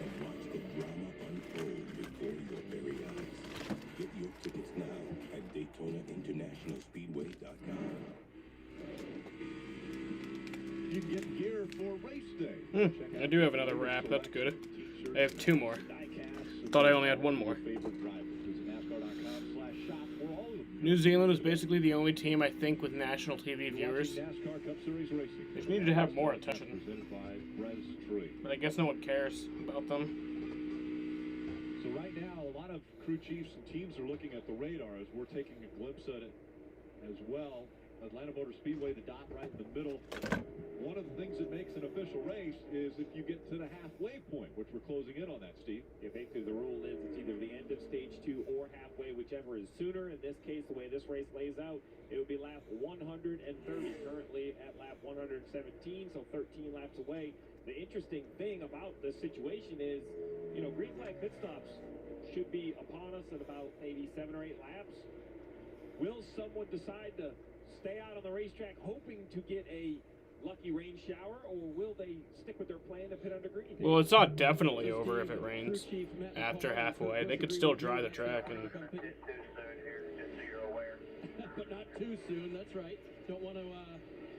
and watch the drama unfold before your very eyes. Get your tickets now at DaytonaInternationalSpeedway.com. You can get gear for race day. I do have another wrap. That's good. I have two more. Thought I only had one more. New Zealand is basically the only team, I think, with national TV viewers. They just needed to have more attention. But I guess no one cares about them. So right now, a lot of crew chiefs and teams are looking at the radar as we're taking a glimpse at it as well. Atlanta Motor Speedway, the dot right in the middle. One of the things that makes an official race is if you get to the halfway point, which we're closing in on that, Steve. Yeah, basically the rule is it's either the end of stage 2 or halfway, whichever is sooner. In this case, the way this race lays out, it would be lap 130, currently at lap 117, so 13 laps away. The interesting thing about this situation is, you know, green flag pit stops should be upon us in about maybe 7 or 8 laps. Will someone decide to stay out on the racetrack hoping to get a lucky rain shower, or will they stick with their plan to pit under green? Well, it's not definitely over if it rains after halfway. They could still dry the track and... But not too soon, that's right. Don't want to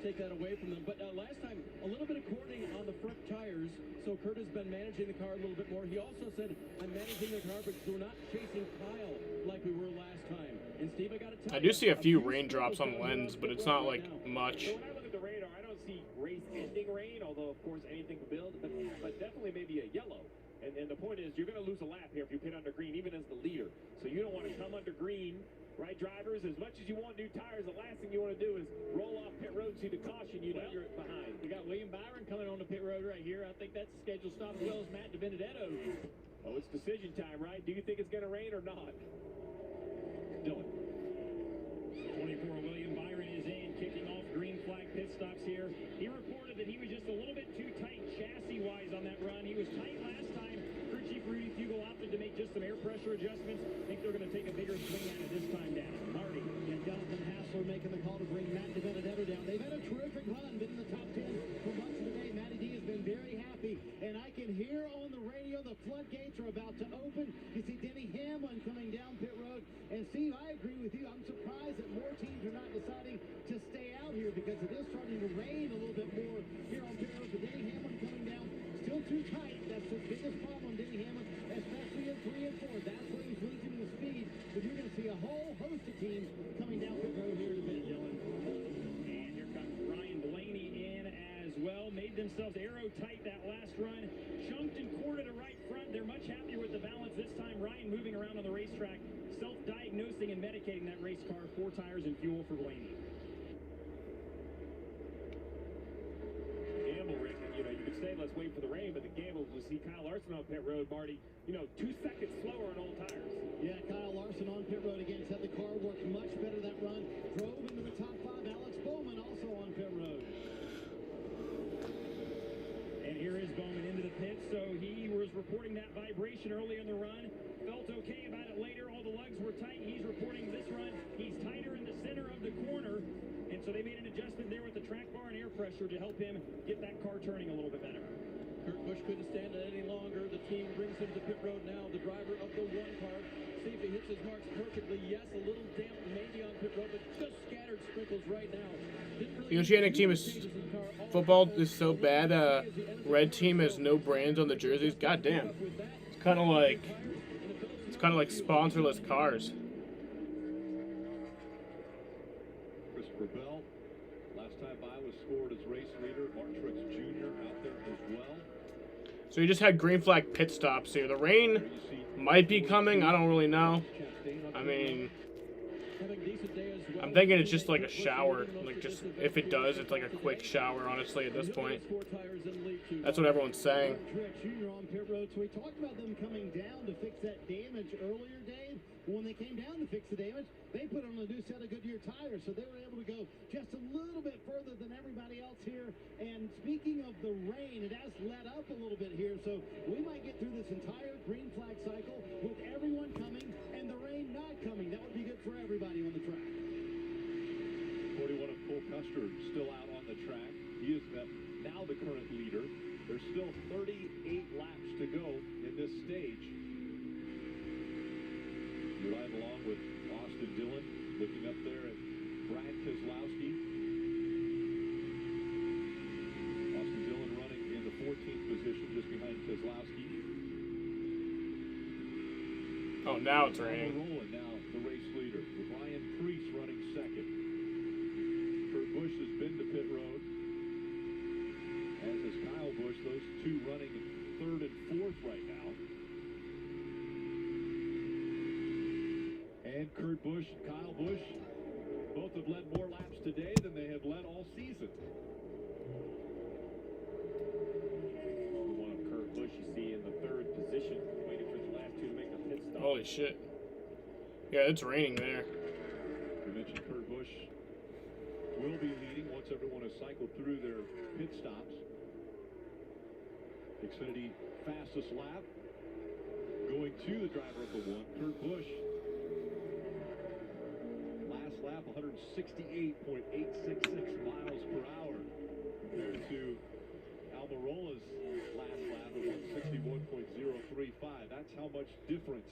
take that away from them. But last time, a little bit of cording on the front tires, so Kurt has been managing the car a little bit more. He also said, I'm managing the car, but we're not chasing Kyle like we were last time. And Steve, I got to tell you, I do see a few raindrops on the lens, but it's not, like, much. So when I look at the radar, I don't see race-ending rain, although, of course, anything can build, but definitely maybe a yellow. And the point is, you're going to lose a lap here if you pit under green, even as the leader. So you don't want to come under green, right, drivers? As much as you want new tires, the last thing you want to do is roll off pit road, see the caution, you know you're behind. We got William Byron coming on the pit road right here. I think that's a scheduled stop, as well as Matt DiBenedetto. Oh, it's decision time, right? Do you think it's going to rain or not? Dylan. 24 William Byron is in, kicking off green flag pit stops here. He reported that he was just a little bit too tight chassis-wise on that run. He was tight last time. Crew Chief Rudy Fugle opted to make just some air pressure adjustments. I think they're going to take a bigger swing at it this time down. Marty. And Jonathan Hassler making the call to bring Matt DiBenedetto down. They've had a terrific run, been in the top 10 for much of the day. Matty D has been very happy. And I can hear on the radio the floodgates are about to open. You see Denny Hamlin coming down pit road. And Steve, I agree with you. I'm surprised that more teams are not deciding to stay out here because it is starting to rain a little bit more here on pit road. But Denny Hamlin coming down, still too tight. That's the biggest problem on Denny Hamlin, especially in 3 and 4. That's where he's losing the speed. But you're going to see a whole host of teams coming down pit road here in a bit, Dylan. And here comes Ryan Blaney in as well. Made themselves arrow tight that last run. Chunked and quartered to right front. They're much happier with the balance this time. Ryan moving around on the racetrack, self-diagnosing and medicating that race car. 4 tires and fuel for Blaney. Gamble, Rick, you know, you stay, let's wait for the rain. But the gamble was see Kyle Larson on pit road, Marty, 2 seconds slower on old tires. Yeah, Kyle Larson on pit road again. Said the car worked much better that run. Drove into the top 5. Alex Bowman also on pit road. And here is Bowman into the pits. So he was reporting that vibration early in the run. Felt okay about it later. All the lugs were tight. He's reporting this run. He's tighter in the center of the corner. And so they made an adjustment there with the track bar and air pressure to help him get that car turning a little bit better. Kurt Busch couldn't stand it any longer. The team brings him to pit road now. The driver of the 1 car. See if he hits his marks perfectly. Yes, a little damp maybe on pit road, but just scattered sprinkles right now. The Oceanic team is football is so bad. Red team has no brands on the jerseys. God damn. It's kind of like sponsorless cars. Christopher Bell, last time by, was scored as race leader. Mark Truex Jr. out there as well. So you just had green flag pit stops here. The rain might be coming. I don't really know. I mean, I'm thinking it's just like a shower. Like, just if it does, it's like a quick shower, honestly, at this point. That's what everyone's saying. Jr. on pit road. So we talked about them coming down to fix that damage earlier, Dave. When they came down to fix the damage, they put on a new set of Goodyear tires, so they were able to go just a little bit further than everybody else here. And speaking of the rain, it has let up a little bit here, so we might get through this entire green flag cycle with everyone coming and the rain not coming. That would be good for everybody on the track. 41 of Cole Custer still out on the track. He is now the current leader. There's still 38 laps to go in this stage. You ride along with Austin Dillon, looking up there at Brad Keselowski. Austin Dillon running in the 14th position, just behind Keselowski. Oh, now it's raining. Rolling now, the race leader, with Ryan Preece running second. Kurt Busch has been to pit road, as has Kyle Busch. Those two running third and fourth right now. And Kurt Busch and Kyle Busch both have led more laps today than they have led all season. One of Kurt Busch you see in the 3rd position, waiting for the last 2 to make the pit stop. Holy shit. Yeah, it's raining there. We mentioned Kurt Busch will be leading once everyone has cycled through their pit stops. Xfinity fastest lap going to the driver of the 1, Kurt Busch. Last lap, 168.866 miles per hour compared to Almirola's last lap of 161.035. That's how much difference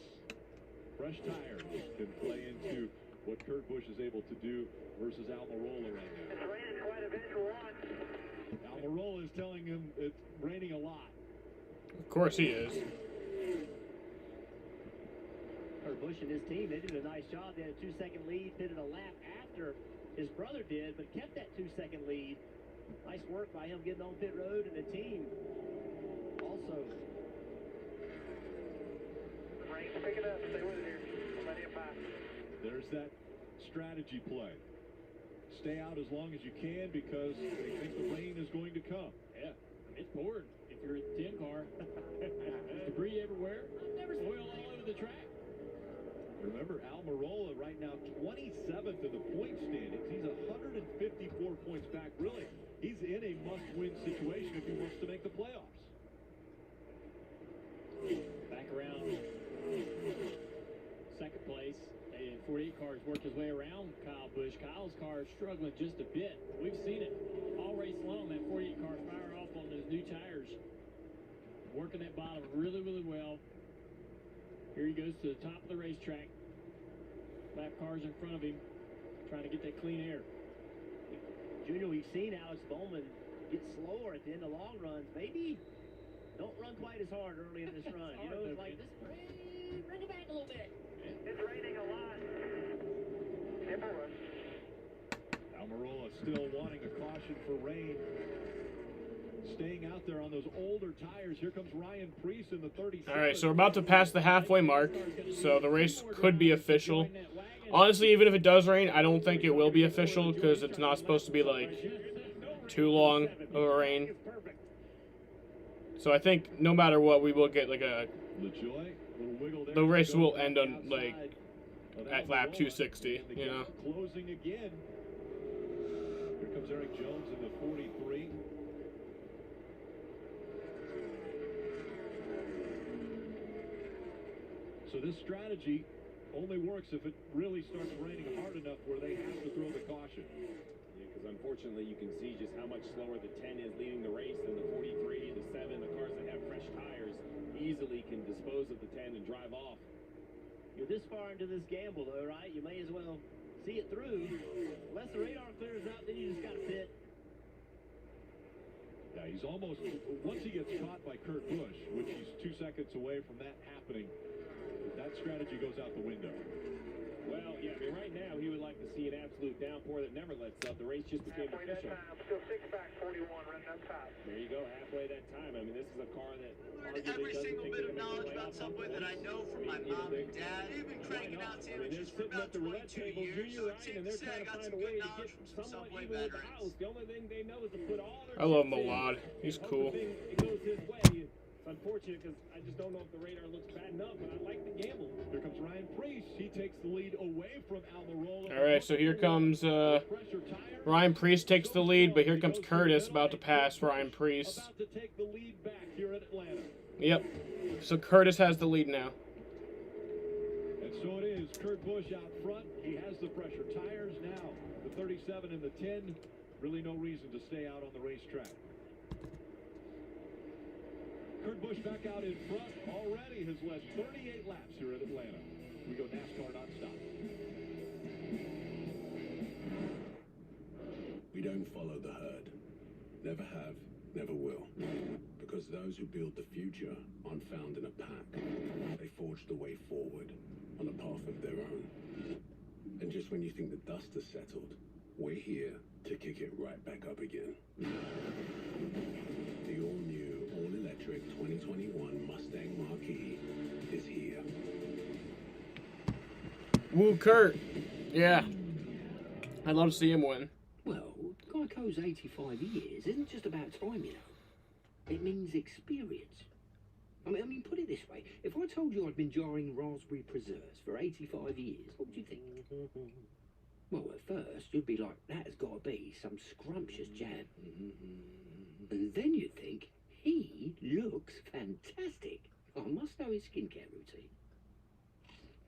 fresh tires can play into what Kurt Busch is able to do versus Almirola right now. It's raining quite a bit for one. Almirola is telling him it's raining a lot. Of course he is. Kurt Busch and his team, they did a nice job. They had a 2-second lead, pitted a lap after his brother did, but kept that 2-second lead. Nice work by him getting on pit road, and the team also. Rain's picking up. Stay with it here. We'll let it pass. There's that strategy play. Stay out as long as you can because they think the rain is going to come. Yeah, it's pouring. If you're in the 10 car, debris everywhere, oil all over the track. Remember, Almirola right now 27th in the point standings. He's 154 points back. Really, he's in a must-win situation if he wants to make the playoffs. Back around 2nd place. 48 cars worked his way around Kyle Busch. Kyle's car is struggling just a bit. We've seen it all race long. That 48 car fire off on those new tires. Working that bottom really, really well. Here he goes to the top of the racetrack. Lap cars in front of him, trying to get that clean air. Junior, we've seen Alex Bowman get slower at the end of long runs. Maybe don't run quite as hard early in this run. You know, it's like this. Bring it back a little bit. It's raining a lot. Almirola still wanting a caution for rain. Staying out there on those older tires. Here comes Ryan Preece in the 36. All right, so we're about to pass the halfway mark, so the race could be official. Honestly, even if it does rain, I don't think it will be official because it's not supposed to be like too long of a rain. So I think no matter what, we will get like a. The race will end on like at lap 260. You know. Closing again. Here comes Eric Jones in the 43. So this strategy only works if it really starts raining hard enough where they have to throw the caution. Yeah, because unfortunately you can see just how much slower the 10 is leading the race than the 43, the 7, the cars that have fresh tires easily can dispose of the 10 and drive off. You're this far into this gamble, though, right? You may as well see it through. Unless the radar clears up, then you just got to pit. Yeah, he's almost, once he gets caught by Kurt Busch, which he's 2 seconds away from that happening, that strategy goes out the window. Well, yeah, I mean, right now he would like to see an absolute downpour that never lets up. The race just became official. Still 6 back, 41, running up top. There you go, halfway that time. I mean, this is a car that Every single bit of knowledge about Subway that I know from my mom and dad. They've been cranking out sandwiches for about 22 years, so it's safe to say I got some good knowledge from some Subway veterans. The only thing they know is to put all their I love him a lot. He's cool. It goes his way. It's unfortunate because I just don't know if the radar looks bad enough, but I like the gamble. Here comes Ryan Preece. He takes the lead away from Almirola. All right, so here comes Ryan Preece takes the lead, but here comes Curtis about to pass Ryan Preece. About to take the lead back here at Atlanta. Yep. So Curtis has the lead now. And so it is. Kurt Busch out front. He has the pressure tires now. The 37 and the 10. Really no reason to stay out on the racetrack. Kurt Busch back out in front already has led 38 laps here at Atlanta. We go NASCAR nonstop. We don't follow the herd. Never have, never will. Because those who build the future aren't found in a pack. They forge the way forward on a path of their own. And just when you think the dust has settled, we're here to kick it right back up again. The all-new, all-electric 2021 Mustang Marquis is here. Woo, Kurt. Yeah. I'd love to see him win. Well, Geico's 85 years isn't just about time, you know. It means experience. I mean, put it this way. If I told you I'd been jarring raspberry preserves for 85 years, what would you think? Well, at first, you'd be like, that has got to be some scrumptious jam. And then you'd think, he looks fantastic. I must know his skincare routine.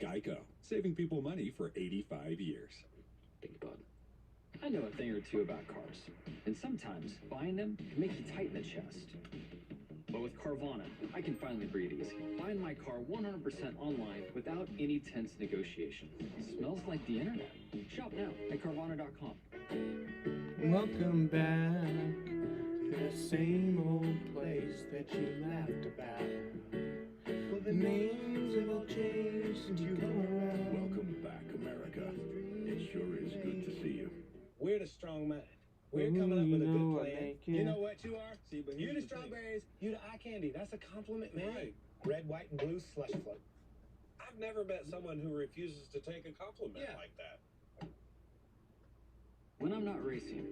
Geico, saving people money for 85 years. Beg your pardon. I know a thing or two about cars, and sometimes buying them can make you tighten the chest. But with Carvana, I can finally breathe easy. Buying my car 100% online without any tense negotiation. Smells like the internet. Shop now at Carvana.com. Welcome back to the same old place that you laughed about. Well, the names have all changed since you come around. Welcome back, America. It sure is good to see you. We're the strong mind. We're coming up with a good plan. You know what you are? See, but you're the strawberries, you're the eye candy. That's a compliment, man. Right. Red, white, and blue slush float. I've never met someone who refuses to take a compliment like that. When I'm not racing,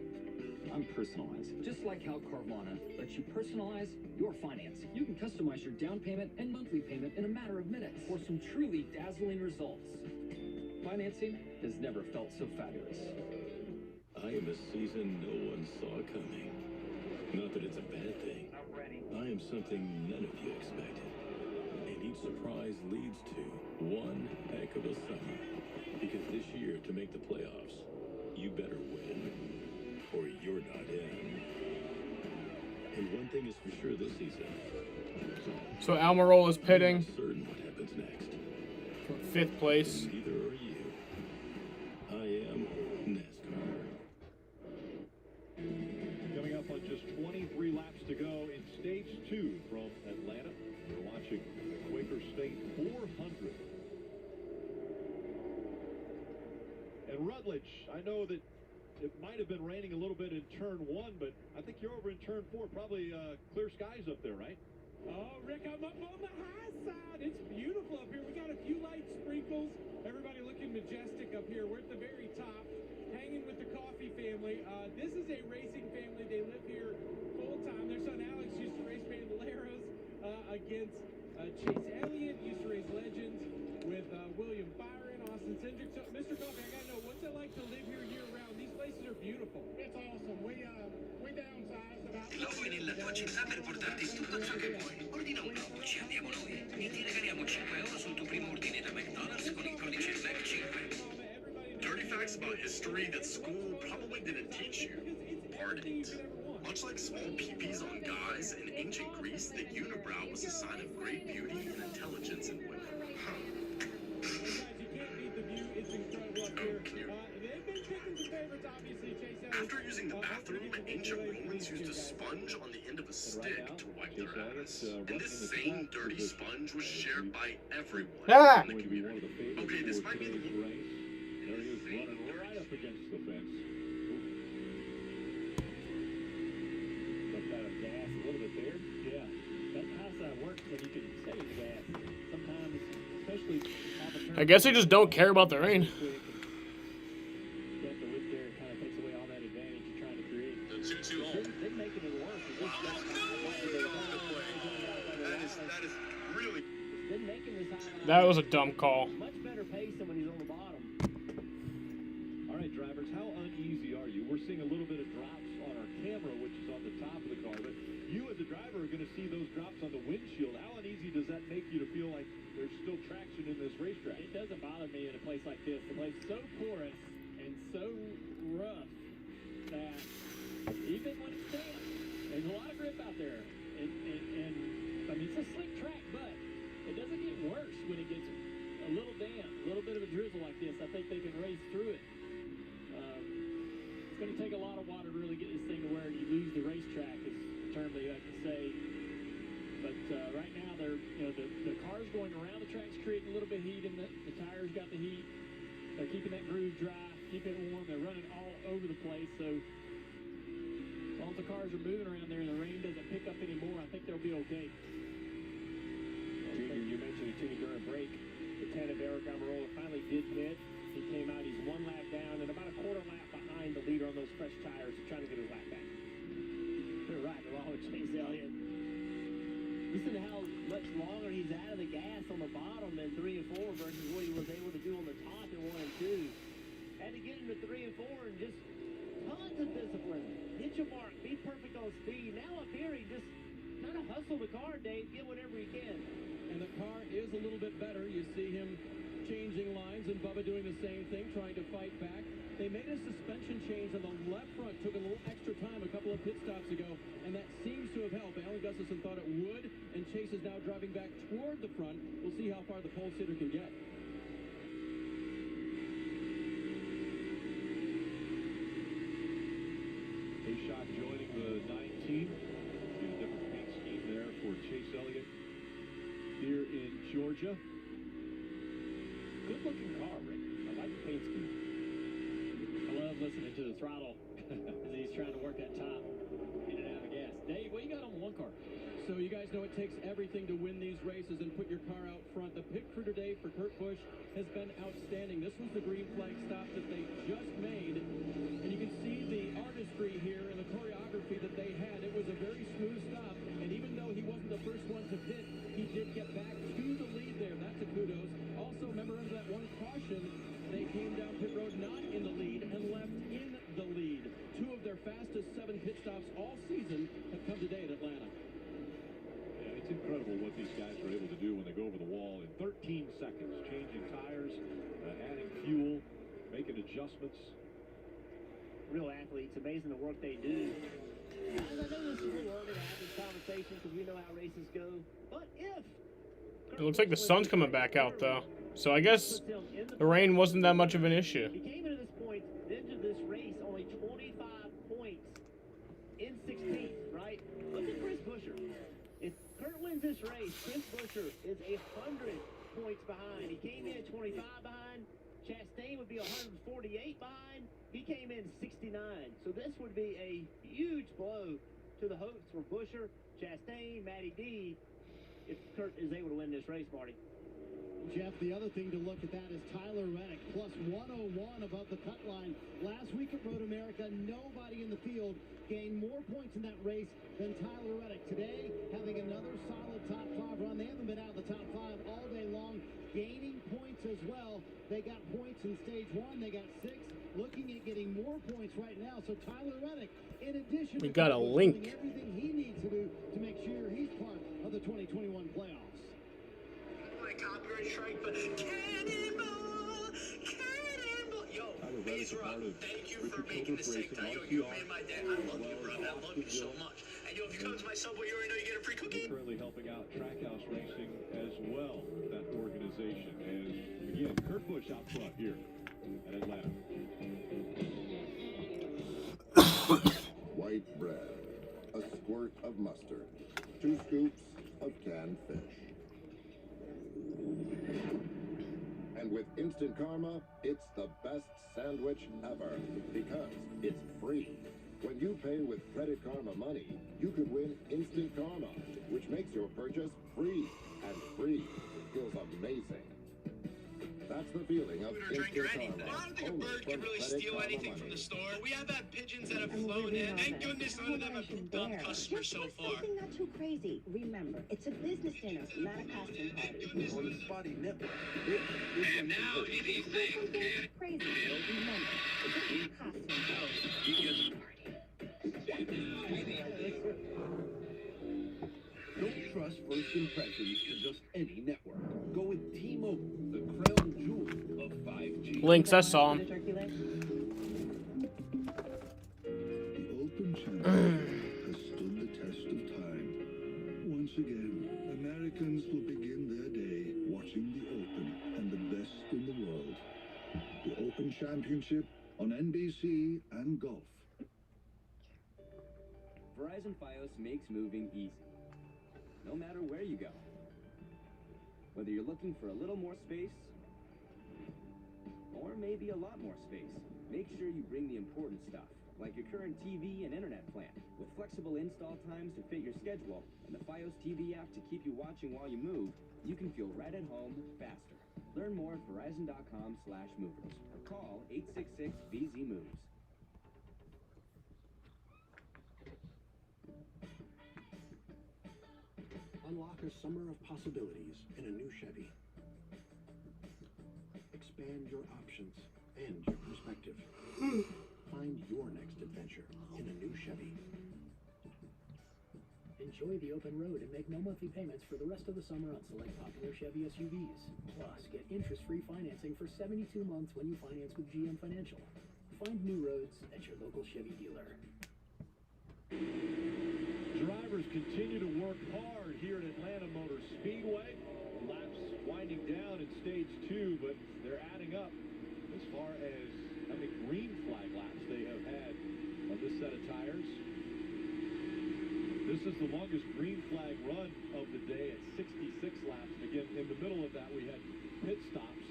I'm personalized. Just like how Carvana lets you personalize your finance. You can customize your down payment and monthly payment in a matter of minutes for some truly dazzling results. Financing has never felt so fabulous. I am a season no one saw coming. Not that it's a bad thing. I am something none of you expected. And each surprise leads to one heck of a summer. Because this year, to make the playoffs, you better win, or you're not in. And one thing is for sure this season. So Almirola is pitting. I'm not certain what happens next. From 5th place. And neither are you. I am NASCAR. Coming up on just 23 laps to go in stage 2 from Atlanta. We're watching the Quaker State 400. And Rutledge, I know that it might have been raining a little bit in turn 1, but I think you're over in turn 4. Probably clear skies up there, right? Oh, Rick, I'm up on the high side. It's beautiful up here. We got a few light sprinkles. Everybody looking majestic up here. We're at the very top, hanging with the Coffee family. This is a racing family. They live here full time. Their son Alex used to race Bandoleros. against Chase Elliott, used to race legends with William Byron, Austin Cindric. So, Mr. Coffee, I gotta know, what's it like to live here year-round? These places are beautiful. It's awesome. We downsized about... Ti trovi nella tua città per portarti tutto ciò che vuoi. Ordina un globo, ci andiamo noi e ti regaliamo 5 euro sul tuo primo ordine da McDonald's con il codice MAC5. Dirty facts about history that school probably didn't teach you. Pardoned. Much like small peepees on guys, in ancient Greece, the unibrow was a sign of great beauty and intelligence in women. Huh. After using the bathroom, ancient Romans used a sponge on the end of a stick to wipe their ass. And this same dirty sponge was shared by everyone in the community. Okay, this might be the race. There he is running right up against the fence. Out of gas a little bit there. Yeah. That high side works when you can save gas. Sometimes, especially off a turn. I guess they just don't care about the rain. Get the width there, it kind of takes away all that advantage you're trying to create. They're making it work. That is really... Been making this high. That was a dumb call. Much better pace than when he's on the bottom. All right, drivers, how uneasy are you? We're seeing a little bit of drops on our camera, which is on the top of the car, but you as a driver are going to see those drops on the windshield. How uneasy does that make you to feel like there's still traction in this racetrack? It doesn't bother me in a place like this. The place is so porous and so rough that even when it's damp, there's a lot of grip out there. And I mean, it's a slick track, but it doesn't get worse when it gets a little damp, a little bit of a drizzle like this. I think they can race through it. It's going to take a lot of water to really get this thing to where you lose the racetrack, is the term they like to say. But right now, they're, the cars going around the track's creating a little bit of heat, and the tires got the heat. They're keeping that groove dry, keeping it warm. They're running all over the place. So as long as the cars are moving around there and the rain doesn't pick up anymore, I think they'll be okay. Junior, you mentioned it to me during break. The 10 of Eric Amarola finally did hit. He came out, he's one lap down and about a quarter lap behind the leader on those fresh tires, trying to get his lap back. You're right, along with Chase Elliott. Listen to how much longer he's out of the gas on the bottom in 3 and 4 versus what he was able to do on the top in 1 and 2. Had to get into 3 and 4 and just tons of discipline. Hit your mark, be perfect on speed. Now up here, he just kind of hustle the car, Dave, get whatever he can. And the car is a little bit better. You see him changing lines and Bubba doing the same thing, trying to fight back. They made a suspension change on the left front, took a little extra time a couple of pit stops ago, and that seems to have helped. Alan Gustafson thought it would, and Chase is now driving back toward the front. We'll see how far the pole sitter can get. A shot joining the 19. See a different paint scheme there for Chase Elliott here in Georgia. Good looking car, Rick. I like the paint scheme. I love listening to the throttle as he's trying to work that top, in and out of gas. Dave, what you got on the one car? So you guys know it takes everything to win these races and put your car out front. The pit crew today for Kurt Busch has been outstanding. This was the green flag stop that they just made. And you can see the artistry here and the choreography that they had. It was a very smooth stop. And even though he wasn't the first one to pit, he did get back to the lead there. That's a kudos. Also, remember under that one caution, they came down pit road not in the lead and left in the lead. 2 of their fastest 7 pit stops all season have come today at Atlanta. Yeah, it's incredible what these guys are able to do when they go over the wall in 13 seconds, changing tires, adding fuel, making adjustments. Real athletes, amazing the work they do. Guys, I know this is a little early to have this conversation because we know how races go, but if It looks like the sun's coming back out, though. So I guess the rain wasn't that much of an issue. he came into this point, into this race, only 25 points in 16th, right? Look at Chris Buescher. If Kurt wins this race, Chris Buescher is 100 points behind. He came in 25 behind. Chastain would be 148 behind. He came in 69. So this would be a huge blow to the hopes for Buescher, Chastain, Matty D, if Kurt is able to win this race, Marty. Jeff, the other thing to look at that is Tyler Reddick, plus 101 above the cut line. Last week at Road America, nobody in the field gained more points in that race than Tyler Reddick. Today, having another solid top 5 run. They haven't been out of the top 5 all day long, gaining points as well. They got points in stage 1. They got 6. Looking at getting more points right now. So Tyler Reddick, in addition We to got a link. doing everything he needs to do to make sure he's part of the 2021 playoffs. Copyright strike, but cannonball, cannonball. Yo, Ezra, thank you for making this TikTok. Yo, you made my day. I love you, bro. I love you so much. And yo, if you come to my Subway, you already know you get a free cookie. Currently helping out Trackhouse Racing as well, that organization. And again, Kurt Busch out front here at Atlanta. White bread, a squirt of mustard, 2 scoops of canned fish. And with Instant Karma, it's the best sandwich ever because it's free. When you pay with Credit Karma money, you could win Instant Karma, which makes your purchase free. And free feels amazing. That's the feeling of Instant Karma. I don't think a bird can really steal anything from the store. We have had pigeons that have flown in. Thank goodness none of them have pooped on customers so far. Something not too crazy. Remember, it's a business dinner, not a costume party. On the spotty nipple. And now anything can. Crazy. Remember, it's a costume party. Don't trust first impressions to just any network. Go with T-Mobile, the crown jewel of 5G. Links, I saw him. The Open Championship has stood the test of time. Once again, Americans will begin their day watching the Open and the best in the world. The Open Championship on NBC and Golf. Verizon Fios makes moving easy, no matter where you go. Whether you're looking for a little more space, or maybe a lot more space, make sure you bring the important stuff, like your current TV and internet plan, with flexible install times to fit your schedule, and the Fios TV app to keep you watching while you move. You can feel right at home faster. Learn more at verizon.com/movers, or call 866-VZ-MOVES. Unlock a summer of possibilities in a new Chevy. Expand your options and your perspective. Find your next adventure in a new Chevy. Enjoy the open road and make no monthly payments for the rest of the summer on select popular Chevy SUVs. Plus, get interest-free financing for 72 months when you finance with GM Financial. Find new roads at your local Chevy dealer. Drivers continue to work hard here at Atlanta Motor Speedway. Laps winding down in stage 2, but they're adding up as far as how many green flag laps they have had on this set of tires. This is the longest green flag run of the day at 66 laps. Again, in the middle of that, we had pit stops.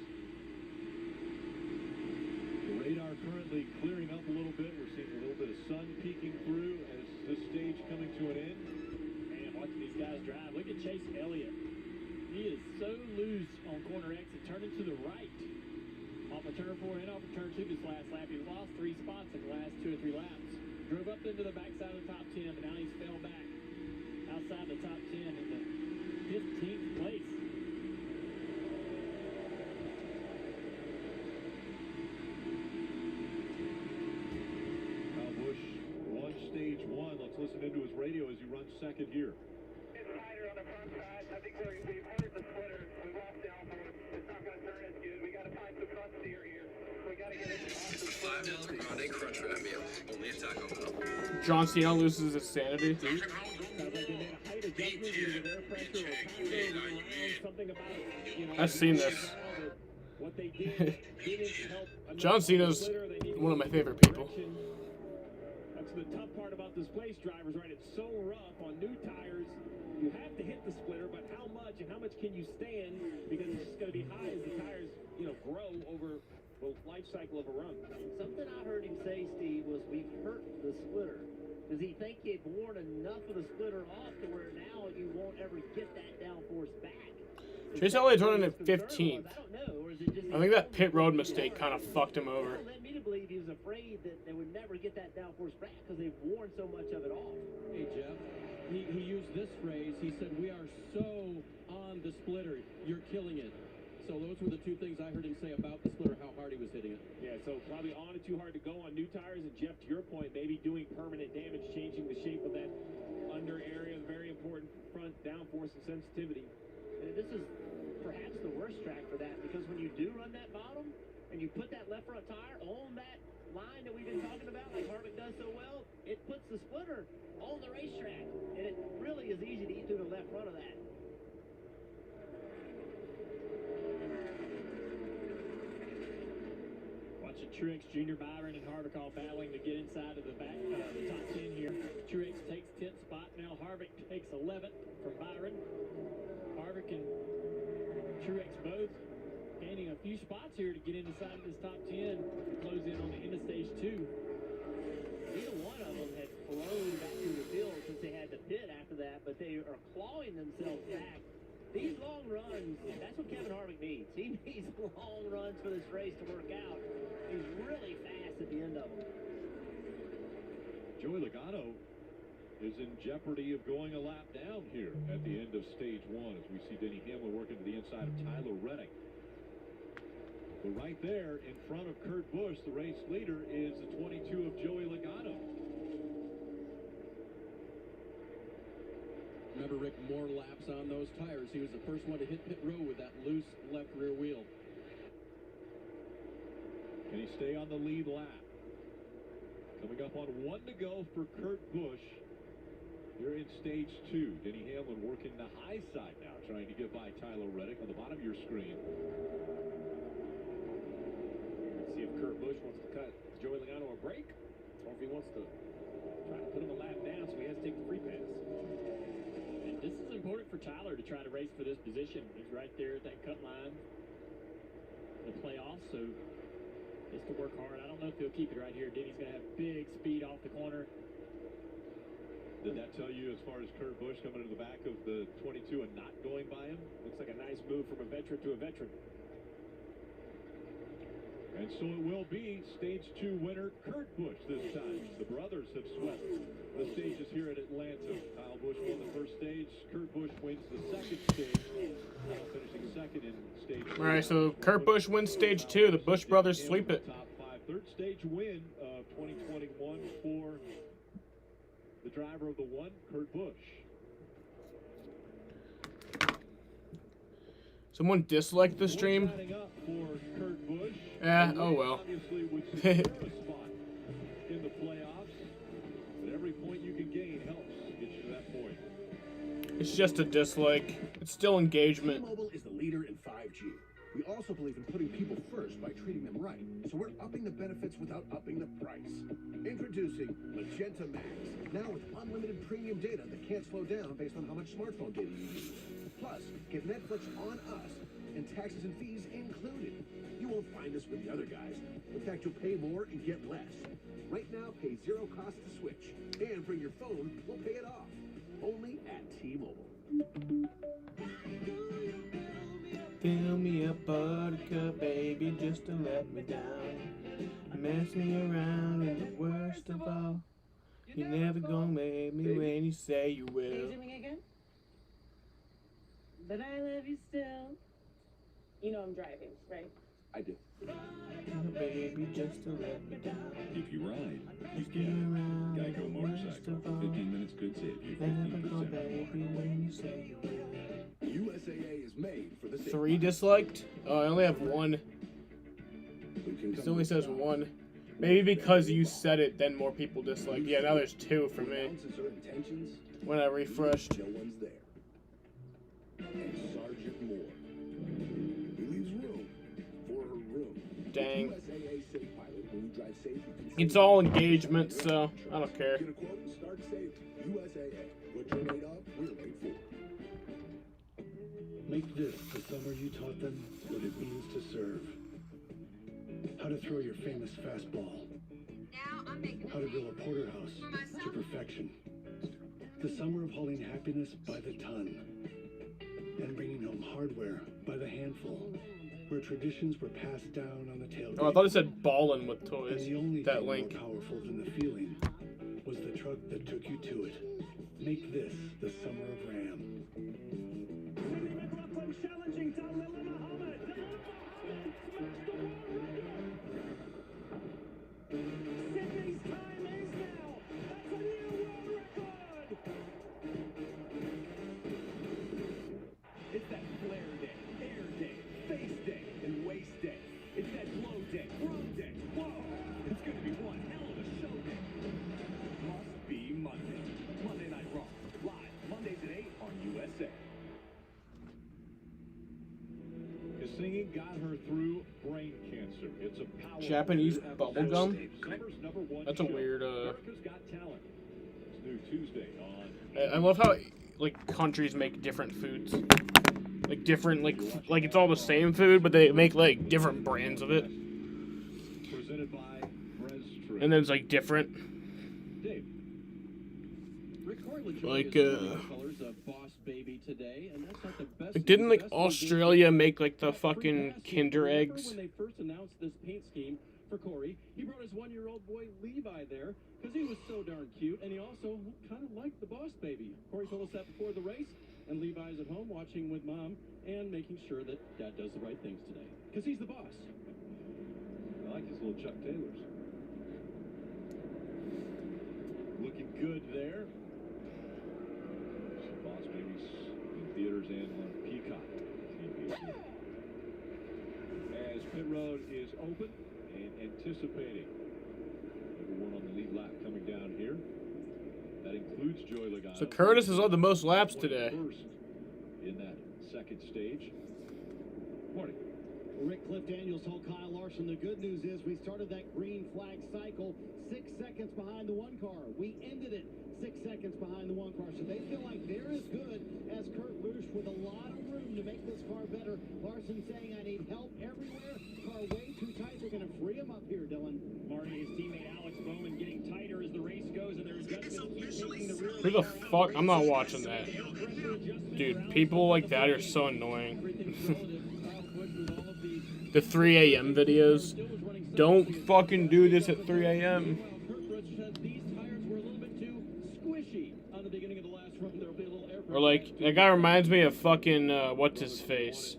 The radar currently clearing up a little bit. We're seeing a little bit of sun peeking through as this stage coming to an end. Man, watching these guys drive. Look at Chase Elliott. He is so loose on corner exit, turning to the right. Off of turn 4 and off of turn 2 this last lap. He lost 3 spots in the last 2 or 3 laps. Drove up into the backside of the top 10, but now he's fell back outside the top 10 in the 15th place. Kyle Busch won stage 1. Let's listen into his radio as he runs second here. It's tighter on the front side. I think we've heard the splitter. We lost downforce. It's not going to turn as good. We got to find some front steer here. We got to get it off the $5 grande crunch wrap meal. Only at Taco Bell. John Cena loses his sanity. I've seen this. John Cena's one of my favorite people. That's the tough part about this place, drivers, right? It's so rough on new tires. You have to hit the splitter, but how much and how much can you stand? Because it's just going to be high as the tires, grow over the life cycle of a run. Something I heard him say, Steve, was we've hurt the splitter. Does he think he'd worn enough of the splitter off to where now you won't ever get that downforce back? Chase Elliott's running at 15th. I think that pit road mistake kind of fucked him over. Led me to believe he was afraid that they would never get that downforce back because they've worn so much of it off. Hey, Jeff, he used this phrase. He said, "We are so on the splitter. You're killing it." So those were the two things I heard him say about the splitter, how hard he was hitting it. Yeah, so probably on it too hard to go on new tires. And Jeff, to your point, maybe doing permanent damage, changing the shape of that under area, very important front downforce and sensitivity. And this is perhaps the worst track for that, because when you do run that bottom and you put that left front tire on that line that we've been talking about, like Harvick does so well, it puts the splitter on the racetrack, and it really is easy to eat through the left front of that. Watching Truex Jr., Byron, and Harvick all battling to get inside of the back, the top 10 here. Truex takes 10th spot. Now Harvick takes 11th from Byron. Harvick and Truex both gaining a few spots here to get inside of this top 10 to close in on the end of stage 2. Neither one of them had flown back through the field since they had to pit after that, but they are clawing themselves back. These long runs, that's what Kevin Harvick needs. He needs long runs for this race to work out. He's really fast at the end of them. Joey Logano is in jeopardy of going a lap down here at the end of stage 1 as we see Denny Hamlin working to the inside of Tyler Reddick. But right there in front of Kurt Busch, the race leader, is the 22 of Joey Logano. Remember, Rick, more laps on those tires. He was the first one to hit pit road with that loose left rear wheel. Can he stay on the lead lap? Coming up on 1 to go for Kurt Busch here in stage 2. Denny Hamlin working the high side now, trying to get by Tyler Reddick on the bottom of your screen. Let's see if Kurt Busch wants to cut Joey Logano a break, or if he wants to try to put him a lap down so he has to take the free pass. And this is important for Tyler to try to race for this position. He's right there at that cut line. The playoffs, so just to work hard. I don't know if he'll keep it right here. Denny's going to have big speed off the corner. Did that tell you as far as Kurt Busch coming to the back of the 22 and not going by him? Looks like a nice move from a veteran to a veteran. And so it will be stage 2 winner Kurt Busch this time. The brothers have swept the stages here at Atlanta. Kyle Busch won the first stage. Kurt Busch wins the second stage. Kyle finishing second in stage 2. All right, so Kurt Busch wins stage 2. The Busch brothers sweep it. Top 5. Third stage win of 2021 for the driver of the 1, Kurt Busch. Someone disliked the stream. Yeah, oh well. Obviously would secure a spot in the playoffs, but every point you can gain helps get you to that point. It's just a dislike. It's still engagement. T-Mobile is the leader in 5G. We also believe in putting people first by treating them right, so we're upping the benefits without upping the price. Introducing Magenta Max, now with unlimited premium data that can't slow down based on how much smartphone data you use. Plus, get Netflix on us, and taxes and fees included. You won't find us with the other guys. In fact, you'll pay more and get less. Right now, pay zero cost to switch. And bring your phone, we'll pay it off. Only at T-Mobile. Fill me a buttercup, baby, just to let me down. Mess me around, and the worst of all, you never gonna make me when you say you will. Daydreaming again? But I love you still. You know I'm driving, right? I do. Baby, just to let me down. If you ride, you can. Geico Motorcycle. 15 minutes could save you 15%. Baby, when you say you will. USAA is made for the 3 disliked? Oh, I only have 1. It only says 1. Maybe because you said it, then more people disliked. Yeah, now there's 2 for me. When I refreshed. No one's there. And Sergeant Moore. He leaves room for her room. Dang. USAA Safe Pilot, when you drive safe, you can It's all engagement, so I don't care. get a quote and start safe. USAA. What you're made of, we're made for. Make this the summer you taught them what it means to serve. How to throw your famous fastball. How to build a porterhouse to perfection. The summer of hauling happiness by the ton. And bringing home heart. hardware by the handful, where traditions were passed down on the tailgate. Oh, I thought it said ballin' with toys. And the only That thing link. more powerful than the feeling was the truck that took you to it. Make this the summer of Ram. Challenging Dalilah Muhammad. Smashed the wall right here. Sydney's time is now. That's a new world record. It's that flare day, air day, face day, and waist day. It's that blow day, bro day. Whoa! It's gonna be one hell of a show day. Must be Monday. Monday Night Raw. Live Mondays at 8 on USA. His singing got her through brain cancer. It's a power Japanese bubblegum? Summer's #1 That's a show. weird, America's Got Talent. It's new Tuesday on. I love how, like, countries make different foods. Like, different, like it's all the same food, but they make, like, different brands of it. Presented by Brez. And then it's, like, different. Dave. Like, colors of Boss Baby today, and that's not the best. like, didn't, like, Australia make, like, the fucking Kinder eggs? When they first announced this paint scheme for Corey, he brought his 1-year-old boy Levi there because he was so darn cute, and he also kind of liked the Boss Baby. Corey told us that before the race, and Levi's at home watching with Mom and making sure that Dad does the right things today because he's the boss. I like his little Chuck Taylors. Looking good there. Some Boss Babies in theaters and on Peacock TV. As pit road is open and anticipating everyone on the lead lap coming down here. That includes Joey Logano. So Curtis has led the most laps today. First in that second stage. Morning. Rick Cliff Daniels told Kyle Larson the good news is we started that green flag cycle 6 seconds behind the one car. We ended it 6 seconds behind the one car. So they feel like they're as good as Kurt Busch with a lot of room to make this car better. Larson saying I need help everywhere. Car way too tight. They're going to free him up here, Dylan. Marty, his teammate Alex Bowman getting tighter as the race goes, and there's Gutman taking the rear. Who the fuck? I'm not watching that. Dude, people like that are so annoying. The 3 a.m. videos. Don't fucking do this at 3 a.m. Or like, that guy reminds me of fucking, what's his face?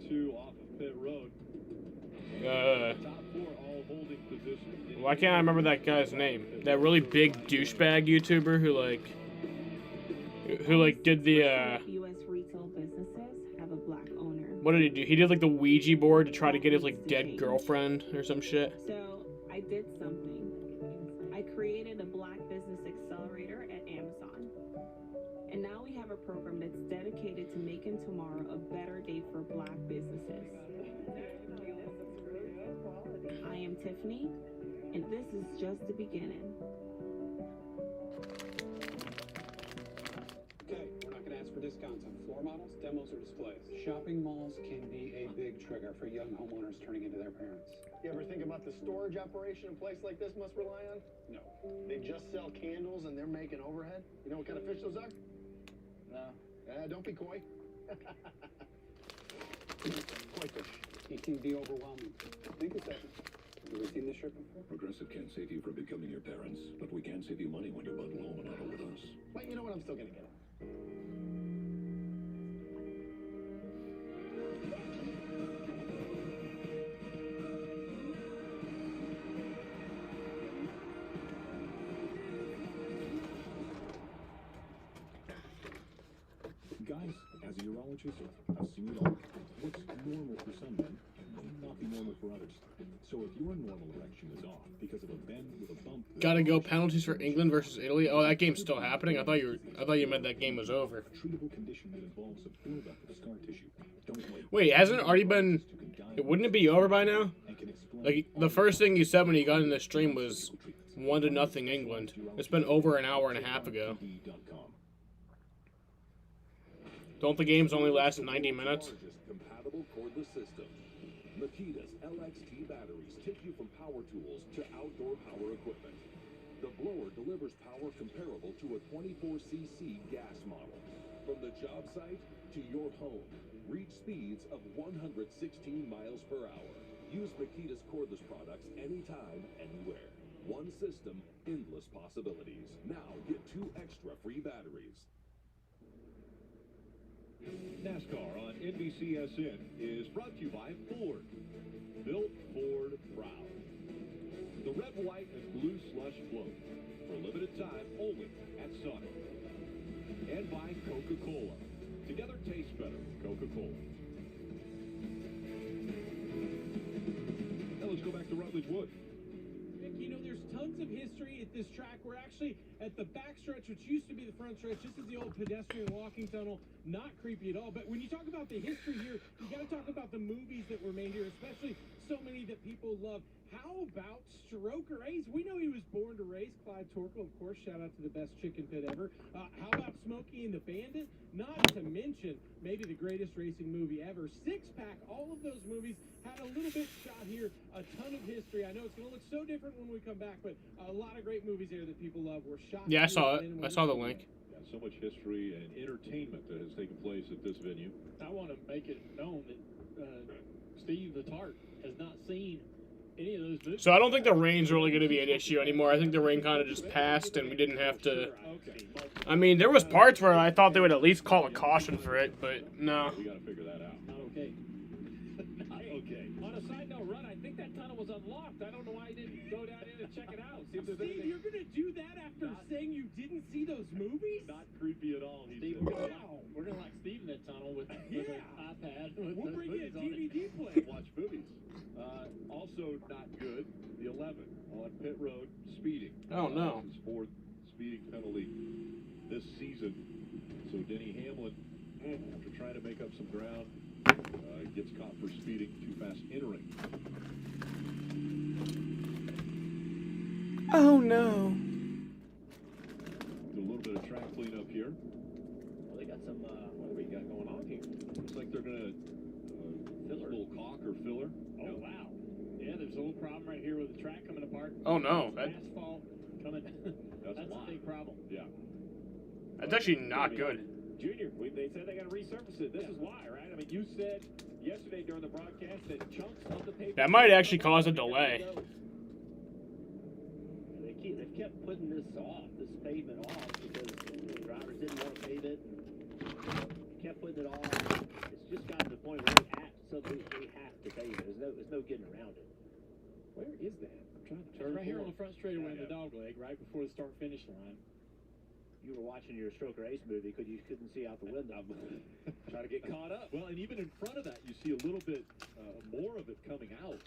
Why can't I remember that guy's name? That really big douchebag YouTuber who did the, U.S. retail businesses have a black owner. what did he do? He did like the Ouija board to try to get his like dead girlfriend or some shit. So I did something. I created a black business accelerator at Amazon. And now we have a program that's dedicated to making tomorrow a better day for black businesses. I am Tiffany, and this is just the beginning. Okay, we're not going to ask for discounts on floor models, demos, or displays. Shopping malls can be a big trigger for young homeowners turning into their parents. You ever think about the storage operation a place like this must rely on? No. They just sell candles and they're making overhead? You know what kind of fish those are? No. Don't be coy. Koi fish. It can be overwhelming. Think a second. Have you seen this shirt before? Progressive can't save you from becoming your parents, but we can save you money when you bundle home and auto with us. But you know what? I'm still gonna get it. Guys, as a urologist, I've seen it all. What's normal for some men may not be normal for others. So if your normal erection is off because of a bend with a bump, Gotta go. Penalties for England versus Italy. Oh, that game's still happening. I thought you meant that game was over. a treatable condition that involves a buildup of scar tissue. Don't wait. Wait, hasn't it already been? Wouldn't it be over by now? Like the first thing you said when you got in the stream was 1-0 England. It's been over an hour and a half ago. Don't the games only last 90 minutes? Compatible cordless system. Makita's LXT batteries take you from power tools to outdoor power equipment. The blower delivers power comparable to a 24cc gas model. From the job site to your home, reach speeds of 116 miles per hour. Use Makita's cordless products anytime, anywhere. One system, endless possibilities. Now get 2 extra free batteries. NASCAR on NBCSN is brought to you by Ford. Built Ford proud. The red, white, and blue slush float. For a limited time only at Sonic. And by Coca-Cola. Together tastes better. Coca-Cola. Now let's go back to Rutledge Wood. You know, there's tons of history at this track. We're actually at the back stretch, which used to be the front stretch. This is the old pedestrian walking tunnel. Not creepy at all. But when you talk about the history here, you got to talk about the movies that were made here, especially so many that people love. How about Stroker Ace? We know he was born to race. Clyde Torkel, of course. Shout out to the best chicken pit ever. How about Smokey and the Bandit? Not to mention maybe the greatest racing movie ever. Six Pack. All of those movies had a little bit shot here. A ton of history. I know it's going to look so different when we come back, but a lot of great movies here that people love were shot. Yeah, I saw it. I saw the link. Yeah, so much history and entertainment that has taken place at this venue. I want to make it known that Steve the Tart has not seen any of those movies. So I don't think the rain's really going to be an issue anymore. I think the rain kind of just passed, and we didn't have to. I mean, there was parts where I thought they would at least call a caution for it, but no. We got to figure that out. Not okay. Okay. On a side note, Run, I think that tunnel was unlocked. I don't know why you didn't go down in and check it out. See if there's Steve, anything. you're going to do that after saying you didn't see those movies? Not creepy at all. Steve, we're gonna lock Steve in that tunnel with an iPad. We'll bring you a DVD to player. watch movies. Also not good, the 11 on pit road speeding. Oh, no. His 4th speeding penalty this season. So Denny Hamlin, after trying to make up some ground, gets caught for speeding too fast entering. Oh, no. Do a little bit of track cleanup here. Well, they got some, what do we got going on here? Looks like they're going to a little caulk or filler. Oh, wow. Yeah, there's a little problem right here with the track coming apart. Oh, no. Asphalt coming. That's a big problem. Yeah. That's actually not good. Junior, they said they got to resurface it. This is why, right? I mean, you said yesterday during the broadcast that chunks of the paper... That might actually cause a delay. They've kept putting this off, this pavement off, because the drivers didn't want to pave it. Kept putting it off. It's just gotten to the point where they have to pave it. There's no getting around it. Where is that? I'm trying to It's right here on the front straightaway in the dog leg, right before the start-finish line. You were watching your Stroker Ace movie because you couldn't see out the window. Trying to get caught up. Well, and even in front of that, you see a little bit more of it coming out.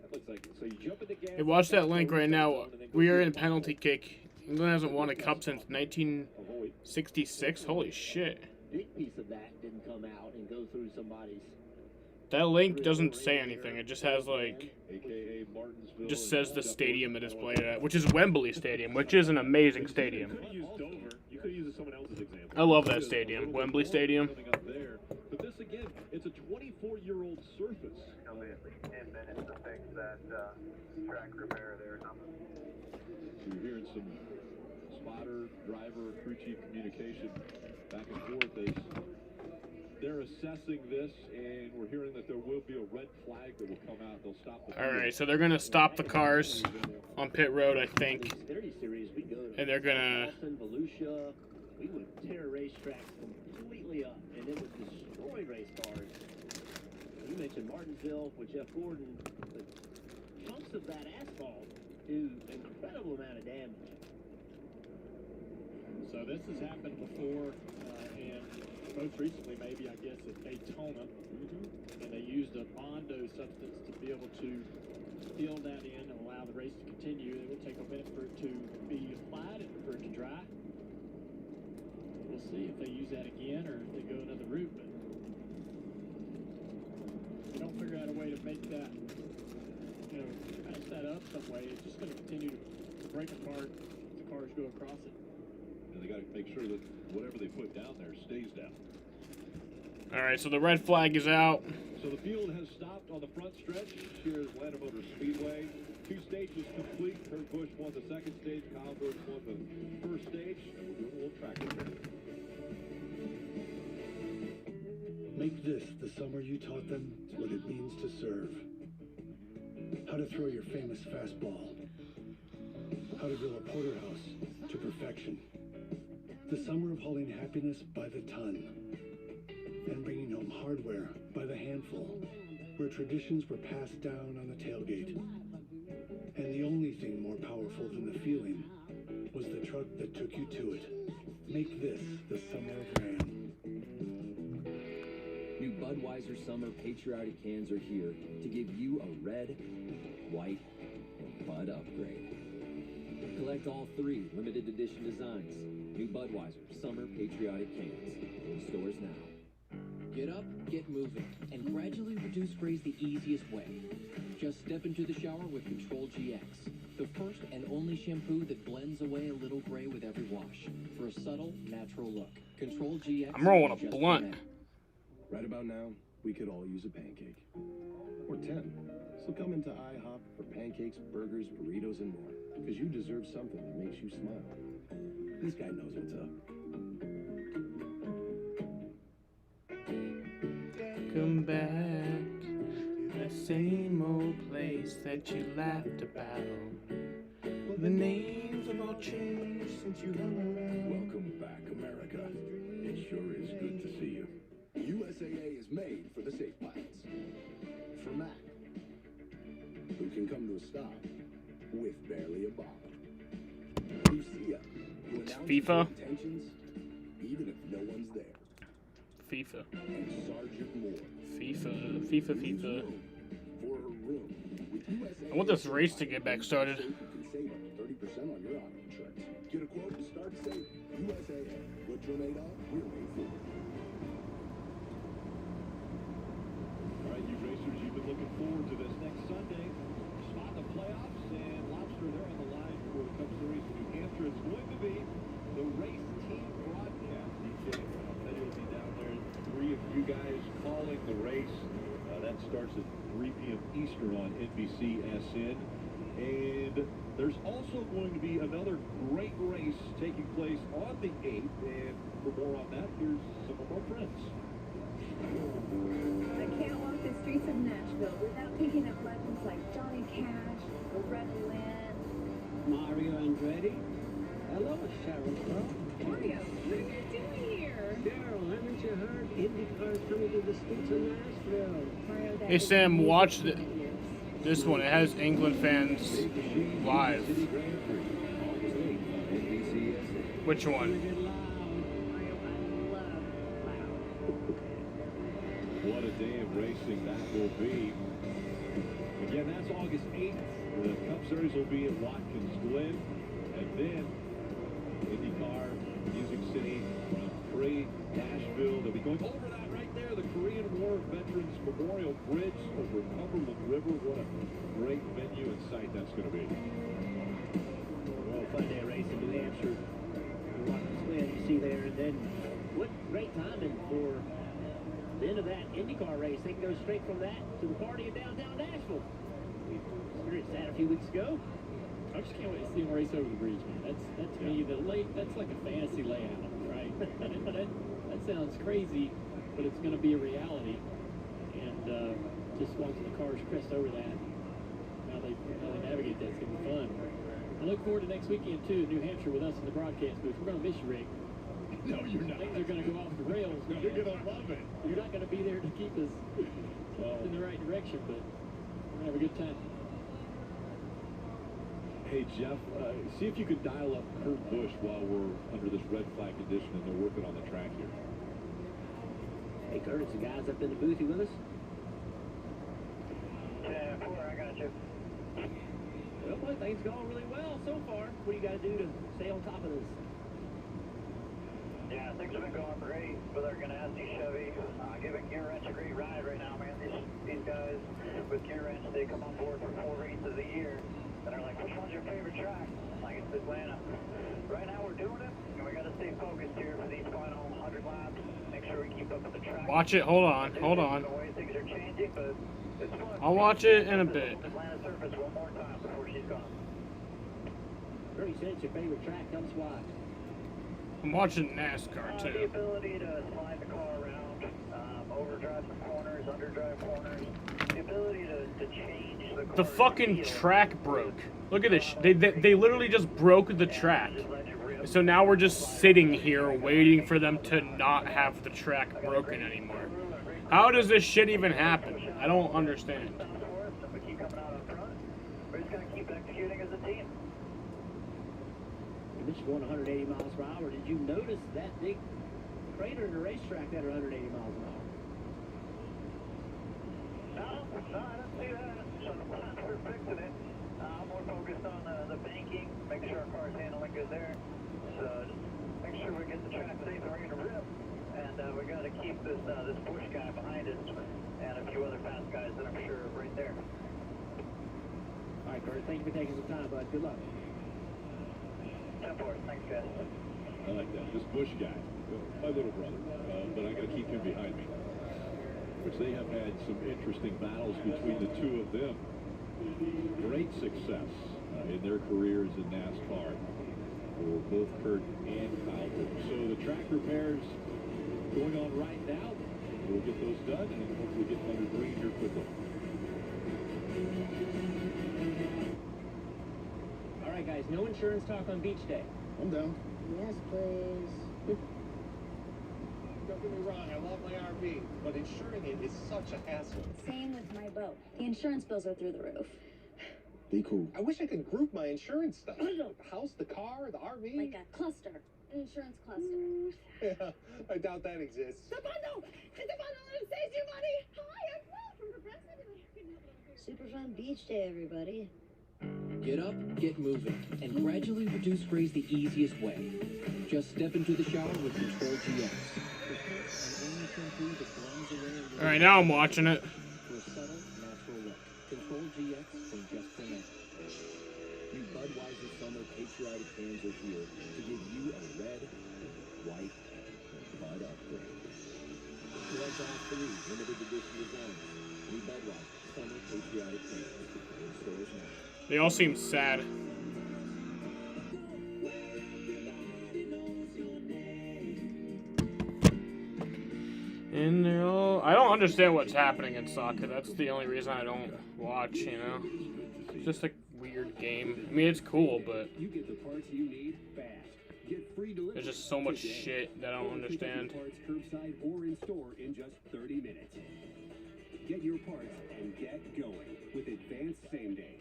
That looks like so. You jump in the gas. Hey, watch that link right now. We are in penalty kick. England hasn't won a cup since 1966. Holy shit. Big piece of that didn't come out and go through somebody's. That link doesn't say anything. It just has like, AKA Martinsville. just says the stadium it is played at, which is Wembley Stadium, which is an amazing stadium. You could use Dover. You could use someone else's example. I love that stadium, Wembley Stadium. Coming up there, but this again, it's a 24-year-old surface. It'll be at least 10 minutes to fix that track repair there. So you're hearing some spotter, driver, crew chief communication back and forth. They're assessing this, and we're hearing that there will be a red flag that will come out. They'll stop the All right, so they're gonna stop the cars on pit road, I think, and they're gonna. Volusia, we would tear racetracks completely up, and it would destroy race cars. You mentioned Martinsville with Jeff Gordon, but chunks of that asphalt do an incredible amount of damage. So this has happened before, and most recently, maybe, I guess, at Daytona, and they used a Bondo substance to be able to fill that in and allow the race to continue. It will take a minute for it to be applied and for it to dry. We'll see if they use that again or if they go another route, but if they don't figure out a way to make that, patch that up some way, it's just going to continue to break apart as the cars go across it. And they got to make sure that whatever they put down there stays down. All right, so the red flag is out. So the field has stopped on the front stretch here at Atlanta Motor Speedway. 2 stages complete. Kurt Busch won the second stage. Kyle Busch won the first stage. And we're doing a little track repair. Make this the summer you taught them what it means to serve. How to throw your famous fastball. How to drill a porterhouse to perfection. The summer of hauling happiness by the ton. And bringing home hardware by the handful. Where traditions were passed down on the tailgate. And the only thing more powerful than the feeling was the truck that took you to it. Make this the summer of Ram. New Budweiser Summer Patriotic cans are here to give you a red, white, and Bud upgrade. Collect all 3 limited edition designs. New Budweiser Summer Patriotic cans. In stores now. Get up, get moving, and gradually reduce grays the easiest way. Just step into the shower with Control GX, the first and only shampoo that blends away a little gray with every wash for a subtle, natural look. Control GX. I'm rolling a blunt. Right about now, we could all use a pancake. Or 10. So come into IHOP for pancakes, burgers, burritos, and more. Because you deserve something that makes you smile. This guy knows what's up. Come back, that same old place that you laughed about. The names have all changed since you hung around. Welcome back, America. It sure is good to see you. USAA is made for the safe pilots. For Mac, who can come to a stop with barely a bob. Lucia, who announces FIFA. intentions even if no one's there. FIFA. And Sergeant Moore. FIFA. For her room. With USAA, I want this race to get back started. you can save up to 30% on your auto insurance. Get a quote to start safe. USAA. What you're made of, we're made for. All right, you racers, you've been looking forward to this next Sunday. Spot the playoffs, and Lobster, they're on the line for the Cup Series in New Hampshire. It's going to be the race team broadcast. DJ, I'll tell you, will be down there. 3 of you guys calling the race. That starts at 3 p.m. Eastern on NBCSN. And there's also going to be another great race taking place on the 8th. And for more on that, here's some of our friends. I can't walk the streets of Nashville without thinking of legends like Johnny Cash, Loretta Lynn, Mario Andretti. Hello, Cheryl Crow. Mario, what are you doing here? Cheryl, haven't you heard IndyCar's coming to the streets of Nashville? Mario, that Hey is Sam, amazing. watch this one. It has England fans live. Which one? What a day of racing that will be. Again, that's August 8th. The Cup Series will be at Watkins Glen. And then IndyCar, Music City, Grand Prix, Nashville. They'll be going over that right there, the Korean War Veterans Memorial Bridge over Cumberland River. What a great venue and site that's going to be. Well, fun day of racing in New Hampshire. Watkins Glen, you see there. And then what great timing for the end of that IndyCar race. They can go straight from that to the party in downtown Nashville. We experienced that a few weeks ago. I just can't wait to see them race over the bridge, man. That's to me that's like a fantasy layout, right? that sounds crazy, but it's going to be a reality. And just watching the cars crest over that, how they navigate that's going to be fun. I look forward to next weekend too, New Hampshire with us in the broadcast booth. We're going to miss you, Rick. No, you're not. Things are going to go off the rails. You're going to love it. You're not going to be there to keep us in the right direction, but we're going to have a good time. Hey, Jeff, see if you could dial up Kurt Busch while we're under this red flag condition and they're working on the track here. Hey, Kurt, some guys up in the booth. You with us? Yeah, I got you. Well, boy, things going really well so far. What do you got to do to stay on top of this? Yeah, things have been going great with our Ganassi Chevy. Giving Gear Wrench a great ride right now, man. These guys with Gear Wrench, they come on board for 4 races a year. And they're like, which one's your favorite track? Like, it's Atlanta. Right now we're doing it, and we got to stay focused here for these final 100 laps. Make sure we keep up with the track. Watch it. Hold on. The way things are changing, but it's fun. I'll watch it in a bit. Atlanta surface one more time before she's gone. 30 cents, your favorite track. Tell us why. I'm watching NASCAR The too. ability to slide the car around. overdrive some corners, underdrive corners. The ability to change The fucking track broke. Look at this. They literally just broke the track. So now we're just sitting here waiting for them to not have the track broken anymore. How does this shit even happen? I don't understand. We're just going to keep executing as a team. You mentioned going 180 miles per hour. Did you notice that big crater in the racetrack that are 180 miles an hour? No, I didn't see that. So we're fixing it. I'm more focused on the banking, make sure our car's handling good there. So just make sure we get the track safe and we're going to rip. And we got to keep this Bush guy behind us and a few other fast guys that I'm sure are right there. All right, Kurt, thank you for taking some time, bud. Good luck. 10-4. Thanks, guys. I like that. This Bush guy, my little brother, but I got to keep him behind me. Which they have had some interesting battles between the two of them. Great success in their careers in NASCAR for both Kurt and Kyle Busch. So the track repairs going on right now. We'll get those done and hopefully get under green here quickly. All right, guys, no insurance talk on beach day. I'm down. Yes, please. Don't get me wrong, I love my RV, but insuring it is such a hassle. Same with my boat. The insurance bills are through the roof. Be cool. I wish I could group my insurance stuff. The house, the car, the RV. Like a cluster. An insurance cluster. Yeah, I doubt that exists. The bundle! It's a bundle that saves you money! Hi, I'm Will from Progressive. Super fun beach day, everybody. Get up, get moving, and gradually reduce grays the easiest way. Just step into the shower with Control GX. Alright, now I'm watching it. For a subtle, natural look. Control GX from Just for Men. New Budweiser Summer Patriotic cans are here to give you a red, white, and Bud upgrade. Collect all 3 limited edition designs. New Budweiser Summer Patriotic cans. In stores now. They all seem sad. And they're all... I don't understand what's happening in soccer. That's the only reason I don't watch, you know? It's just a weird game. I mean, it's cool, but... You get the parts you need fast. Get free delivery. There's just so much shit that I don't understand. Parts curbside or in store in just 30 minutes. Get your parts and get going with Advanced Same Day.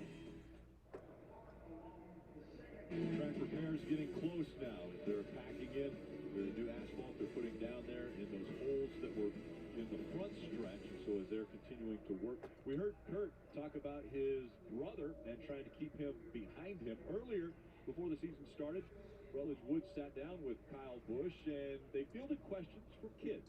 Track repairs getting close now. They're packing in the new asphalt they're putting down there in those holes that were in the front stretch. So as they're continuing to work, we heard Kurt talk about his brother and trying to keep him behind him. Earlier, before the season started, Rutledge Woods sat down with Kyle Busch and they fielded questions from kids.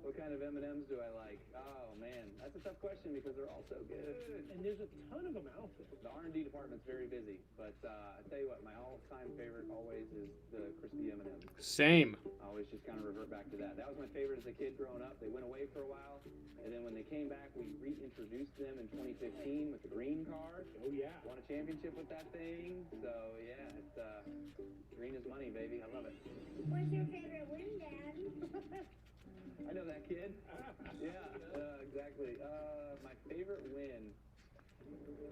What kind of M&Ms do I like? Oh man, that's a tough question because they're all so good. And there's a ton of them out there. The R&D department's very busy, but I tell you what, my all-time favorite always is the crispy M&Ms. Same. I always just kind of revert back to that. That was my favorite as a kid growing up. They went away for a while, and then when they came back, we reintroduced them in 2015 with the green car. Oh yeah. Won a championship with that thing. So yeah, it's green is money, baby. I love it. What's your favorite win, Dad? I know that kid. Yeah, exactly. My favorite win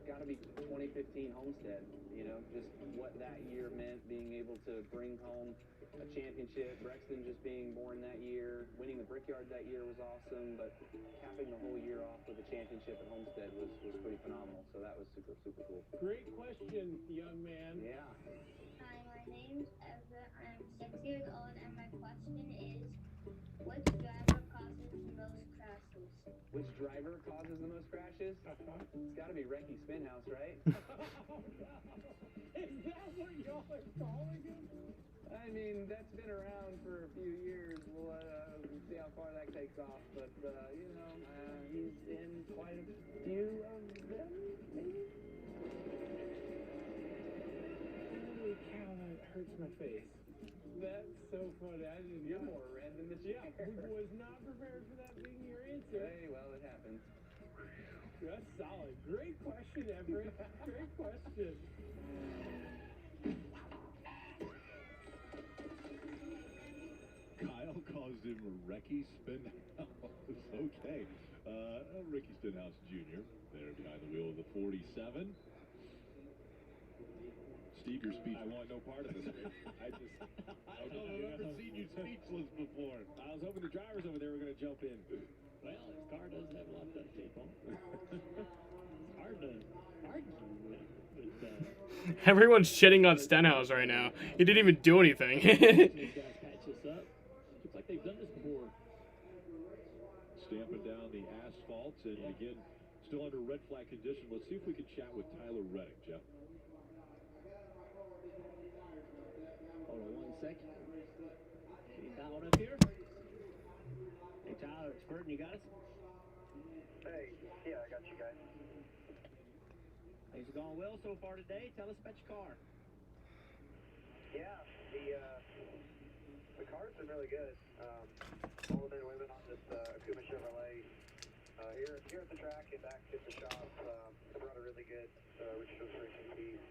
got to be 2015 Homestead. You know, just what that year meant, being able to bring home a championship. Brexton just being born that year, winning the Brickyard that year was awesome, but capping the whole year off with a championship at Homestead was pretty phenomenal. So that was super, super cool. Great question, young man. Yeah. Hi, my name's Ezra. I'm 6 years old, and my question is, which driver causes the most crashes? Which driver causes the most crashes? It's got to be Recky Spinhouse, right? Is that what y'all are calling him? I mean, that's been around for a few years. We'll see how far that takes off. But, you know, he's in quite a few of them, maybe? Holy cow, that hurts my face. That's so funny. I didn't. You're more red than the chair. Yeah, we was not prepared for that being your answer. Hey, well, it happens. That's solid. Great question, Everett. Great question. Kyle calls him Ricky Spinhouse. Okay. Ricky Stenhouse Jr. there behind the wheel of the 47. Steve, your speech. I want no part of this. I've never seen you speechless before. I was hoping the drivers over there were going to jump in. Well, his car does have a lot of duct tape on. It's hard to argue with Everyone's shitting on Stenhouse right now. He didn't even do anything. these guys patch this up. Looks like they've done this before. Stamping down the asphalt, and again, still under red flag condition. Let's see if we can chat with Tyler Reddick, Jeff. Hold on 1 second. See Tyler up here? Hey, Tyler, it's Burton. You got us? Hey, yeah, I got you guys. Things are going well so far today. Tell us about your car. Yeah, the cars are really good. All the men and women on this Akuma Chevrolet here at the track and back at the shop have brought a really good registration piece.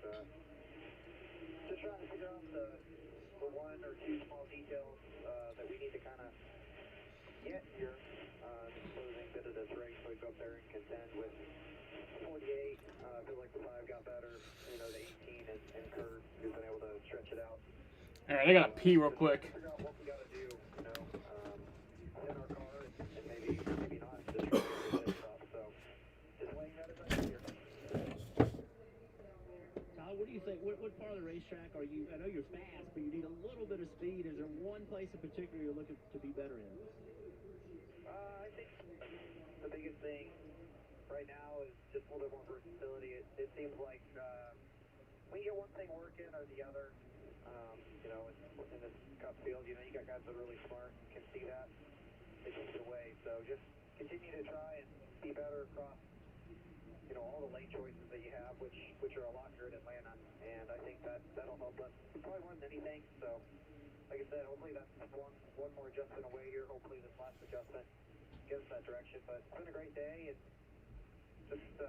Just trying to figure out the one or two small details that we need to kind of get here in the closing bit of this race so we go up there and contend with 48. I feel like the 5 got better. You know, the 18 and Kurt has been able to stretch it out. All right, I gotta pee real quick. Figure out what we got to do, you know, in our car and maybe not just try to get this up. So just laying that as I sit here. Tyler, what do you think? What part of the racetrack are you? I know you're fast, but you need a little bit of speed. Is there one place in particular you're looking to be better in? I think the biggest thing right now is just a little bit more versatility. It seems like we get one thing working or the other. You know, in this Cup field, you know, you got guys that are really smart and can see that. They keep it away. So just continue to try and be better across, you know, all the lane choices that you have, which are a lot here at Atlanta. And I think that'll help us probably more than anything. So, like I said, hopefully that's one more adjustment away here. Hopefully this last adjustment gets us that direction. But it's been a great day, and just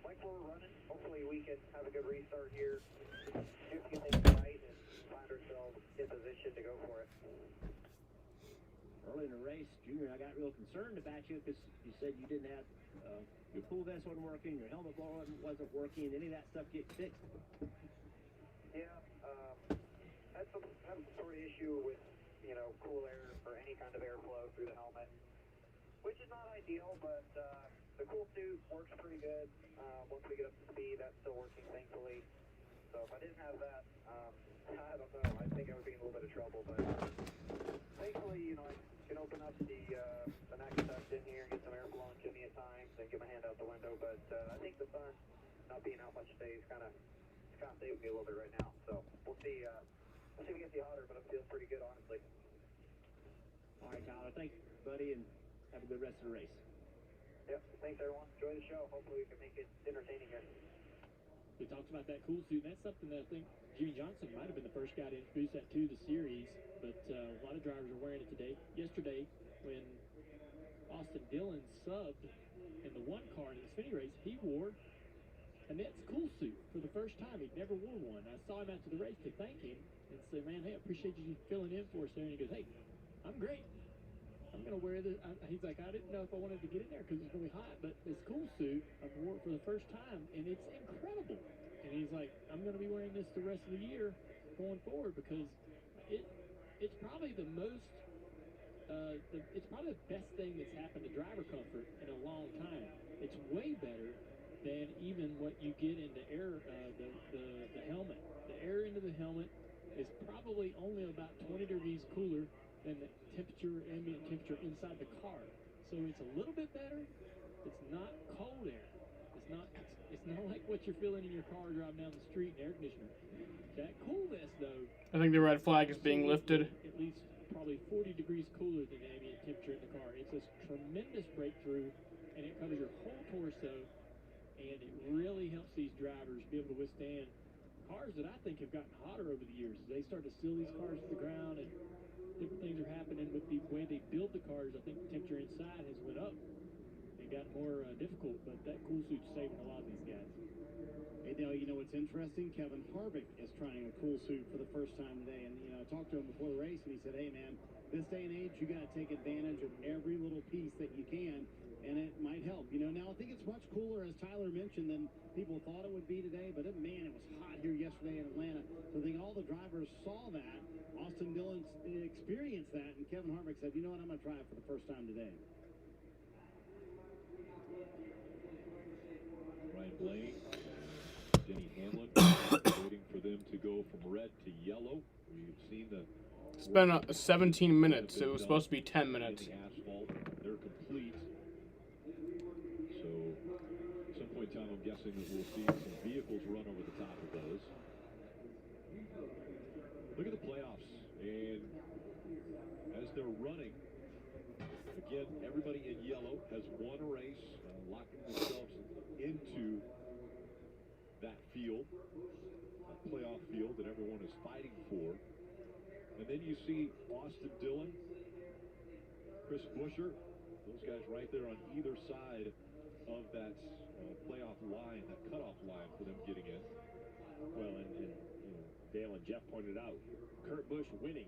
like where we're running, hopefully we can have a good restart here, do a few things right, and find ourselves in position to go for it. Early in the race, Junior, I got real concerned about you because you said you didn't have your pool vest wasn't working, your helmet blower wasn't working, any of that stuff get fixed. Yeah, had some sort of issue with, you know, cool air or any kind of airflow through the helmet, which is not ideal, but the cool suit works pretty good. Once we get up to speed, that's still working, thankfully. So if I didn't have that, I don't know. I think I would be in a little bit of trouble. But thankfully, you know, I can open up the neck duct in here and get some air flowing to me at times and get my hand out the window. But I think the sun not being out much today is kind of saving me a little bit right now. So we'll see. We'll see if we get the hotter, but it feels pretty good, honestly. All right, Tyler. Thanks, buddy, and have a good rest of the race. Yep. Thanks, everyone. Enjoy the show. Hopefully we can make it entertaining here. We talked about that cool suit, and that's something that I think Jimmy Johnson might have been the first guy to introduce that to the series, but a lot of drivers are wearing it today. Yesterday, when Austin Dillon subbed in the one car in the Xfinity race, he wore a Nets cool suit for the first time. He'd never worn one. I saw him after the race to thank him and say, man, hey, I appreciate you filling in for us there. And he goes, hey, I'm great. I'm going to wear this. He's like, I didn't know if I wanted to get in there because it's going to be hot, but this cool suit, I've worn it for the first time, and it's incredible. And he's like, I'm going to be wearing this the rest of the year going forward because it's probably the most, it's probably the best thing that's happened to driver comfort in a long time. It's way better than even what you get in the air, the helmet. The air into the helmet is probably only about 20 degrees cooler than the ambient temperature inside the car. So it's a little bit better. It's not cold air. It's not like what you're feeling in your car driving down the street in air conditioner. That coolness, though. I think the red flag is being lifted. At least probably 40 degrees cooler than the ambient temperature in the car. It's a tremendous breakthrough, and it covers your whole torso, and it really helps these drivers be able to withstand cars that I think have gotten hotter over the years. They start to seal these cars to the ground, and different things are happening with the way they build the cars. I think the temperature inside has went up and gotten more difficult, but that cool suit's saving a lot of these guys. Hey, Dale, you know what's interesting? Kevin Harvick is trying a cool suit for the first time today. And, I talked to him before the race, and he said, hey, man, this day and age, you got to take advantage of every little piece that you can, and it might help. Now I think it's much cooler, as Tyler mentioned, than people thought it would be today. But, man, it was hot here yesterday in Atlanta. So I think all the drivers saw that. Austin Dillon experienced that, and Kevin Harvick said, you know what, I'm going to try it for the first time today. Ryan Blaney, Denny Hamlin, waiting for them to go from red to yellow. We've seen the. It's been 17 minutes. It was supposed to be 10 minutes. The asphalt, they're complete. So, at some point in time, I'm guessing that we'll see some vehicles run over the top of those. Look at the playoffs, and as they're running, again, everybody in yellow has won a race, locking themselves into that field, that playoff field that everyone is fighting for. And then you see Austin Dillon, Chris Buescher, those guys right there on either side of that playoff line, that cutoff line for them getting in. Well, and Dale and Jeff pointed out, Kurt Busch winning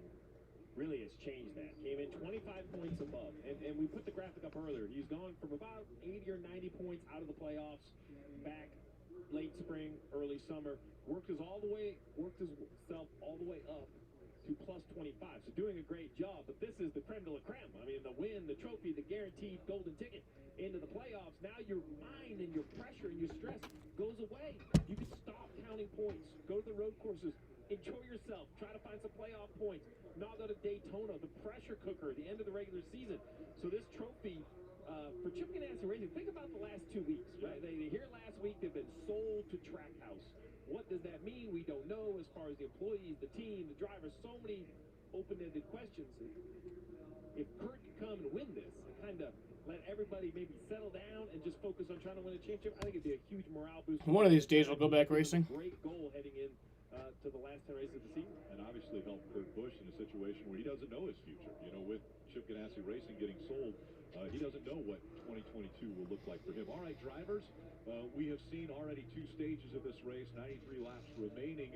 really has changed that. Came in 25 points above. And we put the graphic up earlier. He's gone from about 80 or 90 points out of the playoffs back late spring, early summer. Worked himself all the way up to plus 25. So doing a great job. But this is the creme de la creme. I mean, the win, the trophy, the guaranteed golden ticket into the playoffs. Now your mind and your pressure and your stress goes away. You can stop counting points. Go to the road courses. Enjoy yourself. Try to find some playoff points. Not go to Daytona, the pressure cooker at the end of the regular season. So this trophy for Chip Ganassi Racing, think about the last 2 weeks, right? They here last week, they've been sold to Trackhouse. What does that mean? We don't know as far as the employees, the team, the drivers, so many open-ended questions. If Kurt could come and win this and kind of let everybody maybe settle down and just focus on trying to win a championship, I think it'd be a huge morale boost. One of these days we'll go back racing. Great goal heading in to the last 10 races of the season. And obviously help Kurt Busch in a situation where he doesn't know his future. With Chip Ganassi Racing getting sold, he doesn't know what 2022 will look like for him. All right, drivers, we have seen already 2 stages of this race, 93 laps remaining.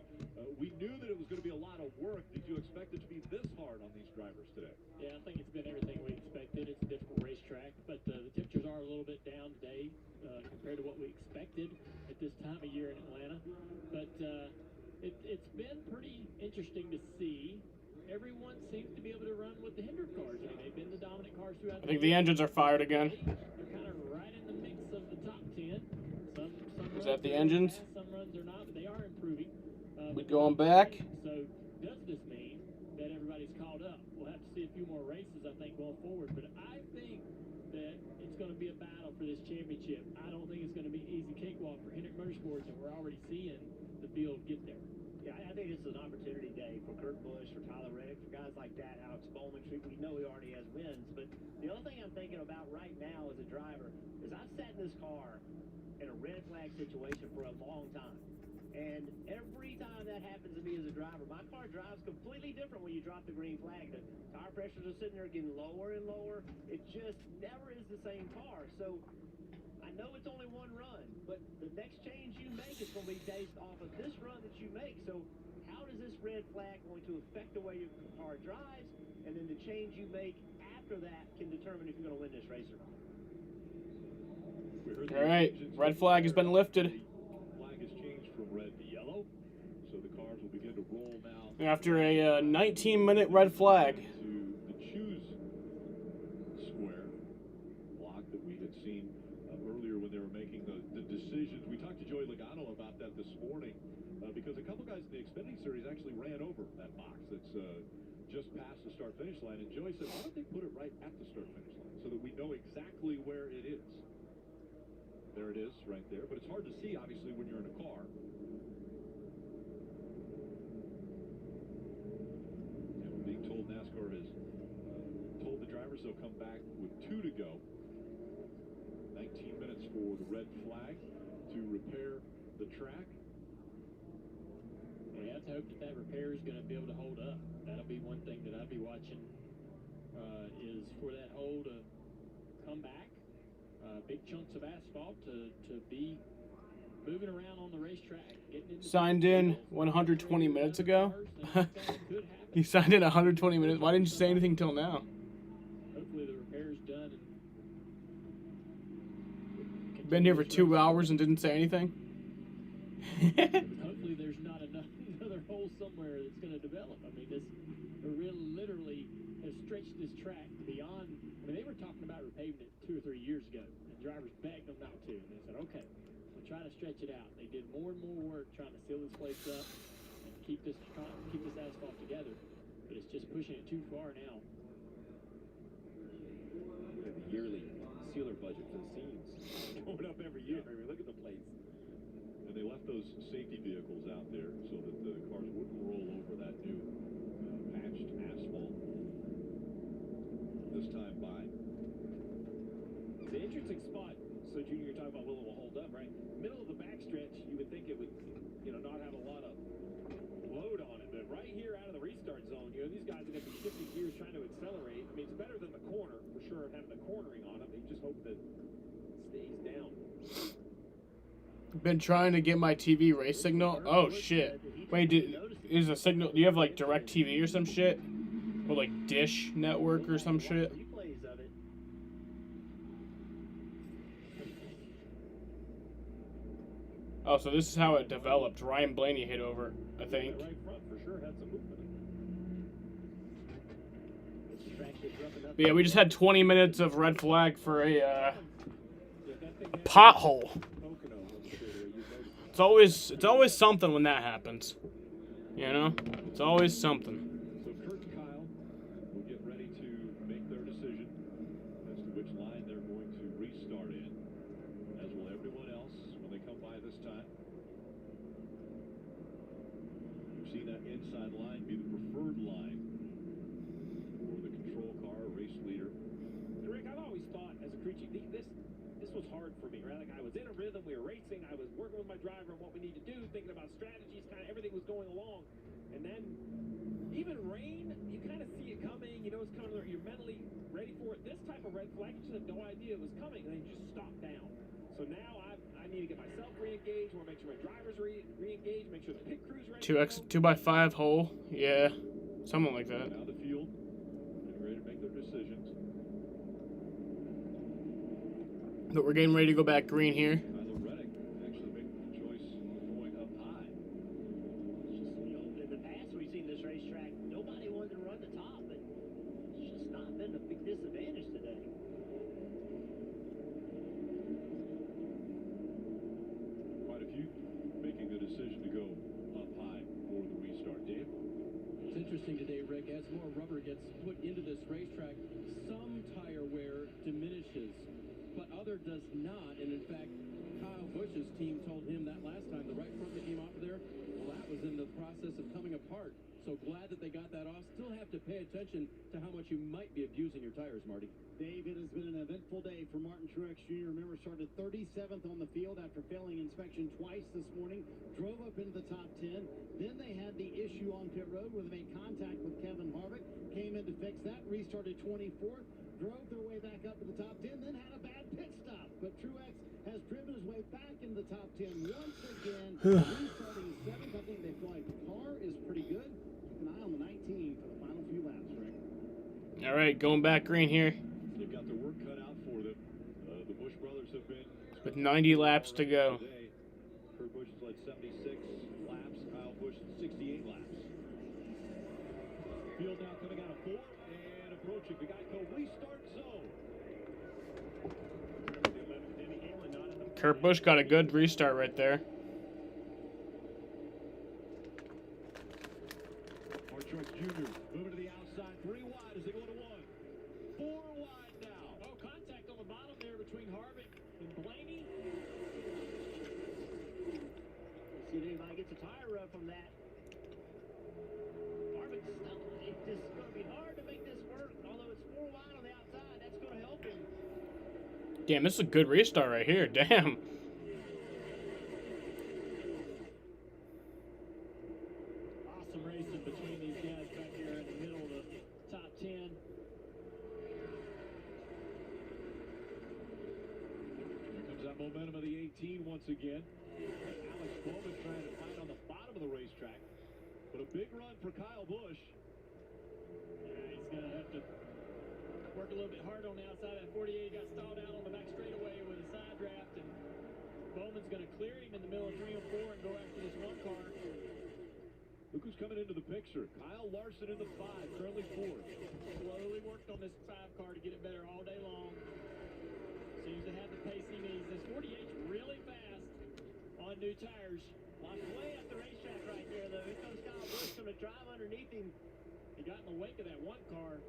We knew that it was going to be a lot of work. Did you expect it to be this hard on these drivers today? Yeah, I think it's been everything we expected. It's a difficult racetrack, but the temperatures are a little bit down today compared to what we expected at this time of year in Atlanta. But it's been pretty interesting to see. Everyone seems to be able to run with the Hendrick cars. I mean, they've been the dominant cars throughout. I think the engines are fired again. They're kind of right in the mix of the top 10. Some Is that the engines? Some runs are not, but they are improving. We going back? So does this mean that everybody's caught up? We'll have to see a few more races, I think, going forward. But I think that it's going to be a battle for this championship. I don't think it's going to be easy cakewalk for Hendrick Motorsports, and we're already seeing the field get there. Yeah, I think this is an opportunity day for Kurt Busch, for Tyler Reddick, for guys like that. Alex Bowman, we know he already has wins. But the other thing I'm thinking about right now as a driver is I've sat in this car in a red flag situation for a long time. And every time that happens to me as a driver, my car drives completely different when you drop the green flag. The tire pressures are sitting there getting lower and lower. It just never is the same car. So I know it's only one run, but the next change you make is going to be based off of this run that you make. So how does this red flag going to affect the way your car drives? And then the change you make after that can determine if you're going to win this race or not. All right, red flag has been lifted. Flag has changed from red to yellow, so the cars will begin to roll now. After a 19-minute red flag. To the choose square block that we had seen earlier when they were making the decisions. We talked to Joey Logano about that this morning because a couple guys in the Xfinity Series actually ran over that box that's just past the start-finish line. And Joey said, why don't they put it right at the start-finish line so that we know exactly where it is? There it is, right there. But it's hard to see, obviously, when you're in a car. And we're being told NASCAR has told the drivers they'll come back with 2 to go. 19 minutes for the red flag to repair the track. we have to hope that repair is going to be able to hold up. That'll be one thing that I'll be watching, is for that hole to come back. Big chunks of asphalt to be moving around on the racetrack. Signed in 120 minutes ago. He signed in 120 minutes. Why didn't you say anything till now? Hopefully the repair's done. Been here for 2 hours and didn't say anything. Hopefully there's not another hole somewhere that's going to develop. I mean, this literally has stretched this track beyond. I mean, they were talking about repaving it 2 or 3 years ago, and drivers begged them not to. And they said, okay, we'll try to stretch it out. They did more and more work trying to seal this place up and keep this asphalt together, but it's just pushing it too far now. The yearly sealer budget for the seams going up every year. I mean, look at the plates. And they left those safety vehicles out there so that the cars wouldn't roll over that new patched asphalt this time by. The interesting spot, so Junior, you're talking about will it hold up, right? Middle of the backstretch, you would think it would, not have a lot of load on it, but right here out of the restart zone, these guys are going to be shifting gears trying to accelerate. I mean, it's better than the corner, for sure, having the cornering on it. They just hope that it stays down. Been trying to get my TV race signal. Oh shit! Wait, is a signal? Do you have like Direct TV or some shit, or like Dish Network or some shit? Oh, so this is how it developed. Ryan Blaney hit over, I think. Right front for sure had some movement. But yeah, we just had 20 minutes of red flag for a pothole. It's always something when that happens. It's always something. So Kurt and Kyle will get ready to make their decision as to which line they're going to restart in, as will everyone else when they come by this time. We've seen that inside line be the preferred line for the control car race leader. And Rick, I've always thought as a crew chief, this was hard for me, right? Like I was in a rhythm, we were racing, I was working with my driver on what we need to do, thinking about strategies, kind of everything was going along. And then even rain, you kind of see it coming, it's coming, you're mentally ready for it. This type of red flag, you just had no idea it was coming, and then you just stop down. So now I need to get myself re-engaged, want to make sure my driver's re-engaged, make sure the pit crew's ready. 2x5 hole, yeah, something like that. Now the field getting ready to make their decisions. But we're getting ready to go back green here. Tyler Reddick actually making the choice of going up high. In the past, we've seen this racetrack, nobody wanted to run the top, but it's just not been a big disadvantage today. Quite a few making the decision to go up high for the restart. Dave? It's interesting today, Rick, as more rubber gets put into this racetrack, some tire wear diminishes, but other does not. And in fact, Kyle Busch's team told him that last time. The right front that came off of there, well, that was in the process of coming apart. So glad that they got that off. Still have to pay attention to how much you might be abusing your tires, Marty. Dave, it has been an eventful day for Martin Truex Jr. Remember, started 37th on the field after failing inspection twice this morning. Drove up into the top 10. Then they had the issue on pit road where they made contact with Kevin Harvick. Came in to fix that. Restarted 24th. Drove their way back up to the top 10. Then had a bad pit stop. But Truex has driven his way back into the top 10 once again. Restarting 7th. I think they feel like the car is pretty good. Keep an eye on the 19 for the final few laps, Rick. All right, going back green here. They've got their work cut out for them. The Busch brothers have been... With 90 laps to go. Today, Kurt Busch has led 76 laps. Kyle Busch 68 laps. Field now coming out of 4 and approaching the Geico restart zone. Kurt Busch got a good restart right there. Martin Truex Jr. moving to the outside. 3 wide as they go to 1. 4 wide now. Oh, contact on the bottom there between Harvick and Blaney. Let's see if anybody gets a tire rub from that. Harvick's stuck. It's just going to be hard to make this work. Although it's 4 wide on the outside, that's going to help him. Damn, this is a good restart right here. Damn. Got momentum of the 18 once again. Alex Bowman trying to find on the bottom of the racetrack. But a big run for Kyle Busch. He's going to have to work a little bit hard on the outside of that 48. He got stalled out on the back straightaway with a side draft, and Bowman's going to clear him in the middle of 3 and 4 and go after this one car. Look who's coming into the picture. Kyle Larson in the 5, currently 4th. Slowly worked on this 5 car to get it better all day long. Seems to have the pace he needs. This 48's really fast on new tires. Lost way up the racetrack right there, though. Here comes Kyle Busch, going to drive underneath him. He got in the wake of that one car.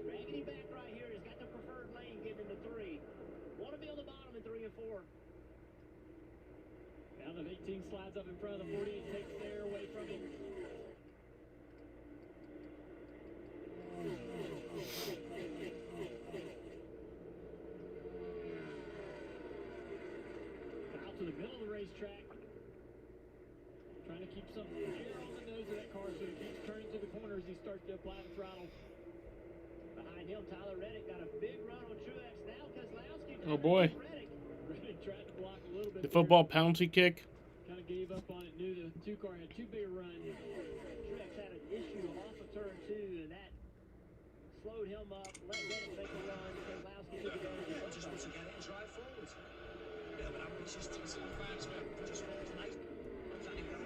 Dragging him back right here. He's got the preferred lane getting into 3. Want to be on the bottom in 3 and 4. Now that 18 slides up in front of the 48, takes the air away from him. Out to the middle of the racetrack. Trying to keep some air on the nose of that car so it keeps turning to the corners as he starts to apply the throttle. Behind him, Tyler Reddick got a big run on Truex. Now Keselowski. Oh boy. Reddick tried to block a little bit. The football penalty kick. Kind of gave up on it. Knew the 2 car had too big a run. Truex had an issue off of turn 2, and that slowed him up. Let Reddick make a run. Keselowski took it over. Just wants to get it and drive forward. Yeah, but I'm just fans just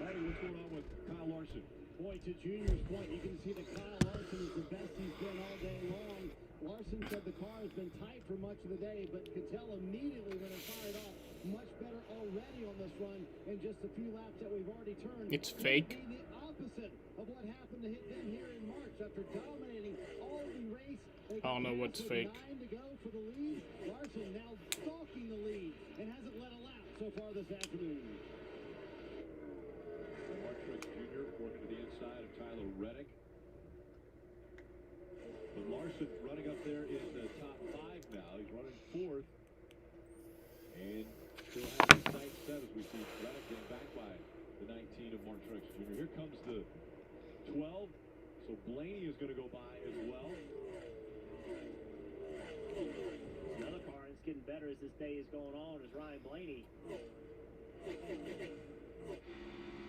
Matty, what's going on with Kyle Larson? Boy, to Junior's point, you can see that Kyle Larson is the best he's been all day long. Larson said the car has been tight for much of the day, but could tell immediately when it fired off, much better already on this run in just a few laps that we've already turned. It's fake. The opposite of what happened to hit them here in March after dominating all the race. I don't know what's fake. 9 to go for the lead. Larson now stalking the lead and hasn't led a lap so far this afternoon. Mark Truex Jr. working to the inside of Tyler Reddick. But Larson running up there in the top 5 now. He's running 4th. And still has his sights set as we see Reddick getting back by the 19 of Mark Truex Jr. Here comes the 12. So Blaney is going to go by as well. Another car that's getting better as this day is going on is Ryan Blaney.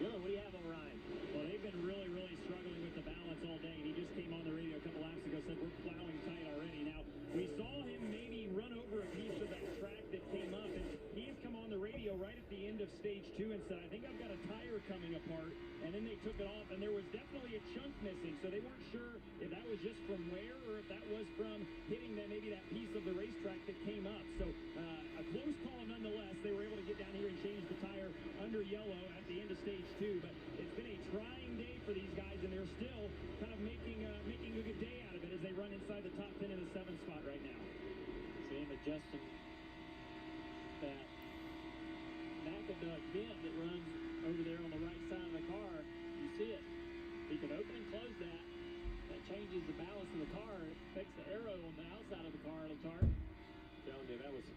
Dylan, what do you have on Ryan? Well, they've been really, really struggling with the balance all day. He just came on the radio a couple laps ago, said we're plowing tight already. Now, we saw him maybe run over a piece of that track that came up, and he has come on the radio right at the end of stage 2 and said, I think I've got a tire coming apart, and then they took it off, and there was definitely a chunk missing, so they weren't sure if that was just from wear or if that was from hitting maybe that piece of the racetrack that came up. So a close call nonetheless. They were able to get down here and change the tire under yellow at the end of stage 2, but it's been a trying day for these guys, and they're still kind of making a good day out of it as they run inside the top 10 in the 7th spot right now. See him adjusting that Macadug vent that runs over there on the right side of the car. You see it. He can open and close that. That changes the balance of the car. It affects the arrow on the outside of the car, Latar. Telling you, that was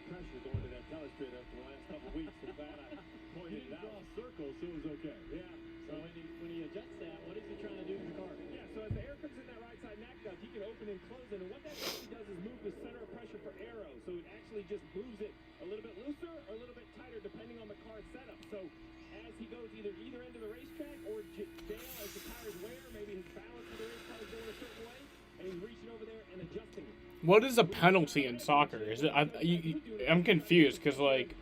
pressure going to that telestrator for the last couple of weeks. I'm glad I pointed it out. Draw circles, so it was okay. Yeah. So when he adjusts that, what is he trying to do to the car? Yeah, so as the air comes in that right side neck duct, he can open and close it. And what that actually does is move the center of pressure for aero. So it actually just moves it a little bit looser or a little bit tighter depending on the car's setup. So as he goes either end of the racetrack or down as the tires wear, maybe his balance of the race car is going a certain way, and he's reaching over there and adjusting it. What is a penalty in soccer? Is it? I'm confused because like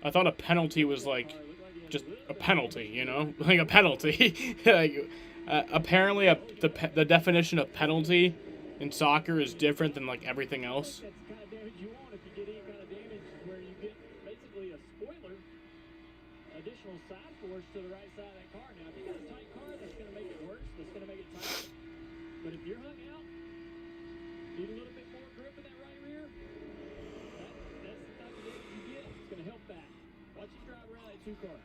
I thought a penalty was like just a penalty, you know, like a penalty. Like, apparently, the definition of penalty in soccer is different than like everything else. That's the kind of damage you want if you get any kind of damage where you get basically a spoiler, additional side force to the right side of that car. Now, if you got a tight car, that's going to make it worse. That's going to make it tighter. But if you're hung out, need a little bit more grip in that right rear, that's the type of damage you get. It's going to help that. Watch you drive around that 2 car.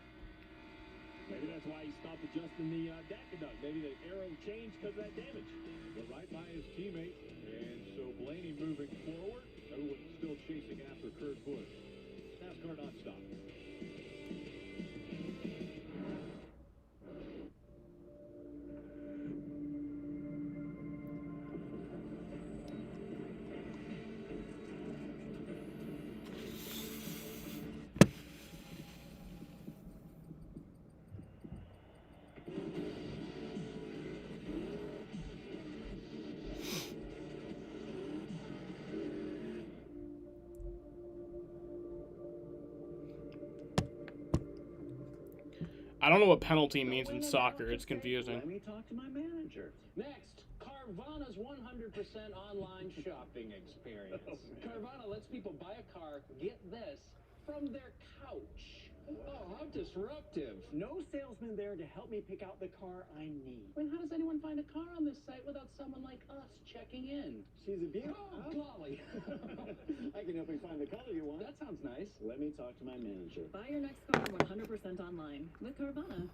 Maybe that's why he stopped adjusting the Dacadug. Maybe the arrow changed because of that damage. But right by his teammate, and so Blaney moving forward. Everyone still chasing after Kurt Busch. NASCAR nonstop. I don't know what penalty means in soccer. It's confusing. Let me talk to my manager. Next, Carvana's 100% online shopping experience. Carvana lets people buy a car, get this, from their couch. Oh, how disruptive. No salesman there to help me pick out the car I need. When how does anyone find a car on this site without someone like us checking in? She's a beauty. Oh, golly. I can help you find the color you want. That sounds nice. Let me talk to my manager. Buy your next car 100% online with Carvana.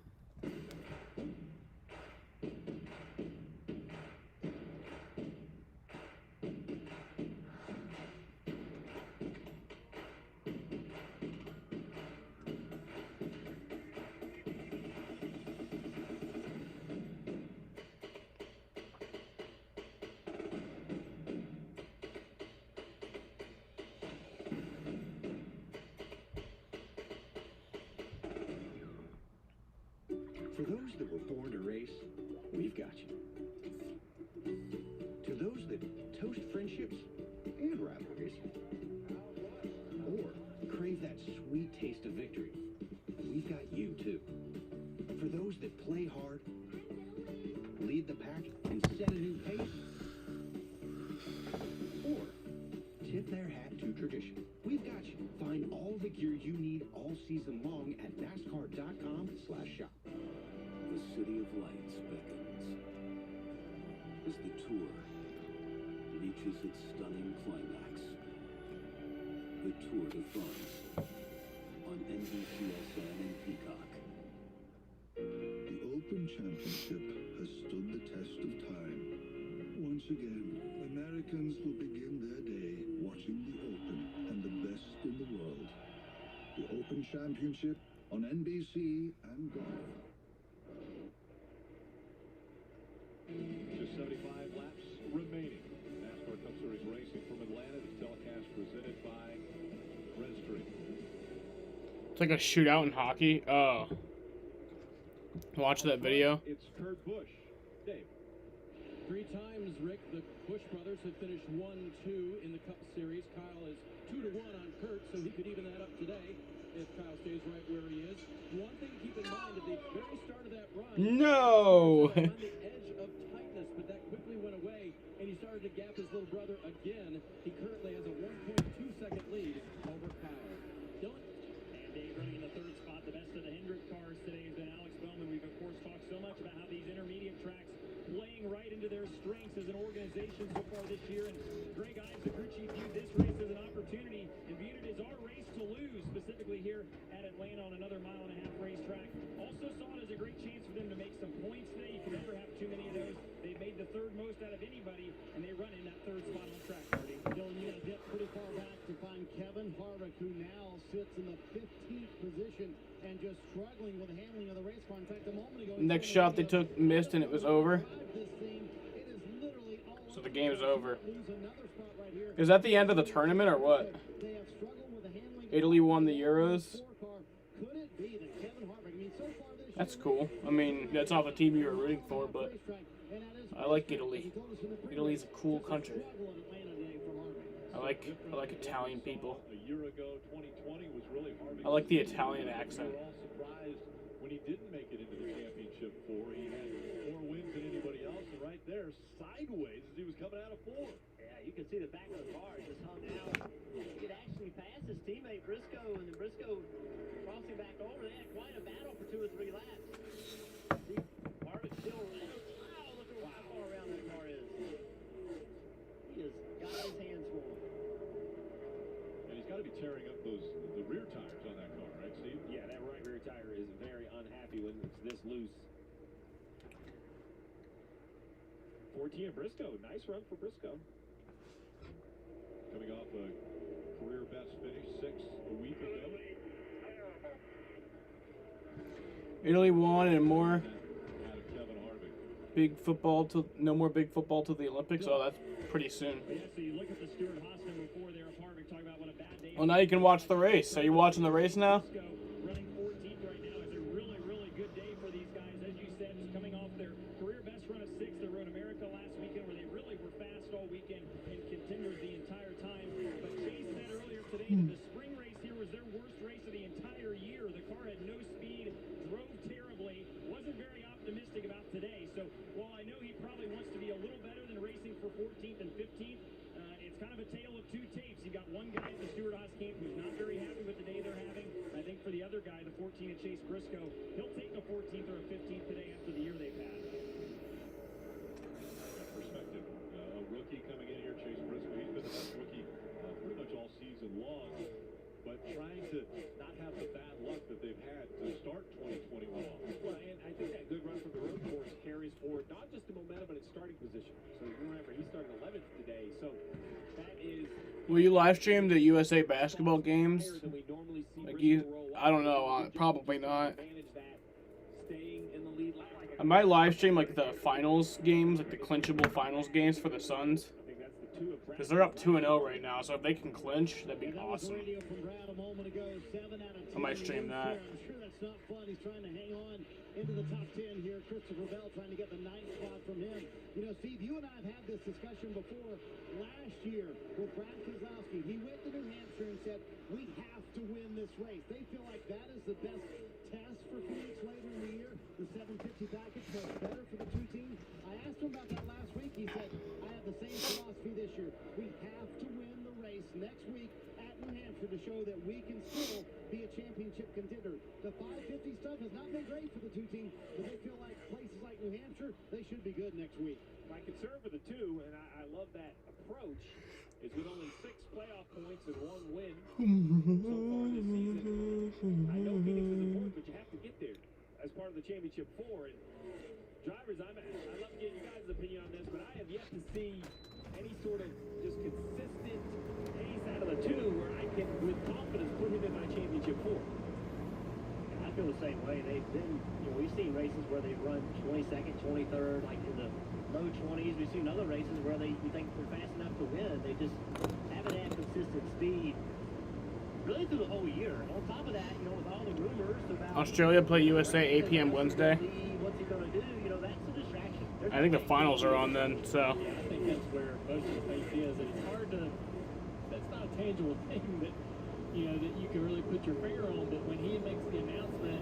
For those that were born to race, we've got you. To those that toast friendships and rivalries, or crave that sweet taste of victory, we've got you too. For those that play hard, lead the pack, and set a new pace, or tip their hat to tradition, we've got you. Find all the gear you need all season long at NASCAR.com/shop. The City of Lights beckons as the tour reaches its stunning climax. The Tour de France on NBCSN and Peacock. The Open Championship has stood the test of time. Once again, Americans will begin their day watching the Open and the best in the world. The Open Championship on NBC and golf. Just 75 laps remaining. NASCAR Cup Series racing from Atlanta. The telecast presented by Red Street. It's like a shootout in hockey. Oh. Watch that video. It's Kurt Busch. Dave. 3 times, Rick, the Busch brothers have finished 1-2 in the Cup Series. Kyle is 2-1 on Kurt, so he could even that up today if Kyle stays right where he is. One thing to keep in mind at the very start of that run. No! On the edge of tightness, but that quickly went away, and he started to gap his little brother again. He currently has a 1.2-second lead over Kyle. Dylan? And Dave running in the 3rd spot. The best of the Hendrick cars today has been Alex Bowman. We've, of course, talked so much about how these intermediate tracks playing right into their strengths as an organization so far this year. And Greg Ives, the crew chief, viewed this race as an opportunity and viewed it as our race to lose, specifically here at Atlanta on another 1.5-mile racetrack. Also saw it as a great chance for them to make some points today. You can never have too many of those. They made the 3rd most out of anybody, and they run in that 3rd spot on track, Marty. Dylan, you got to dip pretty far back to find Kevin Harvick, who now sits in the 15th position and just struggling with the handling of the race car. In fact, a moment ago, Next shot they took missed and it was over. So the game's over. Is that the end of the tournament or what? Italy won the Euros. That's cool. I mean, that's not the team you were rooting for, but I like Italy. Italy's a cool country. I like Italian people. A year ago, 2020 was really Harvick's. I like the Italian accent. We were all surprised when he didn't make it into the championship 4. He had more wins than anybody else, and right there, sideways as he was coming out of 4. Yeah, you can see the back of the car just hung out. He could actually pass his teammate Briscoe, and then Briscoe crossing back over. They had quite a battle for 2 or 3 laps. See, Harvick still. Wow, look at how far around that car is. He has got his hands full. And he's got to be tearing up the rear tires on that car, right, Steve? Yeah, that right rear tire is very unhappy when it's this loose. 14 of Briscoe. Nice run for Briscoe. Coming off a career best finish 6 a week ago. Italy won and more. Out of Kevin Harvick. Big football to no more big football to the Olympics. Oh, that's pretty soon. Yeah, so you look at the Stuart Haas number 4 there of Harvick, talking about what a bad day. Well, now you can watch the race. Are you watching the race now? Running 14th right now is a really, really good day for these guys. As you said, just coming off their career best run of 6. They rode America last weekend, where they really were fast all weekend and continued the entire time. But Chase said earlier today that the spring race here was their worst race of the entire year. The car had no speed, drove terribly. 14 at Chase Briscoe. He'll take a 14th or a 15th today after the year they've had. Perspective. A rookie coming in here, Chase Briscoe. He's been the best rookie pretty much all season long. But trying to not have the bad luck that they've had to start 2021 off. Well, and I think that good run from the road course carries forward not just the momentum, but its starting position. So you remember, he started 11th today. So that is... Will you live stream the USA basketball games? Like I don't know. Probably not. I might live stream like the finals games, like the clinchable finals games for the Suns. Because they're up 2-0 right now, so if they can clinch, that'd be awesome. I might stream that. I'm sure that's not fun. He's trying to hang on into the top 10 here. Christopher Bell trying to get the 9th spot from him. You know, Steve, you and I have had this discussion before last year with Brad Keselowski. He went to New Hampshire and said, we have to win this race. They feel like that is the best test for Phoenix later in the year. The 750 package was better for the two teams. I asked him about that last week. He said, I have the same philosophy this year. We have to win the race next week at New Hampshire to show that we can still be a championship contender. The 550 stuff has not been great for the two teams, but they feel like places like New Hampshire, they should be good next week. My concern for the two, and I love that approach, is with only 6 playoff points and 1 win so far this season. I know Phoenix is important, but you have to get there as part of the championship 4. And drivers, I love getting you guys' opinion on this, but I have yet to see any sort of just consistent ace out of the two where I can, with confidence, put him in my championship 4. I feel the same way. They've been, we've seen races where they run 22nd, 23rd, like in the low 20s. We've seen other races where you think they're fast enough to win. They just haven't had consistent speed really through the whole year. On top of that, with all the rumors about Australia play USA 8 p.m. Wednesday. What's he going to do? That's a distraction. I think the finals are on then, so. Yeah, I think that's where most of the faith is. And it's hard to, that's not a tangible thing that, that you can really put your finger on. But when he makes the announcement,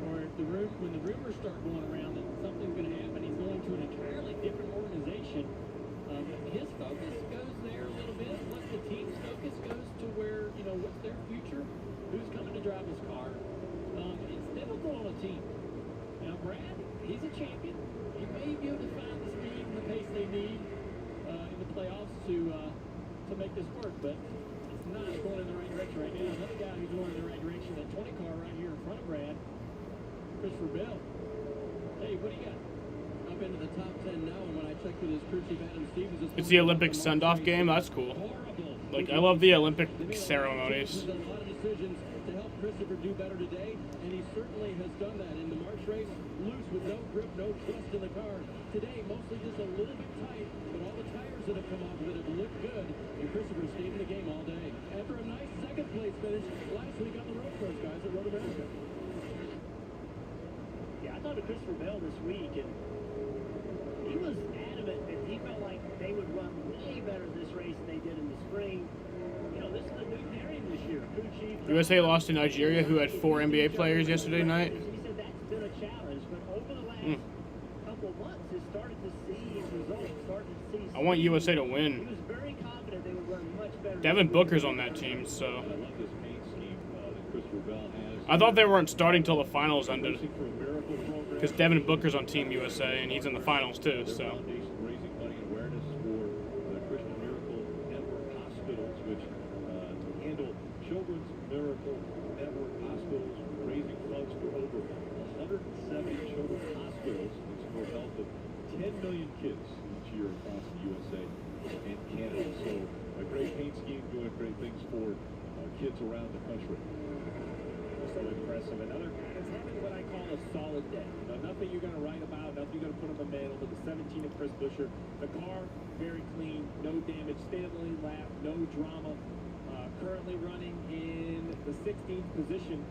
or if when the rumors start going around that something's going to happen, he's going to an entirely different organization. His focus goes there a little bit. What the team's focus goes to where, what's their future? Who's coming to drive his car? It's difficult on a team. Now, Brad, he's a champion. He may be able to find the speed and the pace they need in the playoffs to make this work, but it's not going in the right direction right now. Another guy who's going in the right direction, that 20 car right here in front of Brad, Christopher Bell. Hey, what do you got? Up into the top 10 now, and when I checked with his crew chief Adam Stevens, It's the Olympic send-off game. That's cool. Like, I love the Olympic ceremonies. He's done a lot of decisions to help Christopher do better today, and he certainly has done that. In the March race, loose with no grip, no trust in the car. Today, mostly just a little bit tight, but all the tires that have come off of it have looked good, and Christopher stayed in the game all day. After a nice second-place finish last week on the road course, guys, at Road America. Yeah, I talked to Christopher Bell this week, and he was adamant that he felt like they would run way better this race than they did in the spring. This is a new pairing this year. Crew chief USA lost to Nigeria, who had 4 NBA players yesterday night. He said that's been a challenge, but over the last couple of months, has started to see results, started to see. I want USA to He win. was very confident they would run much better. Devin Booker's on that team, so. I love this paint scheme that Christopher Bell has. I thought they weren't starting till the finals ended. Because Devin Booker's on Team USA, and he's in the finals too, so. Raising money and awareness for the Christian Miracle Network hospitals, which handle Children's Miracle Network hospitals, raising funds for over 170 children's hospitals to support health of 10 million kids each year across the USA and Canada. So a great paint scheme doing great things for kids around the country. So impressive. Another guy that's having what I call a solid day. Nothing you're going to write about, nothing you're going to put on the mantle, but the 17 of Chris Buescher. The car, very clean, no damage, stayed on the lead lap, no drama. Currently running in the 16th position.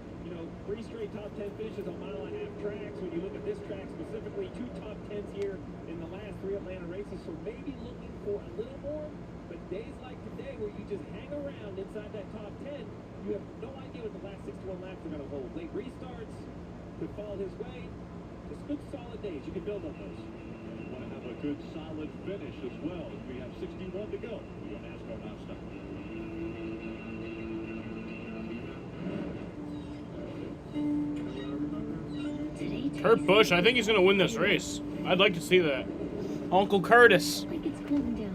3 straight top 10 finishes on mile-and-a-half tracks. When you look at this track specifically, 2 top 10s here in the last 3 Atlanta races. So maybe looking for a little more, but days like today where you just hang around inside that top 10, you have no idea what the last 61 laps are going to hold. Late restarts could fall his way. Just good, solid days. You can build on those. You want to have a good, solid finish as well. We have 61 to go. We're on NASCAR nonstop. Kurt Busch, I think he's going to win this race. I'd like to see that. Uncle Curtis. Like it's cooling down.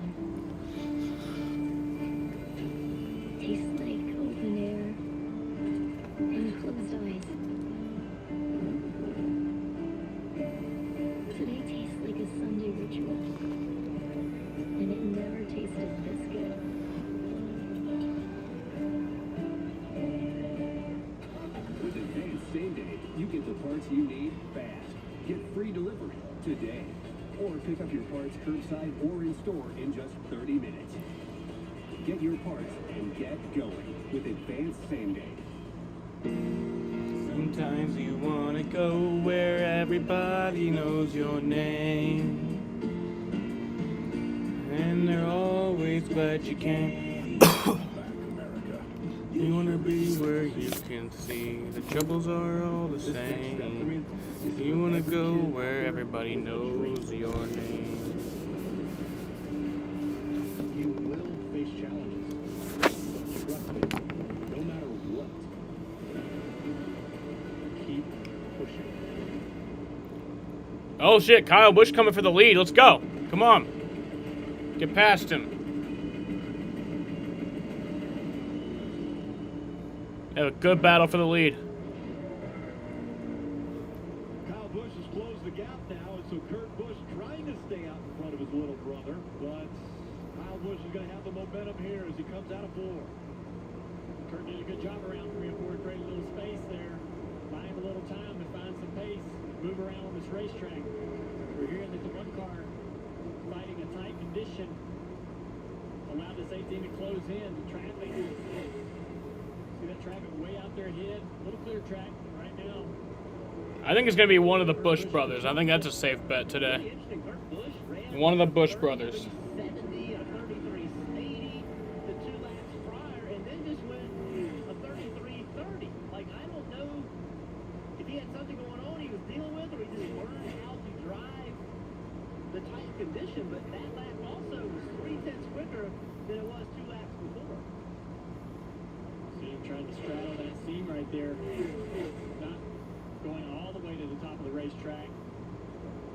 Tastes like open air and closed eyes. Today tastes like a Sunday ritual. And it never tasted this good. With Advanced Same Day, you get the parts you need fast. Get free delivery today. Or pick up your parts curbside or in store in just 30 minutes. Get your parts and get going with Advanced Same Day. Sometimes you want to go where everybody knows your name. And they're always glad you came. You want to be where you can see the troubles are all the same. You want to go where everybody knows your name. You will face challenges. Trust me, no matter what, keep pushing. Oh shit, Kyle Busch coming for the lead. Let's go. Come on. Get past him. They have a good battle for the lead. Kyle Busch has closed the gap now, and so Kurt Busch trying to stay out in front of his little brother, but Kyle Busch is going to have the momentum here as he comes out of four. Kurt did a good job around 3 and 4 to create a little space there. Buying a little time to find some pace, move around on this racetrack. We're hearing that the one car fighting a tight condition allowed this 18 to close in. The traffic, see that traffic way out there ahead. A little clear track right now. I think it's going to be one of the Busch brothers. I think that's a safe bet today. One of the Busch brothers. 70, a 33.80, the 2 laps prior, and then just went a 33.30. Like, I don't know if he had something going on he was dealing with, or he just learned how to drive the tight condition, but that lap also was 3/10 quicker than it was 2 laps before. See him trying to straddle that seam right there. Not going all the way to the top of the racetrack.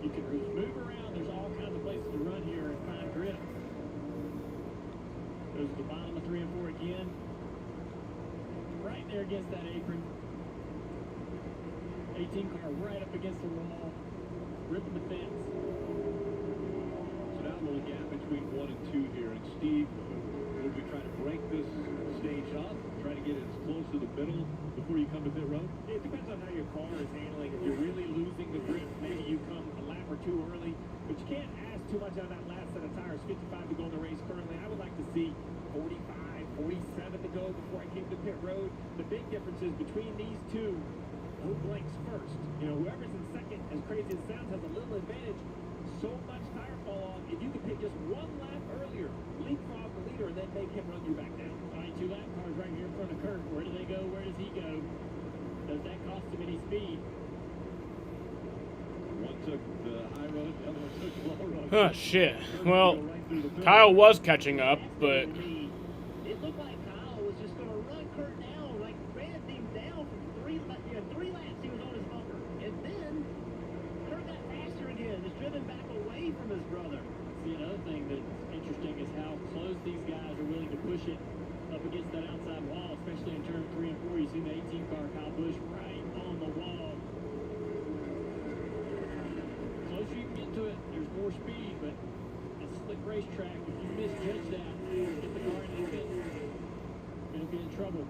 You can move around. There's all kinds of places to run here and find grip. Goes to the bottom of 3 and 4 again. Right there against that apron. 18 car right up against the wall. Ripping the fence. So now a little gap between 1 and 2 here. And Steve, would we try to break this stage up, try to get it as close to the middle before you come to pit road? It depends on how your car is handling. If you're really losing the grip, maybe you come a lap or 2 early, but you can't ask too much on that last set of tires. 55 to go in the race currently. I would like to see 45, 47 to go before I came to pit road. The big difference is between these two, who blinks first? You know, whoever's in second, as crazy as it sounds, has a little advantage. So much tire fall off. If you could pick just 1 lap earlier, leapfrog the leader, and then make him run you back down. All right, 2 lap cars right here in front of Kurt. Where do they go? Where does he go? Does that cost him any speed? One took the high road, the other one took the low road. Oh, shit. Well, Kyle was catching up, but... It looked like Kyle was just going to run Kurt down, like ran him down for 3 laps. He was on his bumper. And then Kurt got faster again, just driven back away from his brother. See, another thing that's interesting is how close these guys are willing to push it up against that outside wall, especially in turn 3 and 4. You see the 18 car, Kyle Busch, right on the wall. The closer you can get to it, there's more speed, but it's a slick racetrack. If you misjudge that, get the car in the pit, it'll be in trouble.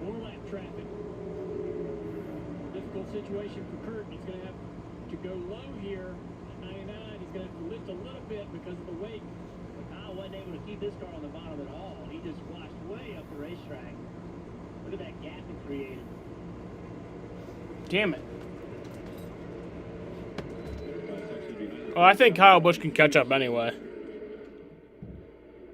4 lap traffic. Difficult situation for Kurt. He's going to have to go low here at 99. He's going to have to lift a little bit because of the weight. Kyle wasn't able to keep his car on the bottom at all. He just flashed way up the racetrack. Look at that gap it created. Damn it. Oh, I think Kyle Busch can catch up anyway.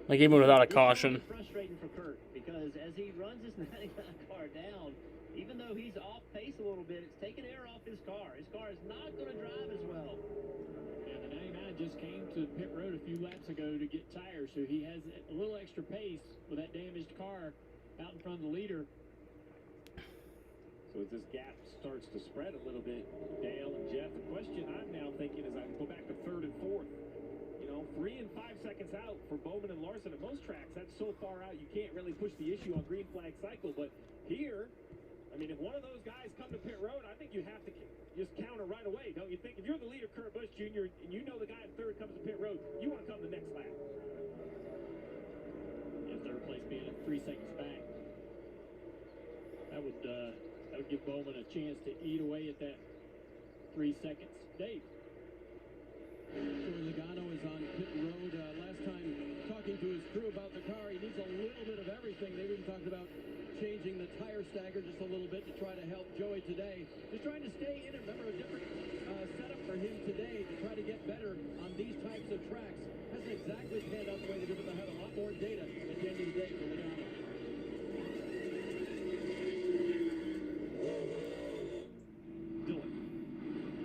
Like, even without a caution. Frustrating for Kurt because as he runs his 99 car down, even though he's off pace a little bit, it's taking air off his car. His car is not going to drive as well. Yeah, the 99 just came to pit road a few laps ago to get tires, so he has a little extra pace with that damaged car out in front of the leader. So as this gap starts to spread a little bit, Dale and Jeff, the question I'm now thinking is I go back to third and fourth. 3 and 5 seconds out for Bowman and Larson. At most tracks, that's so far out you can't really push the issue on green flag cycle. But here, I mean, if one of those guys come to pit road, I think you have to just counter right away, don't you think? If you're the leader, Kurt Busch Jr., and you know the guy in third comes to pit road, you want to come the next lap. Yeah, third place being at 3 seconds back. That would give Bowman a chance to eat away at that 3 seconds. Dave. Joey Logano is on pit road. Last time talking to his crew about the car, he needs a little bit of everything. They've even talked about changing the tire stagger just a little bit to try to help Joey today. Just trying to stay in it. Remember, a different setup for him today to try to get better on these types of tracks. Hasn't exactly panned out the way they did, but they'll have a lot more data at the end of the day for Logano. Dylan.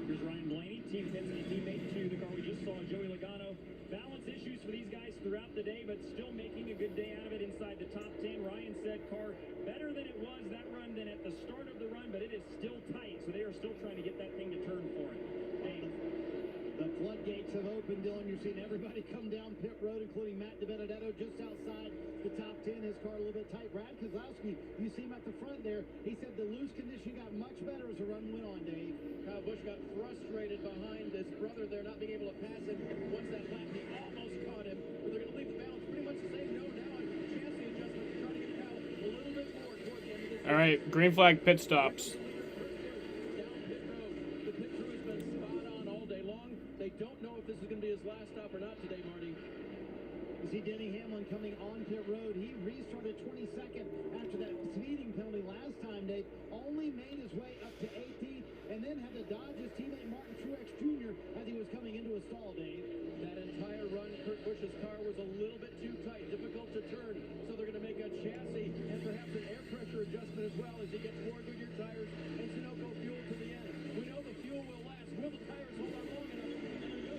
Here's Ryan Blaney, Team Penske teammate to the car we just saw, Joey Logano. Balance issues for these guys throughout the day, but still making a good day out of it inside the top 10. Ryan said car better than it was that run than at the start of the run, but it is still tight, so they are still trying to get that thing to turn for him. The floodgates have opened, Dylan. You're seeing everybody come down pit road, including Matt DiBenedetto just outside the top 10. His car a little bit tight. Brad Keselowski, you see him at the front there. He said the loose condition got much better as the run went on, Dave. Kyle Busch got frustrated behind his brother there, not being able to pass him. Once that lap, he almost caught him. But they're going to leave the balance pretty much the same. No, now a chassis adjustment to try to get Kyle a little bit more toward the end of this. All right, green flag pit stops. They don't know if this is going to be his last stop or not today, Marty. You see Denny Hamlin coming on pit road. He restarted 22nd after that speeding penalty last time, Dave. Only made his way up to 18th and then had to dodge his teammate Martin Truex Jr. as he was coming into a stall, Dave. That entire run, Kurt Busch's car was a little bit too tight, difficult to turn. So they're going to make a chassis and perhaps an air pressure adjustment as well as he gets more Goodyear tires and Sunoco fuel to the end. We know the fuel will last. Will the tires hold on long enough?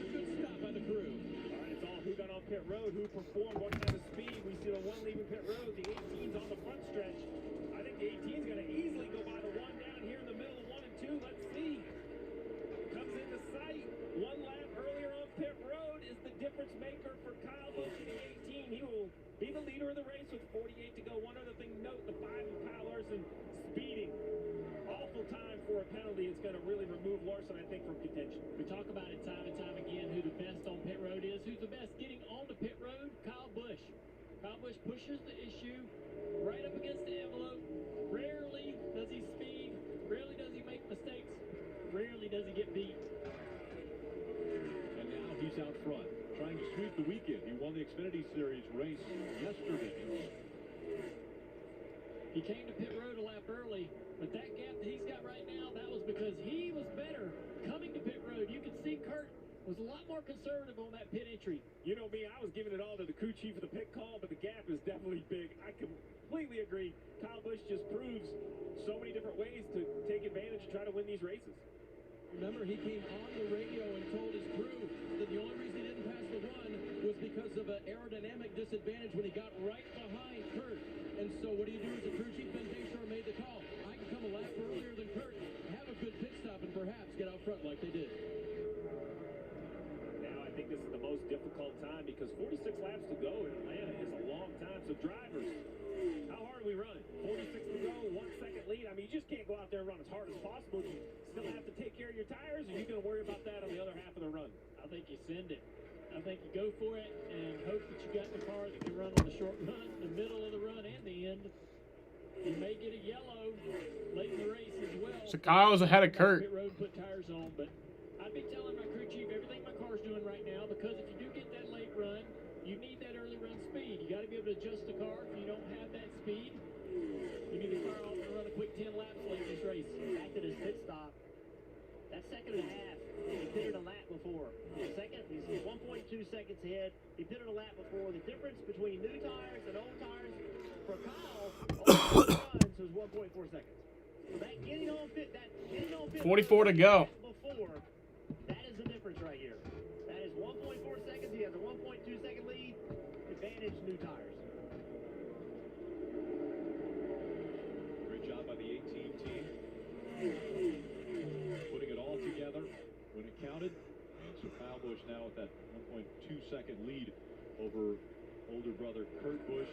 Good stop by the crew. All right, it's all who got on pit road, who performed, what kind of speed. We see the one leaving pit road, the 18's on the front stretch. I think the 18's going to easily go by the one down here in the middle of 1 and 2. Let's see. Comes into sight. 1 lap earlier on pit road is the difference maker for Kyle Busch in the 18. He will be the leader of the race with 48 to go. One other thing to note, the 5 of Kyle Larson speeding. Awful time for a penalty. It's going to really remove Larson, I think, from contention. We talk about it time and time again who the best on pit road is. Who's the best getting on the pit road? Kyle Busch. Kyle Busch pushes the issue right up against the envelope. Rarely does he speed. Rarely does he make mistakes. Rarely does he get beat. And now he's out front, trying to sweep the weekend. He won the Xfinity Series race yesterday. He came to pit road a lap early, but that gap that he's got right now, that was because he was better coming to pit road. You can see Kurt was a lot more conservative on that pit entry. You know me, I was giving it all to the crew chief of the pit call, but the gap is definitely big. I completely agree. Kyle Busch just proves so many different ways to take advantage and try to win these races. Remember, he came on the radio and told his crew that the only reason he didn't pass the run was because of an aerodynamic disadvantage when he got right behind Kurt. And so what do you do as a crew chief? Ben Bayshore made the call. I can come a lap earlier than Kurt, have a good pit stop, and perhaps get out front like they did. Now I think this is the most difficult time because 46 laps to go in Atlanta is a long time. So drivers, how hard are we running? 46 to go, 1 second lead. I mean, you just can't go out there and run as hard as possible. You still have to take care of your tires, or are you going to worry about that on the other half of the run? I think you send it. I think you go for it and hope that you got the car that can run on the short run, the middle of the run, and the end. You may get a yellow late in the race as well. So Kyle is ahead of Kurt. Pit road, put tires on, but I'd be telling my crew chief everything my car's doing right now, because if you do get that late run, you need that early run speed. You got to be able to adjust the car. If you don't have that speed, you need the car off and run a quick 10 laps late in this race. Back to this pit stop. That second and a half, he pitted a lap before. The second, he's 1.2 seconds ahead. He pitted a lap before. The difference between new tires and old tires for Kyle runs was 1.4 seconds. So that getting on pit 44 to go. Before, that is the difference right here. That is 1.4 seconds. He has a 1.2 second lead. Advantage new tires. Great job by the 18 team. now with that 1.2-second lead over older brother Kurt Busch.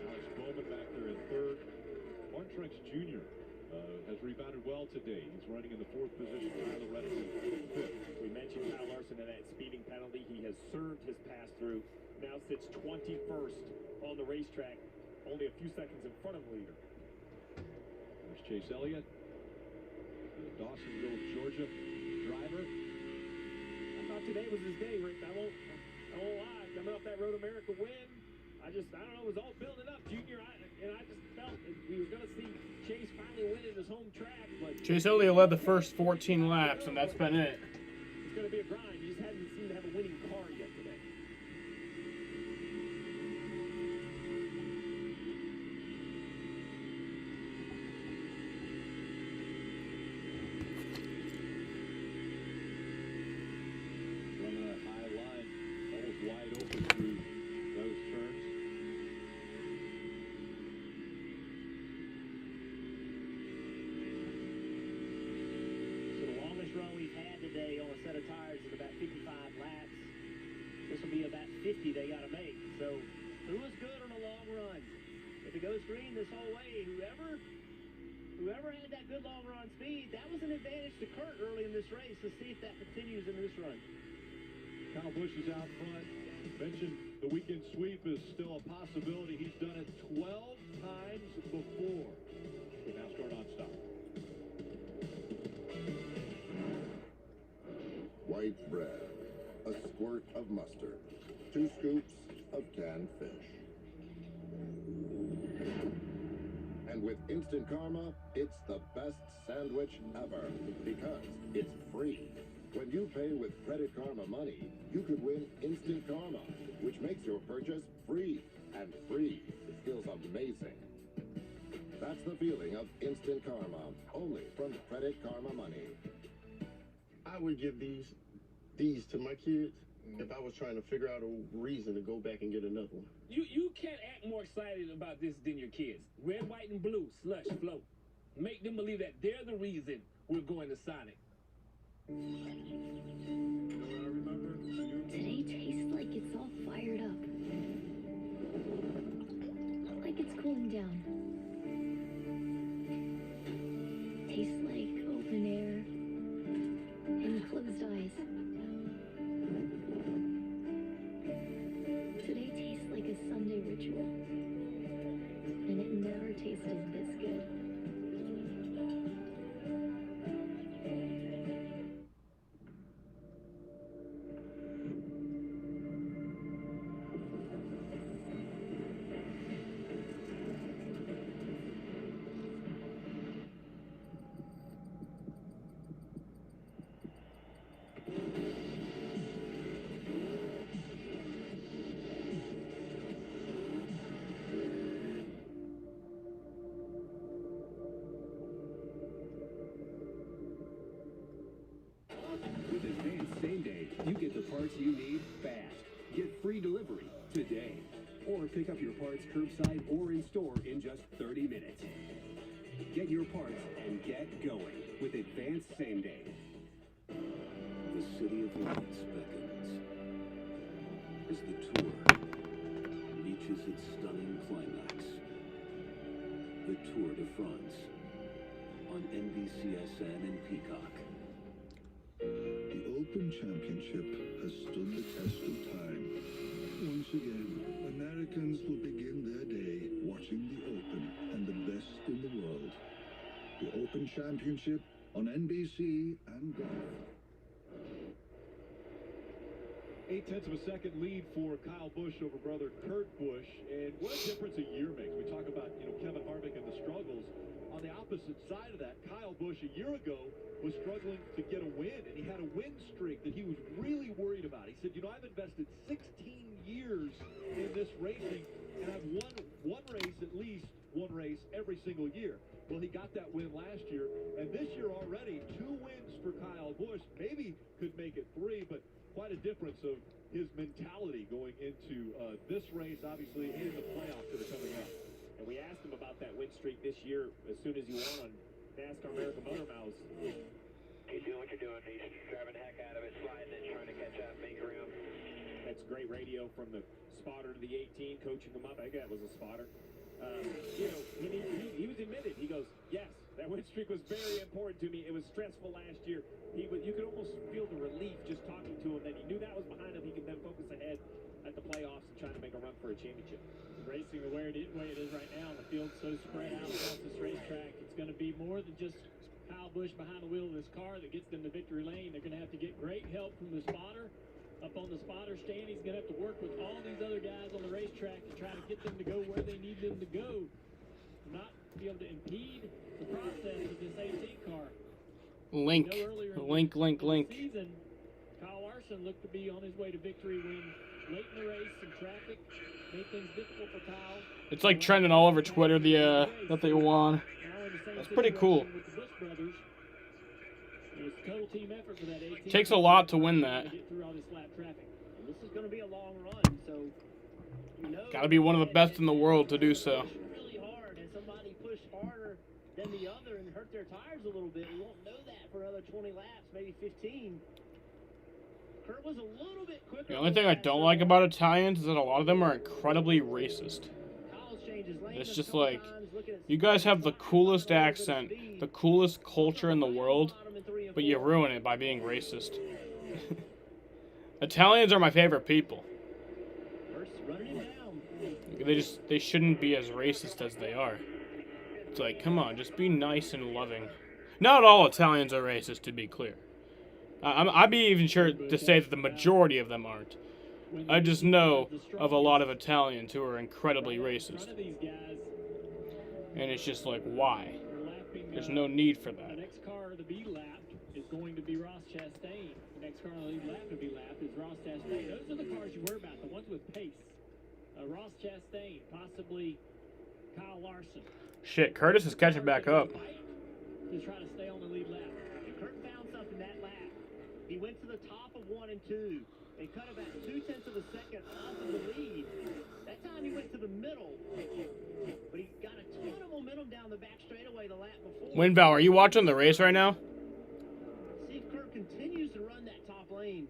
Alex Bowman back there in third. Martin Truex Jr. Has rebounded well today. He's running in the fourth position. Tyler Reddick in fifth. We mentioned Kyle Larson and that speeding penalty. He has served his pass-through. Now sits 21st on the racetrack, only a few seconds in front of the leader. There's Chase Elliott, the Dawsonville, Georgia driver. I thought today was his day, Rick. I won't lie. Coming off that Road America win, I don't know, it was all building up, Junior. I just felt that we were going to see Chase finally win in his home track. But Chase Elliott led the first 14 laps, and that's been it. it's going to be a grind. You just haven't seemed to have a winning car yet today. Running that high line, almost wide open through those turns. So the longest run we've had today on a set of tires is about 55 laps. This will be about 50 they got to make. So who is good on a long run? If it goes green this whole way, whoever had that good long run speed, that was an advantage to Kurt early in this race. Let's see if that continues in this run. Kyle Busch is out front. Mentioned the weekend sweep is still a possibility. He's done it 12 times before. We now start on stop. White bread, a squirt of mustard, 2 scoops of canned fish. And with Instant Karma, it's the best sandwich ever because it's free. When you pay with Credit Karma money, you could win Instant Karma, which makes your purchase free. And free feels amazing. That's the feeling of Instant Karma, only from Credit Karma money. I would give these to my kids if I was trying to figure out a reason to go back and get another one. You can't act more excited about this than your kids. Red, white, and blue, slush, float. Make them believe that they're the reason we're going to Sonic. Today tastes like it's all fired up. Not like it's cooling down. Tastes like open air and closed eyes. Today tastes like a Sunday ritual. And it never tasted this good. With Advanced Same Day, you get the parts you need fast. Get free delivery today. Or pick up your parts curbside or in store in just 30 minutes. Get your parts and get going with Advanced Same Day. The City of Lights beckons as the tour reaches its stunning climax. The Tour de France on NBCSN and Peacock. The Open Championship has stood the test of time. Once again, Americans will begin their day watching the Open and the best in the world. The Open Championship on NBC and golf. 0.8 of a second lead for Kyle Busch over brother Kurt Busch, and what a difference a year makes. We talk about, Kevin Harvick and the struggles. On the opposite side of that, Kyle Busch a year ago was struggling to get a win, and he had a win streak that he was really worried about. He said, I've invested 16 years in this racing, and I've won one race, at least one race, every single year. Well, he got that win last year, and this year already, 2 wins for Kyle Busch. Maybe could make it 3, but quite a difference of his mentality going into this race, obviously, and the playoffs that are coming up. And we asked him about that win streak this year as soon as he won on NASCAR American Motor Mouths. Keep doing what you're doing. He's driving the heck out of it, sliding and trying to catch up, make room. That's great radio from the spotter to the 18, coaching him up. I think that was a spotter. You know, he was admitted. He goes, yes, that win streak was very important to me. It was stressful last year. You could almost feel the relief just talking to him that he knew that was behind him. He could then focus ahead at the playoffs and trying to make a run for a championship. Racing the way it is right now, and the field's so spread out across this racetrack, it's going to be more than just Kyle Busch behind the wheel of this car that gets them to victory lane. They're going to have to get great help from the spotter. Up on the spotter stand, he's going to have to work with all these other guys on the racetrack to try to get them to go where they need them to go. Not be able to impede the process of this 18 car. Link. Link. Season, Kyle Larson looked to be on his way to victory when late in the race, some traffic made things difficult for Kyle. It's like trending all over Twitter, that they won. That's pretty cool. With the Busch brothers. It was a total team effort for that 18. Takes a lot to win that. Get through all this lap traffic. And this is going to be a long run, so you know. Gotta be one of the best in the world to do so. Really hard, and somebody pushed harder than the other and hurt their tires a little bit. We won't know that for another 20 laps, maybe 15. Kurt was a little bit quicker. The only thing I don't like about Italians is that a lot of them are incredibly racist. It's just like, you guys have the coolest accent, the coolest culture in the world, but you ruin it by being racist. Italians are my favorite people. They shouldn't be as racist as they are. It's like, come on, just be nice and loving. Not all Italians are racist, to be clear. I'd be even sure to say that the majority of them aren't. I just know of a lot of Italians who are incredibly racist. And it's just like, why? There's no need for that. The next car to be lapped is going to be Ross Chastain. The next car on the lead lap to be lapped is Ross Chastain. Those are the cars you worry about, the ones with pace. Ross Chastain, possibly Kyle Larson. Shit, Curtis is catching back up. To try to stay on the lead lap. And Kurt found something that lap. He went to the top of 1 and 2. They cut about 0.2 of a second off of the lead. That time he went to the middle. But he got a ton of momentum down the back straightaway the lap before. Winval, are you watching the race right now? See if Kurt continues to run that top lane.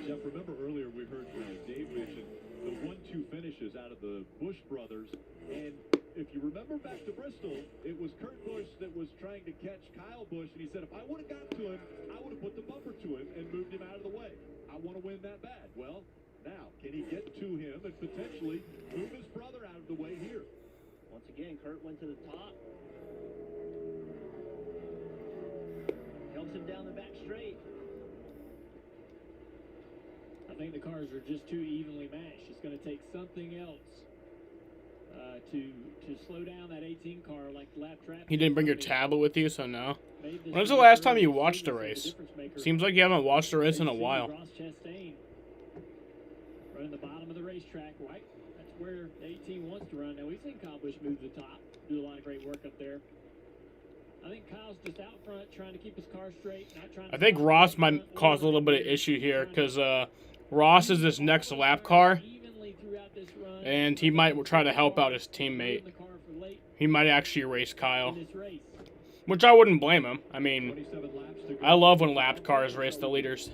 Jeff, remember earlier we heard Dave mention the 1-2 finishes out of the Busch brothers. And if you remember back to Bristol, it was Kurt Busch that was trying to catch Kyle Busch, and he said, if I would have got to him, I would have put the bumper to him and moved him out of the way. I want to win that bad. Well, now, can he get to him and potentially move his brother out of the way here? Once again, Kurt went to the top. Helps him down the back straight. I think the cars are just too evenly matched. It's going to take something else to slow down that 18 car like lap traffic. You didn't bring your tablet with you, so no. When's the last time you watched a race? Seems like you haven't watched a race in a while. Ross Chastain running the bottom of the racetrack, right? That's where the 18 wants to run. Now, we've seen Kyle Busch move to the top, do a lot of great work up there. I think Kyle's just out front trying to keep his car straight, not trying to... I think Ross might cause a little bit of issue here, because Ross is this next lap car, and he might try to help out his teammate. He might actually race Kyle, which I wouldn't blame him. I mean, I love when lapped cars race the leaders.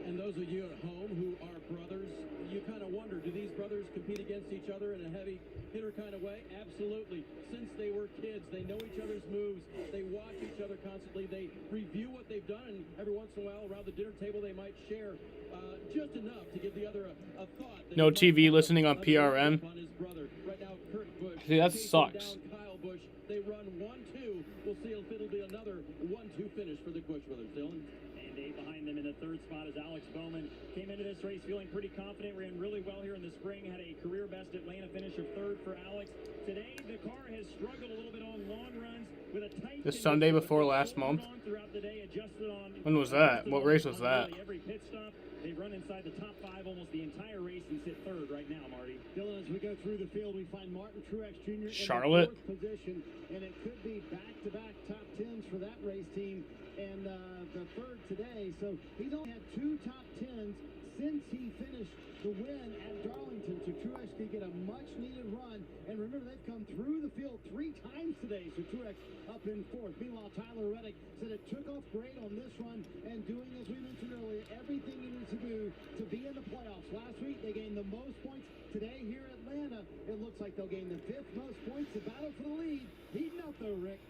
And those of you at home who are brothers, you kind of wonder, do these brothers compete against each other in a heavy hitter kind of way? Absolutely. Since they were kids, they know each other's moves. They watch each other constantly. They review what they've done, and every once in a while around the dinner table they might share just enough to give the other a thought. No TV listening on PRM. Right now, Kurt Busch, See, that sucks. Kyle Busch. They run 1-2. We'll see if it'll be another 1-2 finish for the Busch brothers. Dylan. And Dave behind them in the third spot is Alex Bowman. Came into this race feeling pretty confident, ran really well here in the spring, had a career best Atlanta finish of third for Alex. Today, the car has struggled a little bit on long runs with a tight... This Sunday before last month? When was that? What race was that? Every pit stop, they run inside the top 5 almost the entire race and sit third right now, Marty. Dylan, as we go through the field, we find Martin Truex Jr. Charlotte. in the 4th position, and it could be back-to-back top 10s for that race team, and the third today. So he's only had 2 top 10s since he finished the win at Darlington. So Truex could get a much-needed run. And remember, they've come through the field 3 times today. So Truex up in 4th. Meanwhile, Tyler Reddick said it took off great on this run and doing, as we mentioned earlier, everything he needs to do to be in the playoffs. Last week, they gained the most points. Today, here at Atlanta, it looks like they'll gain the 5th most points. The battle for the lead. Heating up, though, Rick.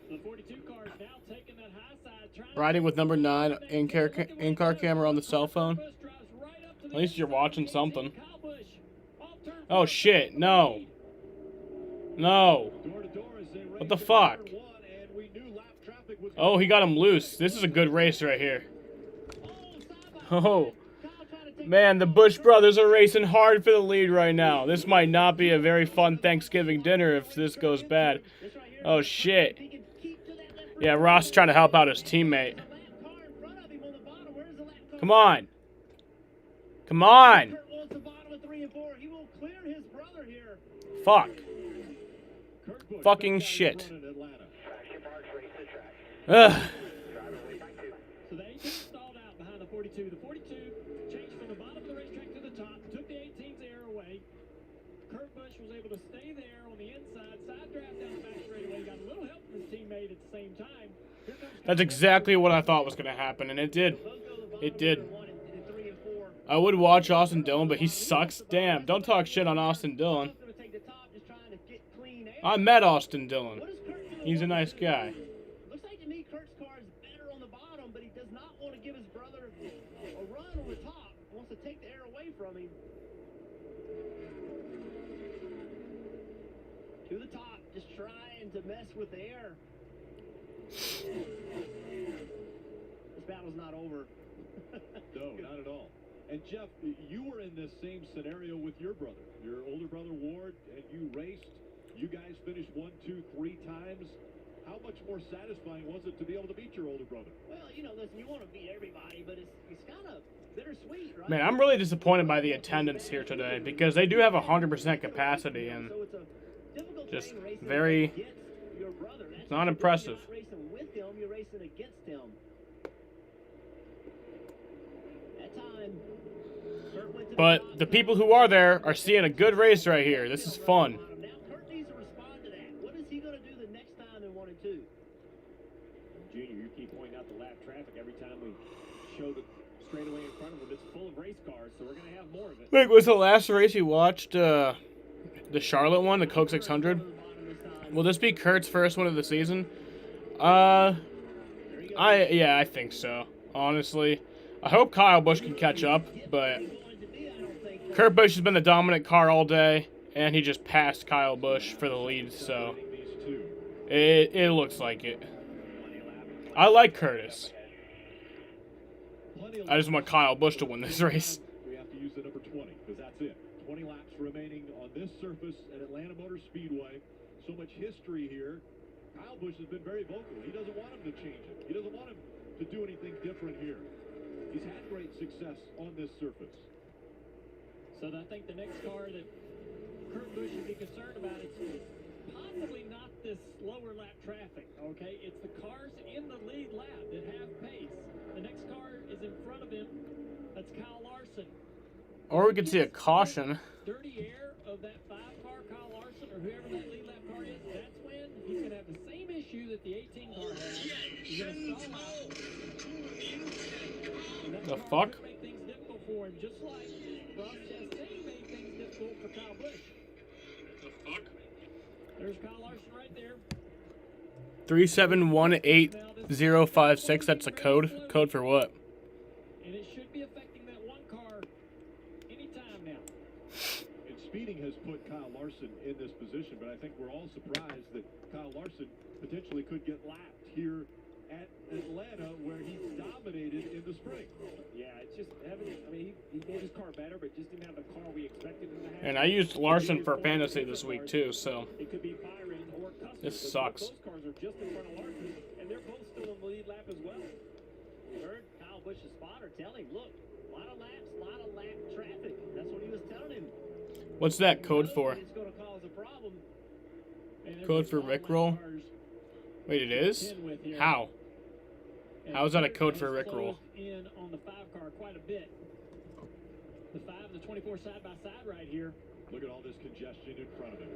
The 42 car is now taking that high side, trying Riding with number 9 in-car camera on the cell phone. At least you're watching something. Oh shit, no. No. What the fuck? Oh, he got him loose. This is a good race right here. Oh. Man, the Busch brothers are racing hard for the lead right now. This might not be a very fun Thanksgiving dinner if this goes bad. Oh shit. Yeah, Ross trying to help out his teammate. Come on. Come on. Fuck. Fucking shit. Ugh. So the 18 stalled out behind the 42. The 42 changed from the bottom of the racetrack to the top, took the 18's air away. Kurt Busch was able to stay there on the inside, side draft down the back straightaway, got a little help from his teammate at the same time. That's exactly what I thought was going to happen, and it did. It did. I would watch Austin Dillon, but he sucks. Damn, don't talk shit on Austin Dillon. I met Austin Dillon. He's a nice guy. Looks like to me Kurt's car is better on the bottom, but he does not want to give his brother a run on the top. He wants to take the air away from him. To the top, just trying to mess with the air. This battle's not over. No, not at all. And Jeff, you were in this same scenario with your brother, your older brother Ward, and you raced. You guys finished 1, 2, 3 times. How much more satisfying was it to be able to beat your older brother? Well, you know, listen, you want to beat everybody, but it's kind of bittersweet, right? Man, I'm really disappointed by the attendance here today because they do have 100% capacity and just very. It's not impressive. You're not racing with him, you're racing against him. That time. But the people who are there are seeing a good race right here. This is fun. Now Kurt needs to respond to that. What is he going to do the next time in 1 and 2? Junior, you keep pointing out the lap traffic every time we show the straightaway in front of him. It's full of race cars, so we're going to have more of it. Wait, was the last race you watched the Charlotte one, the Coke 600? Will this be Kurt's first one of the season? I think so. Honestly, I hope Kyle Busch can catch up, but Kurt Busch has been the dominant car all day, and he just passed Kyle Busch for the lead, so it looks like it. I like Curtis. I just want Kyle Busch to win this race. We have to use the number 20, because that's it. 20 laps remaining on this surface at Atlanta Motor Speedway. So much history here. Kyle Busch has been very vocal. He doesn't want him to change it. He doesn't want him to do anything different here. He's had great success on this surface. So I think the next car that Kurt Busch should be concerned about is possibly not this lower lap traffic, okay? It's the cars in the lead lap that have pace. The next car is in front of him. That's Kyle Larson. Or we could see a caution. Dirty air of that 5-car Kyle Larson or whoever that lead lap car is, that's when he's going to have the same issue that the 18 car has. He's going to stall out. The fuck? Make things difficult for him, just like Ross Chastain made things difficult for Kyle Busch. The fuck? There's Kyle Larson right there. 3718056. That's a code. Code for what? And it should be affecting that one car anytime now. And speeding has put Kyle Larson in this position, but I think we're all surprised that Kyle Larson potentially could get lapped here at Atlanta, where he dominated in the spring. Yeah, it's just evident. I mean, he made his car better, but just didn't have the car we expected him to have. And I used Larson for fantasy this week too, so It could be Byron or Custer. this sucks. Those cars are just in front of Larson, and they're both still in the lead lap as well. We heard Kyle Busch's spotter tell him, look, a lot of laps, a lot of lap traffic. That's what he was telling him. What's that code for? It's going to cause a problem. Code for Rickroll? Wait, it is? How? How is that a code for Rickroll? In on the 5 car quite a bit. the 5 and the 24 side by side right here. Look at all this congestion in front of him.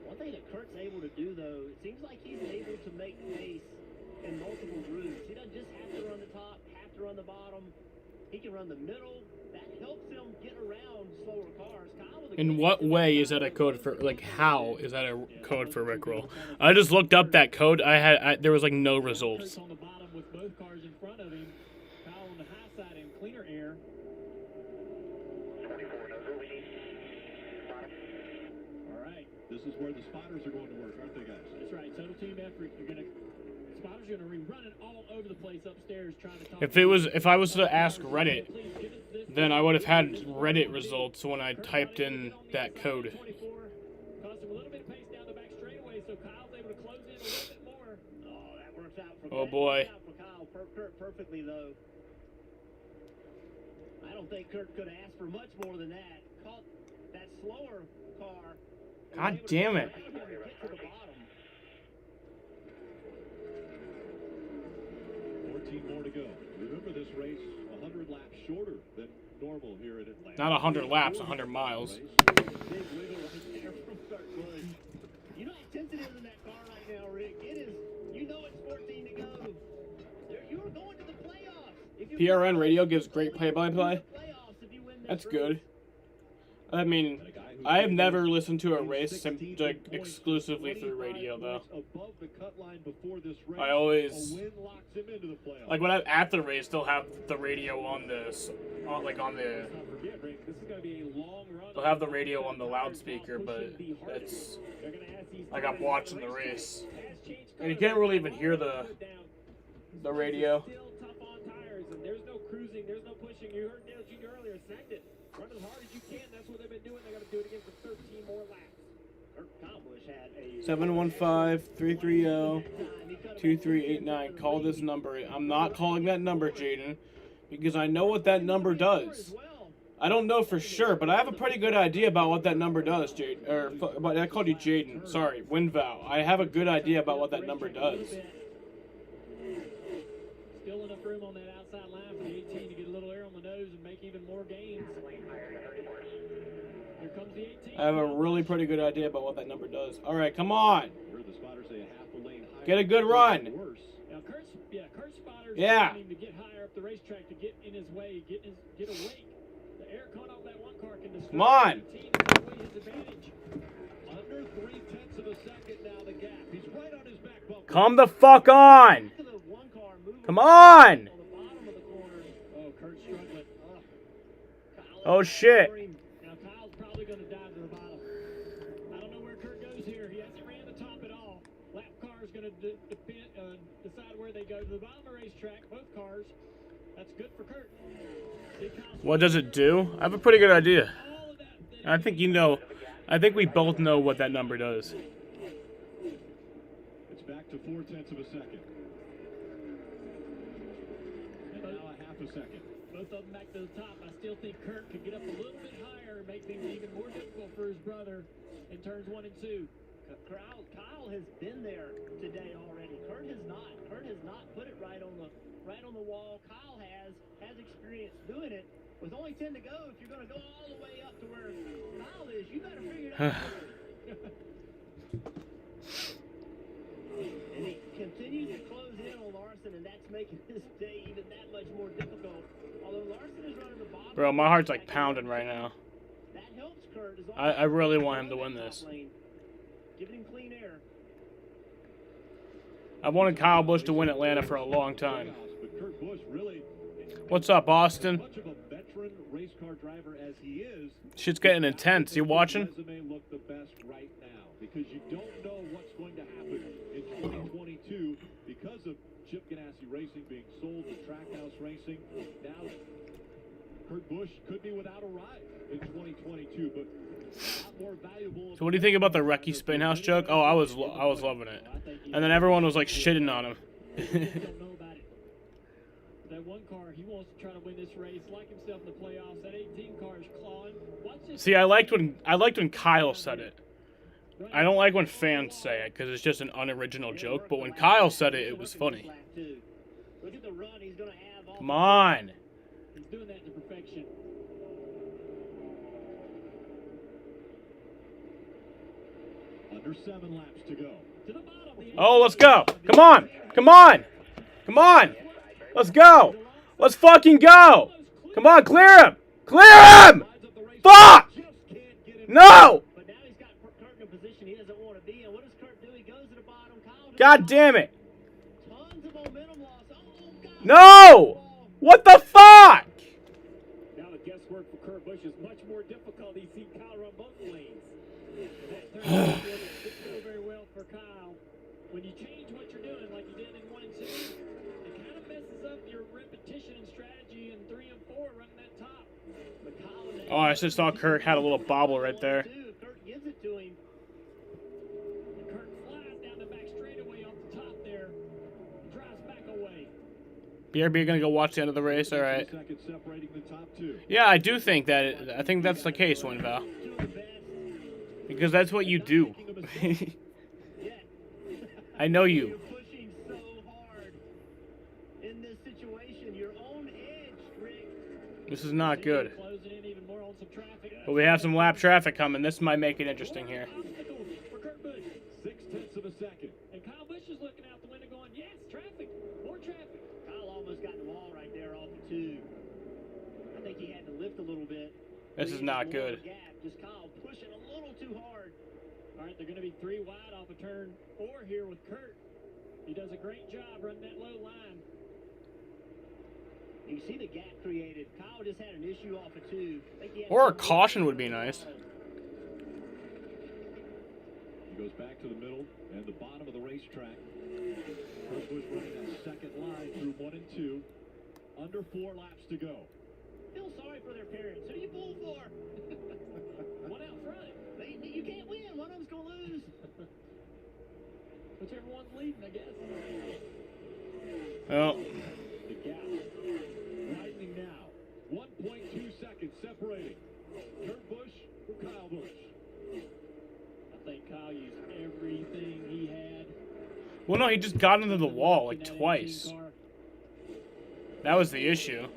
One thing that Kurt's able to do, though, it seems like he's able to make pace in multiple grooves. He doesn't just have to run the top, have to run the bottom. He can run the middle. That helps him get around slower cars. Kyle with a In what way is that a code for, like, how is that a code for Rickroll? I just looked up that code. There was, like, no results. On the bottom with both cars in front of him. Kyle on the high side in cleaner air. 24 over, we need bottom. All right. This is where the spotters are going to work, aren't they, guys? That's right. Total team effort. Spotters are going to rerun it all over the place upstairs trying to talk. If I was to ask Reddit, then I would have had Reddit results when I typed in that code. Caused him a little bit of pace down the back straightaway, so Kyle's able to close in a little bit more. Oh, that works out for Oh boy. for Kyle Kurt perfectly, though. I don't think Kurt could have asked for much more than that. Caught that slower car. God damn it. Get to the bottom. 14 more to go. Remember, this race 100 laps shorter than normal here at Atlanta. Not 100 laps, 100 miles. Big wiggle right there from Kurt Busch. You know how tense it is in that car right now, Rick. It is. You know it's 14 to go. You're going to the playoffs. PRN Radio gives great play-by-play. That's good. I mean, I have never listened to a race like exclusively through radio, though. I always, like when I'm at the race, they'll have the radio on they'll have the radio on the loudspeaker, but it's like I'm watching the race, and you can't really even hear the radio. Tough on tires, and there's no cruising, there's no pushing. You heard Dale Jr. earlier, snagged it. Run as hard as you can. That's what they've been doing. They got to do it again for 13 more laps. Kyle Busch had a 715-330-2389. Call this number. I'm not calling that number, Jaden, because I know what that number does. I don't know for sure, but I have a pretty good idea about what that number does, Jaden. But I called you Jaden. Sorry, WinVal. I have a good idea about what that number does. Still enough room on that outside line for the 18 to get a little air on the nose and make even more gains. Here comes the 18. I have a really pretty good idea about what that number does. All right, come on. Get a good run. Now, Kurt's spotters Yeah. need to get higher up the racetrack to get in his way, get awake. The air coming off that one car can destroy Come on. the 18 and take away his advantage. Under 0.3 of a second now, the gap. He's right on his back bumper. Come the fuck on. Come on. Oh, Kurt's struggling. Oh shit. Now Kyle's probably going to dive to the bottom. I don't know where Kurt goes here. He hasn't ran the top at all. Lap car is going to decide where they go. To the bottom of the racetrack, both cars. That's good for Kurt. What does it do? I have a pretty good idea. I think you know. I think we both know what that number does. It's back to 0.4 of a second. And now a half a second. Both of them back to the top. I still think Kurt could get up a little bit higher and make things even more difficult for his brother in turns 1 and 2. Kyle has been there today already. Kurt has not. Kurt has not put it right on the wall. Kyle has experience doing it. With only 10 to go, if you're going to go all the way up to where Kyle is, you better figure it out. And he continues to close in on Larson, and that's making this day even that much more difficult. Although Larson is running the bottom. Bro, my heart's like pounding right now. That helps Kurt. I really want him to win this. Giving him clean air. I've wanted Kyle Busch to win Atlanta for a long time. But Kurt Busch really, What's up, Austin? much of a veteran race car driver as he is, Shit's getting intense. You watching? his resume look the best right now because you don't know what's going to happen in 2022 because of Chip Ganassi Racing being sold to Trackhouse Racing. Now, Kurt Busch could be without a ride in 2022, but a lot more valuable. So what do you think about the Recce Spinhouse joke? Oh, I was loving it. And then everyone was like shitting on him. That one car, he wants to try to win this race, like himself in the playoffs. That 18 car is clawing. See, I liked when Kyle said it. I don't like when fans say it because it's just an unoriginal joke. But when Kyle said it, it was funny. Look at the run he's going to have. Come on. He's doing that to perfection. Under 7 laps to go. To the bottom. Oh, let's go. Come on. Come on. Come on. Let's go. Let's fucking go. Come on, clear him. Clear him. Fuck. No. But now he's got Kurt in a position he doesn't want to be in. What does Kurt do? He goes to the bottom. Kyle God damn it. Tons of momentum loss. Oh, God. No. What the fuck? Now the guesswork for Kurt Busch is much more difficult. He's seen Kyle run both lanes. That turn didn't go very well for Kyle. When you change what you're doing, like you did in 1 and 2, it kind of messes up your repetition and strategy in 3 and 4 running that top. But Kyle, Oh, I just saw Kurt had a little bobble right there. Kurt gives it to him. and Kurt flies down the back straightaway off the top there, drives back away. BRB, you're gonna go watch the end of the race, all right? Seconds separating the top 2. Yeah, I do think that. I think that's the case, Winval. Because that's what you do. I know you. You're pushing so hard in this situation. Your own edge, Rick. This is not good. Closing in even more on some traffic. But we have some lap traffic coming. This might make it interesting here. Obstacle for Kurt Busch. 0.6 of a second. And Kyle Busch is looking out the window going, yes, traffic, more traffic. Kyle almost got the wall right there off the 2. I think he had to lift a little bit. This is not good. Gap. Just Kyle pushing a little too hard. All right, they're going to be 3 wide off of turn 4 here with Kurt. He does a great job running that low line. You see the gap created. Kyle just had an issue off of 2. Or a caution would be nice. He goes back to the middle and the bottom of the racetrack. Kurt Busch running that second line through 1 and 2. Under 4 laps to go. Feel sorry for their parents. Who do you pull for? One out front. You can't win. One of them's going to lose. Whichever one's leading, I guess. Oh. The gap widening now. 1.2 seconds separating Kurt Busch from Kyle Busch. I think Kyle used everything he had. Well, no, he just got into the wall like twice. That was the issue.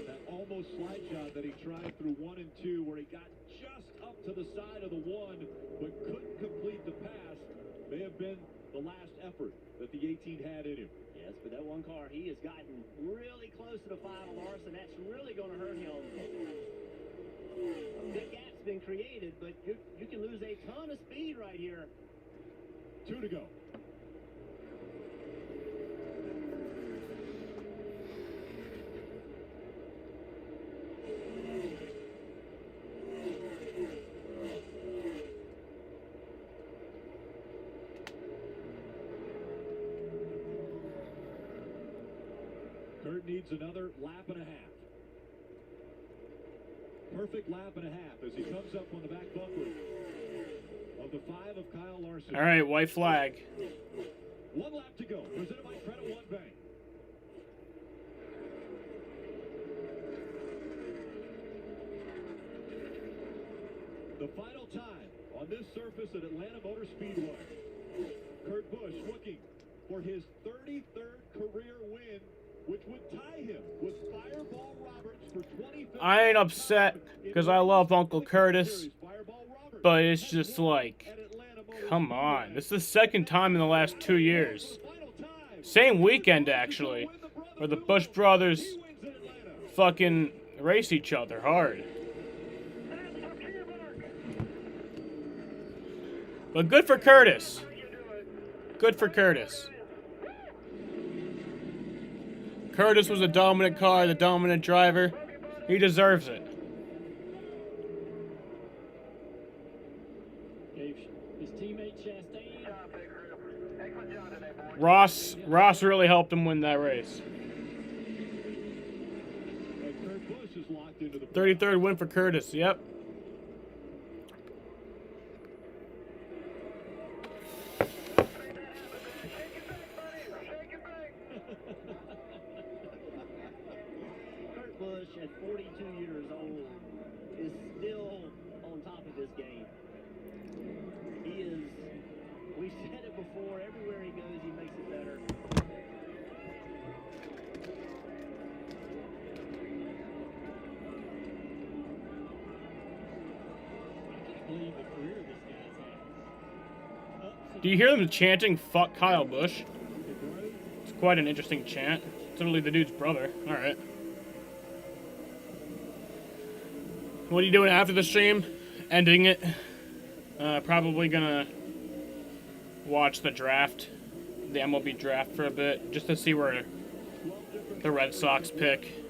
That almost slide shot that he tried through 1 and 2 where he got just up to the side of the 1 but couldn't complete the pass may have been the last effort that the 18 had in him. Yes, but that one car, he has gotten really close to the final, Larson. That's really going to hurt him. The gap's been created, but you can lose a ton of speed right here. 2 to go. Kurt needs another lap and a half. Perfect lap and a half as he comes up on the back bumper of the 5 of Kyle Larson. All right, white flag. 1 lap to go. Presented by Credit One Bank. The final time on this surface at Atlanta Motor Speedway. Kurt Busch looking for his 33rd career win, which would tie him with Fireball Roberts for 25th. I ain't upset because I love Uncle Curtis, but it's just like, come on. This is the second time in the last 2 years. Same weekend, actually, where the Busch brothers fucking race each other hard. But good for Curtis. Good for Curtis. Curtis was a dominant car, the dominant driver. He deserves it. Gave his teammate Chastain. Ross really helped him win that race. 33rd win for Curtis, yep. Kurt Busch, at 42 years old, is still on top of his game. He is, we've said it before, everywhere he goes, he makes it better. believe the career this guy's had. Do you hear them chanting, "Fuck Kyle Busch"? It's quite an interesting chant. It's literally the dude's brother. Alright. What are you doing after the stream? Ending it. Probably gonna watch the draft, the MLB draft for a bit, just to see where the Red Sox pick.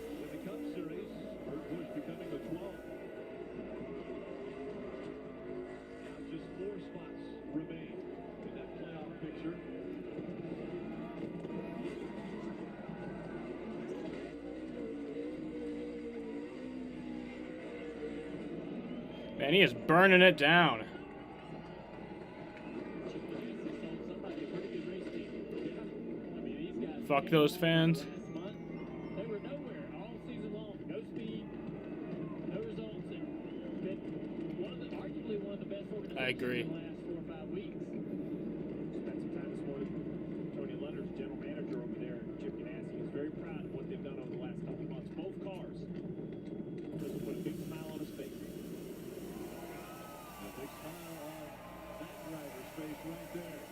Man, he is burning it down. Fuck those fans. They were nowhere all season long. No speed, no results, and been arguably one of the best organizations I agree. in the last 4 or 5 weeks. Spent some time this morning with Tony Leonard's general manager over there, Chip Ganassi. He's very proud of what they've done over the last couple of months. Both cars. Doesn't put a big smile on his face. A big smile on that driver's face right there.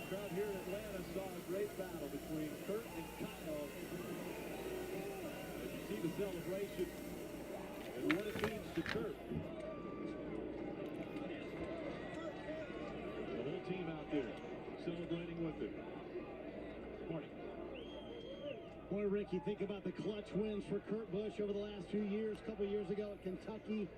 Crowd here in Atlanta saw a great battle between Kurt and Kyle. As you see the celebration and what it means to Kurt. The whole team out there celebrating with him. Morning. Boy, Ricky, think about the clutch wins for Kurt Busch over the last few years. A couple years ago at Kentucky,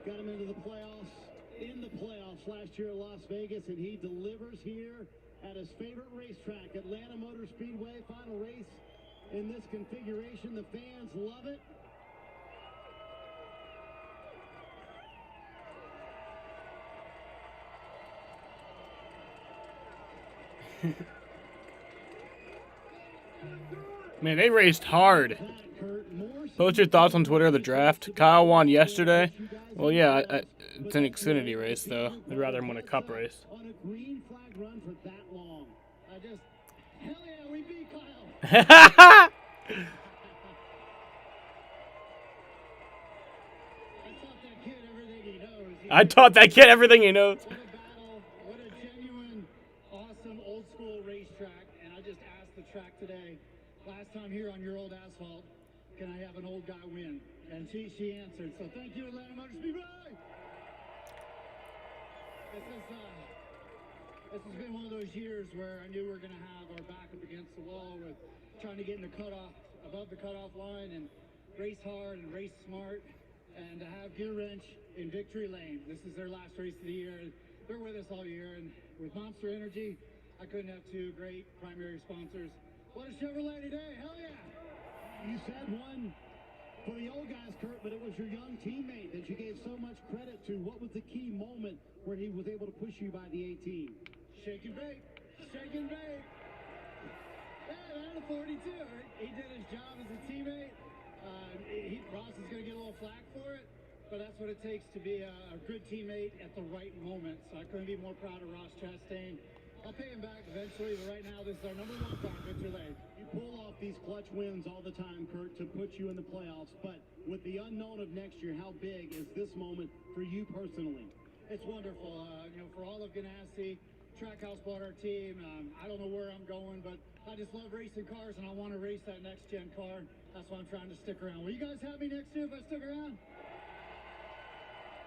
got him into the playoffs. In the playoffs last year at Las Vegas, and he delivers here at his favorite racetrack, Atlanta Motor Speedway. Final race in this configuration. The fans love it. Man, they raced hard. Post your thoughts on Twitter of the draft. Kyle won yesterday. Well, yeah, it's an Xfinity race, though. I'd rather him win a Cup race. On a green flag run for that long. Hell yeah, we beat Kyle. I taught that kid everything he knows. What a battle. What a genuine, awesome, old school racetrack. And I just asked the track today, last time here on your old asphalt, can I have an old guy win? And she answered. So thank you, Atlanta Motor Speedway. This has been one of those years where I knew we were going to have our back up against the wall with trying to get in the cutoff, above the cutoff line, and race hard and race smart, and to have Gear Wrench in victory lane. This is their last race of the year. They're with us all year, and with Monster Energy, I couldn't have two great primary sponsors. What a Chevrolet today, hell yeah! You said one for the old guys, Kurt, but it was your young teammate that you gave so much credit to. What was the key moment where he was able to push you by the 18? Shake and bake. Shake and bake. Yeah, and a 42. He did his job as a teammate. Ross is going to get a little flack for it, but that's what it takes to be a good teammate at the right moment. So I couldn't be more proud of Ross Chastain. I'll pay him back eventually, but right now this is our #1 car, Victor Lane. You pull off these clutch wins all the time, Kurt, to put you in the playoffs, but with the unknown of next year, how big is this moment for you personally? It's wonderful. For all of Ganassi, Trackhouse bought our team. I don't know where I'm going, but I just love racing cars, and I want to race that next-gen car. That's why I'm trying to stick around. Will you guys have me next year if I stick around?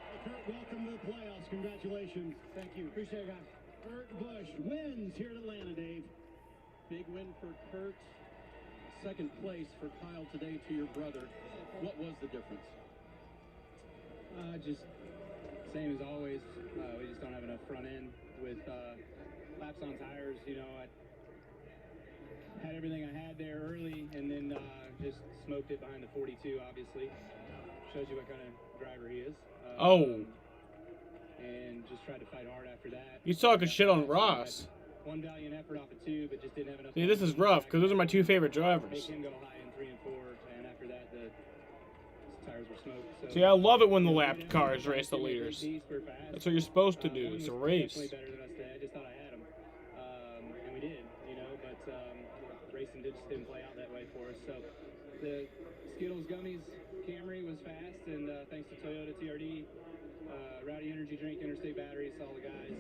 Hey, Kurt, welcome to the playoffs. Congratulations. Thank you. Appreciate it, guys. Kurt Busch wins here in Atlanta, Dave. Big win for Kurt. Second place for Kyle today to your brother. What was the difference? Just same as always. We just don't have enough front end with laps on tires. I had everything I had there early, and then just smoked it behind the 42. Obviously, shows you what kind of driver he is. And just tried to fight hard after that. You talking shit on Ross. One valiant effort off of 2, but just didn't have enough. See, this is rough because those are my two favorite drivers. Make him go high in 3 and 4, and after that, the tires were smoked. So, see, I love it when the lap cars race the leaders. That's what you're supposed to do. It's a race. Better than us today. I just thought I had him, and we did. But racing it just didn't play out that way for us. So the Skittles Gummies Camry was fast, and thanks to Toyota TRD, Rowdy Energy Drink, Interstate Batteries, all the guys,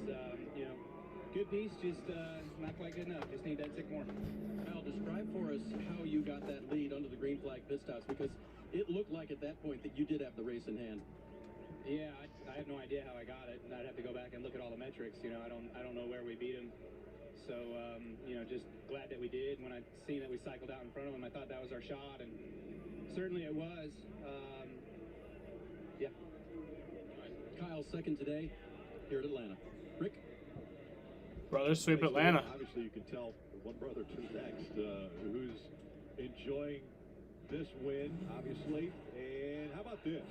you know, good piece, just not quite good enough. Just need that tick more. Kyle, describe for us how you got that lead under the green flag pit stops, because it looked like at that point that you did have the race in hand. Yeah, I have no idea how I got it, and I'd have to go back and look at all the metrics. You know, I don't know where we beat him. So, you know, just glad that we did. When I seen that we cycled out in front of him, I thought that was our shot, and certainly it was. Yeah. Kyle second today here at Atlanta. Rick? Brothers sweep Atlanta. Obviously, you can tell one brother to next who's enjoying this win, obviously. And how about this?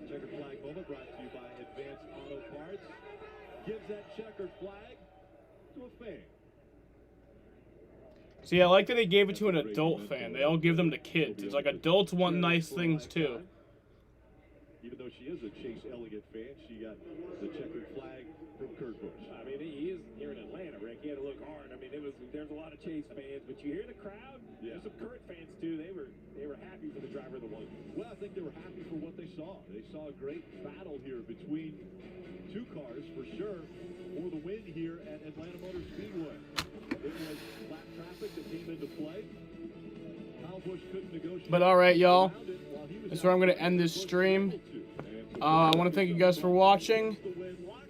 Checkered flag moment brought to you by Advanced Auto Parts. Gives that checkered flag to a fan. See, I like that they gave it to an adult fan. They all give them to kids. It's like adults want nice things too. Even though she is a Chase Elliott fan, she got the checkered flag from Kurt Busch. I mean, he is here in Atlanta, Rick. He had to look hard. I mean, there's a lot of Chase fans, but you hear the crowd. Yeah. There's some Kurt fans too. They were happy for the driver of the one. Well, I think they were happy for what they saw. They saw a great battle here between two cars, for sure, for the win here at Atlanta Motor Speedway. It was lap traffic that came into play. Kyle Busch couldn't negotiate. But all right, y'all. That's where I'm going to end this stream. I want to thank you guys for watching.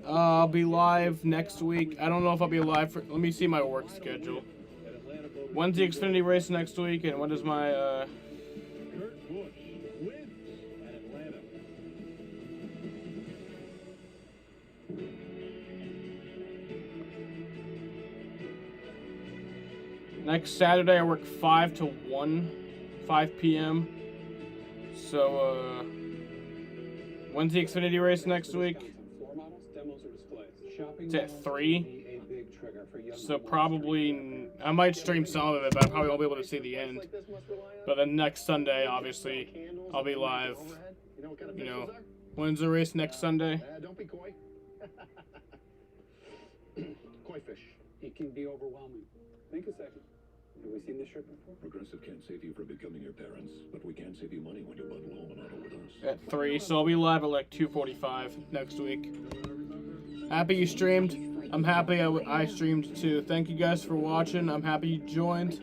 I'll be live next week. I don't know if I'll be live for... Let me see my work schedule. When's the Xfinity race next week, and when is my... Kurt Busch wins at Atlanta. Next Saturday, I work 5 to 1, 5 p.m. So, when's the Xfinity race next week? It's at 3. So probably, I might stream some of it, but I probably won't be able to see the end. But then next Sunday, obviously, I'll be live. You know, when's the race next Sunday? Don't be coy. Koi fish. It can be overwhelming. Think a second. Have we seen this trip before? Progressive can't save you from becoming your parents, but we can save you money when you bundle home and auto with us. At 3, so I'll be live at like 2:45 next week. Happy you streamed. I'm happy I streamed too. Thank you guys for watching. I'm happy you joined.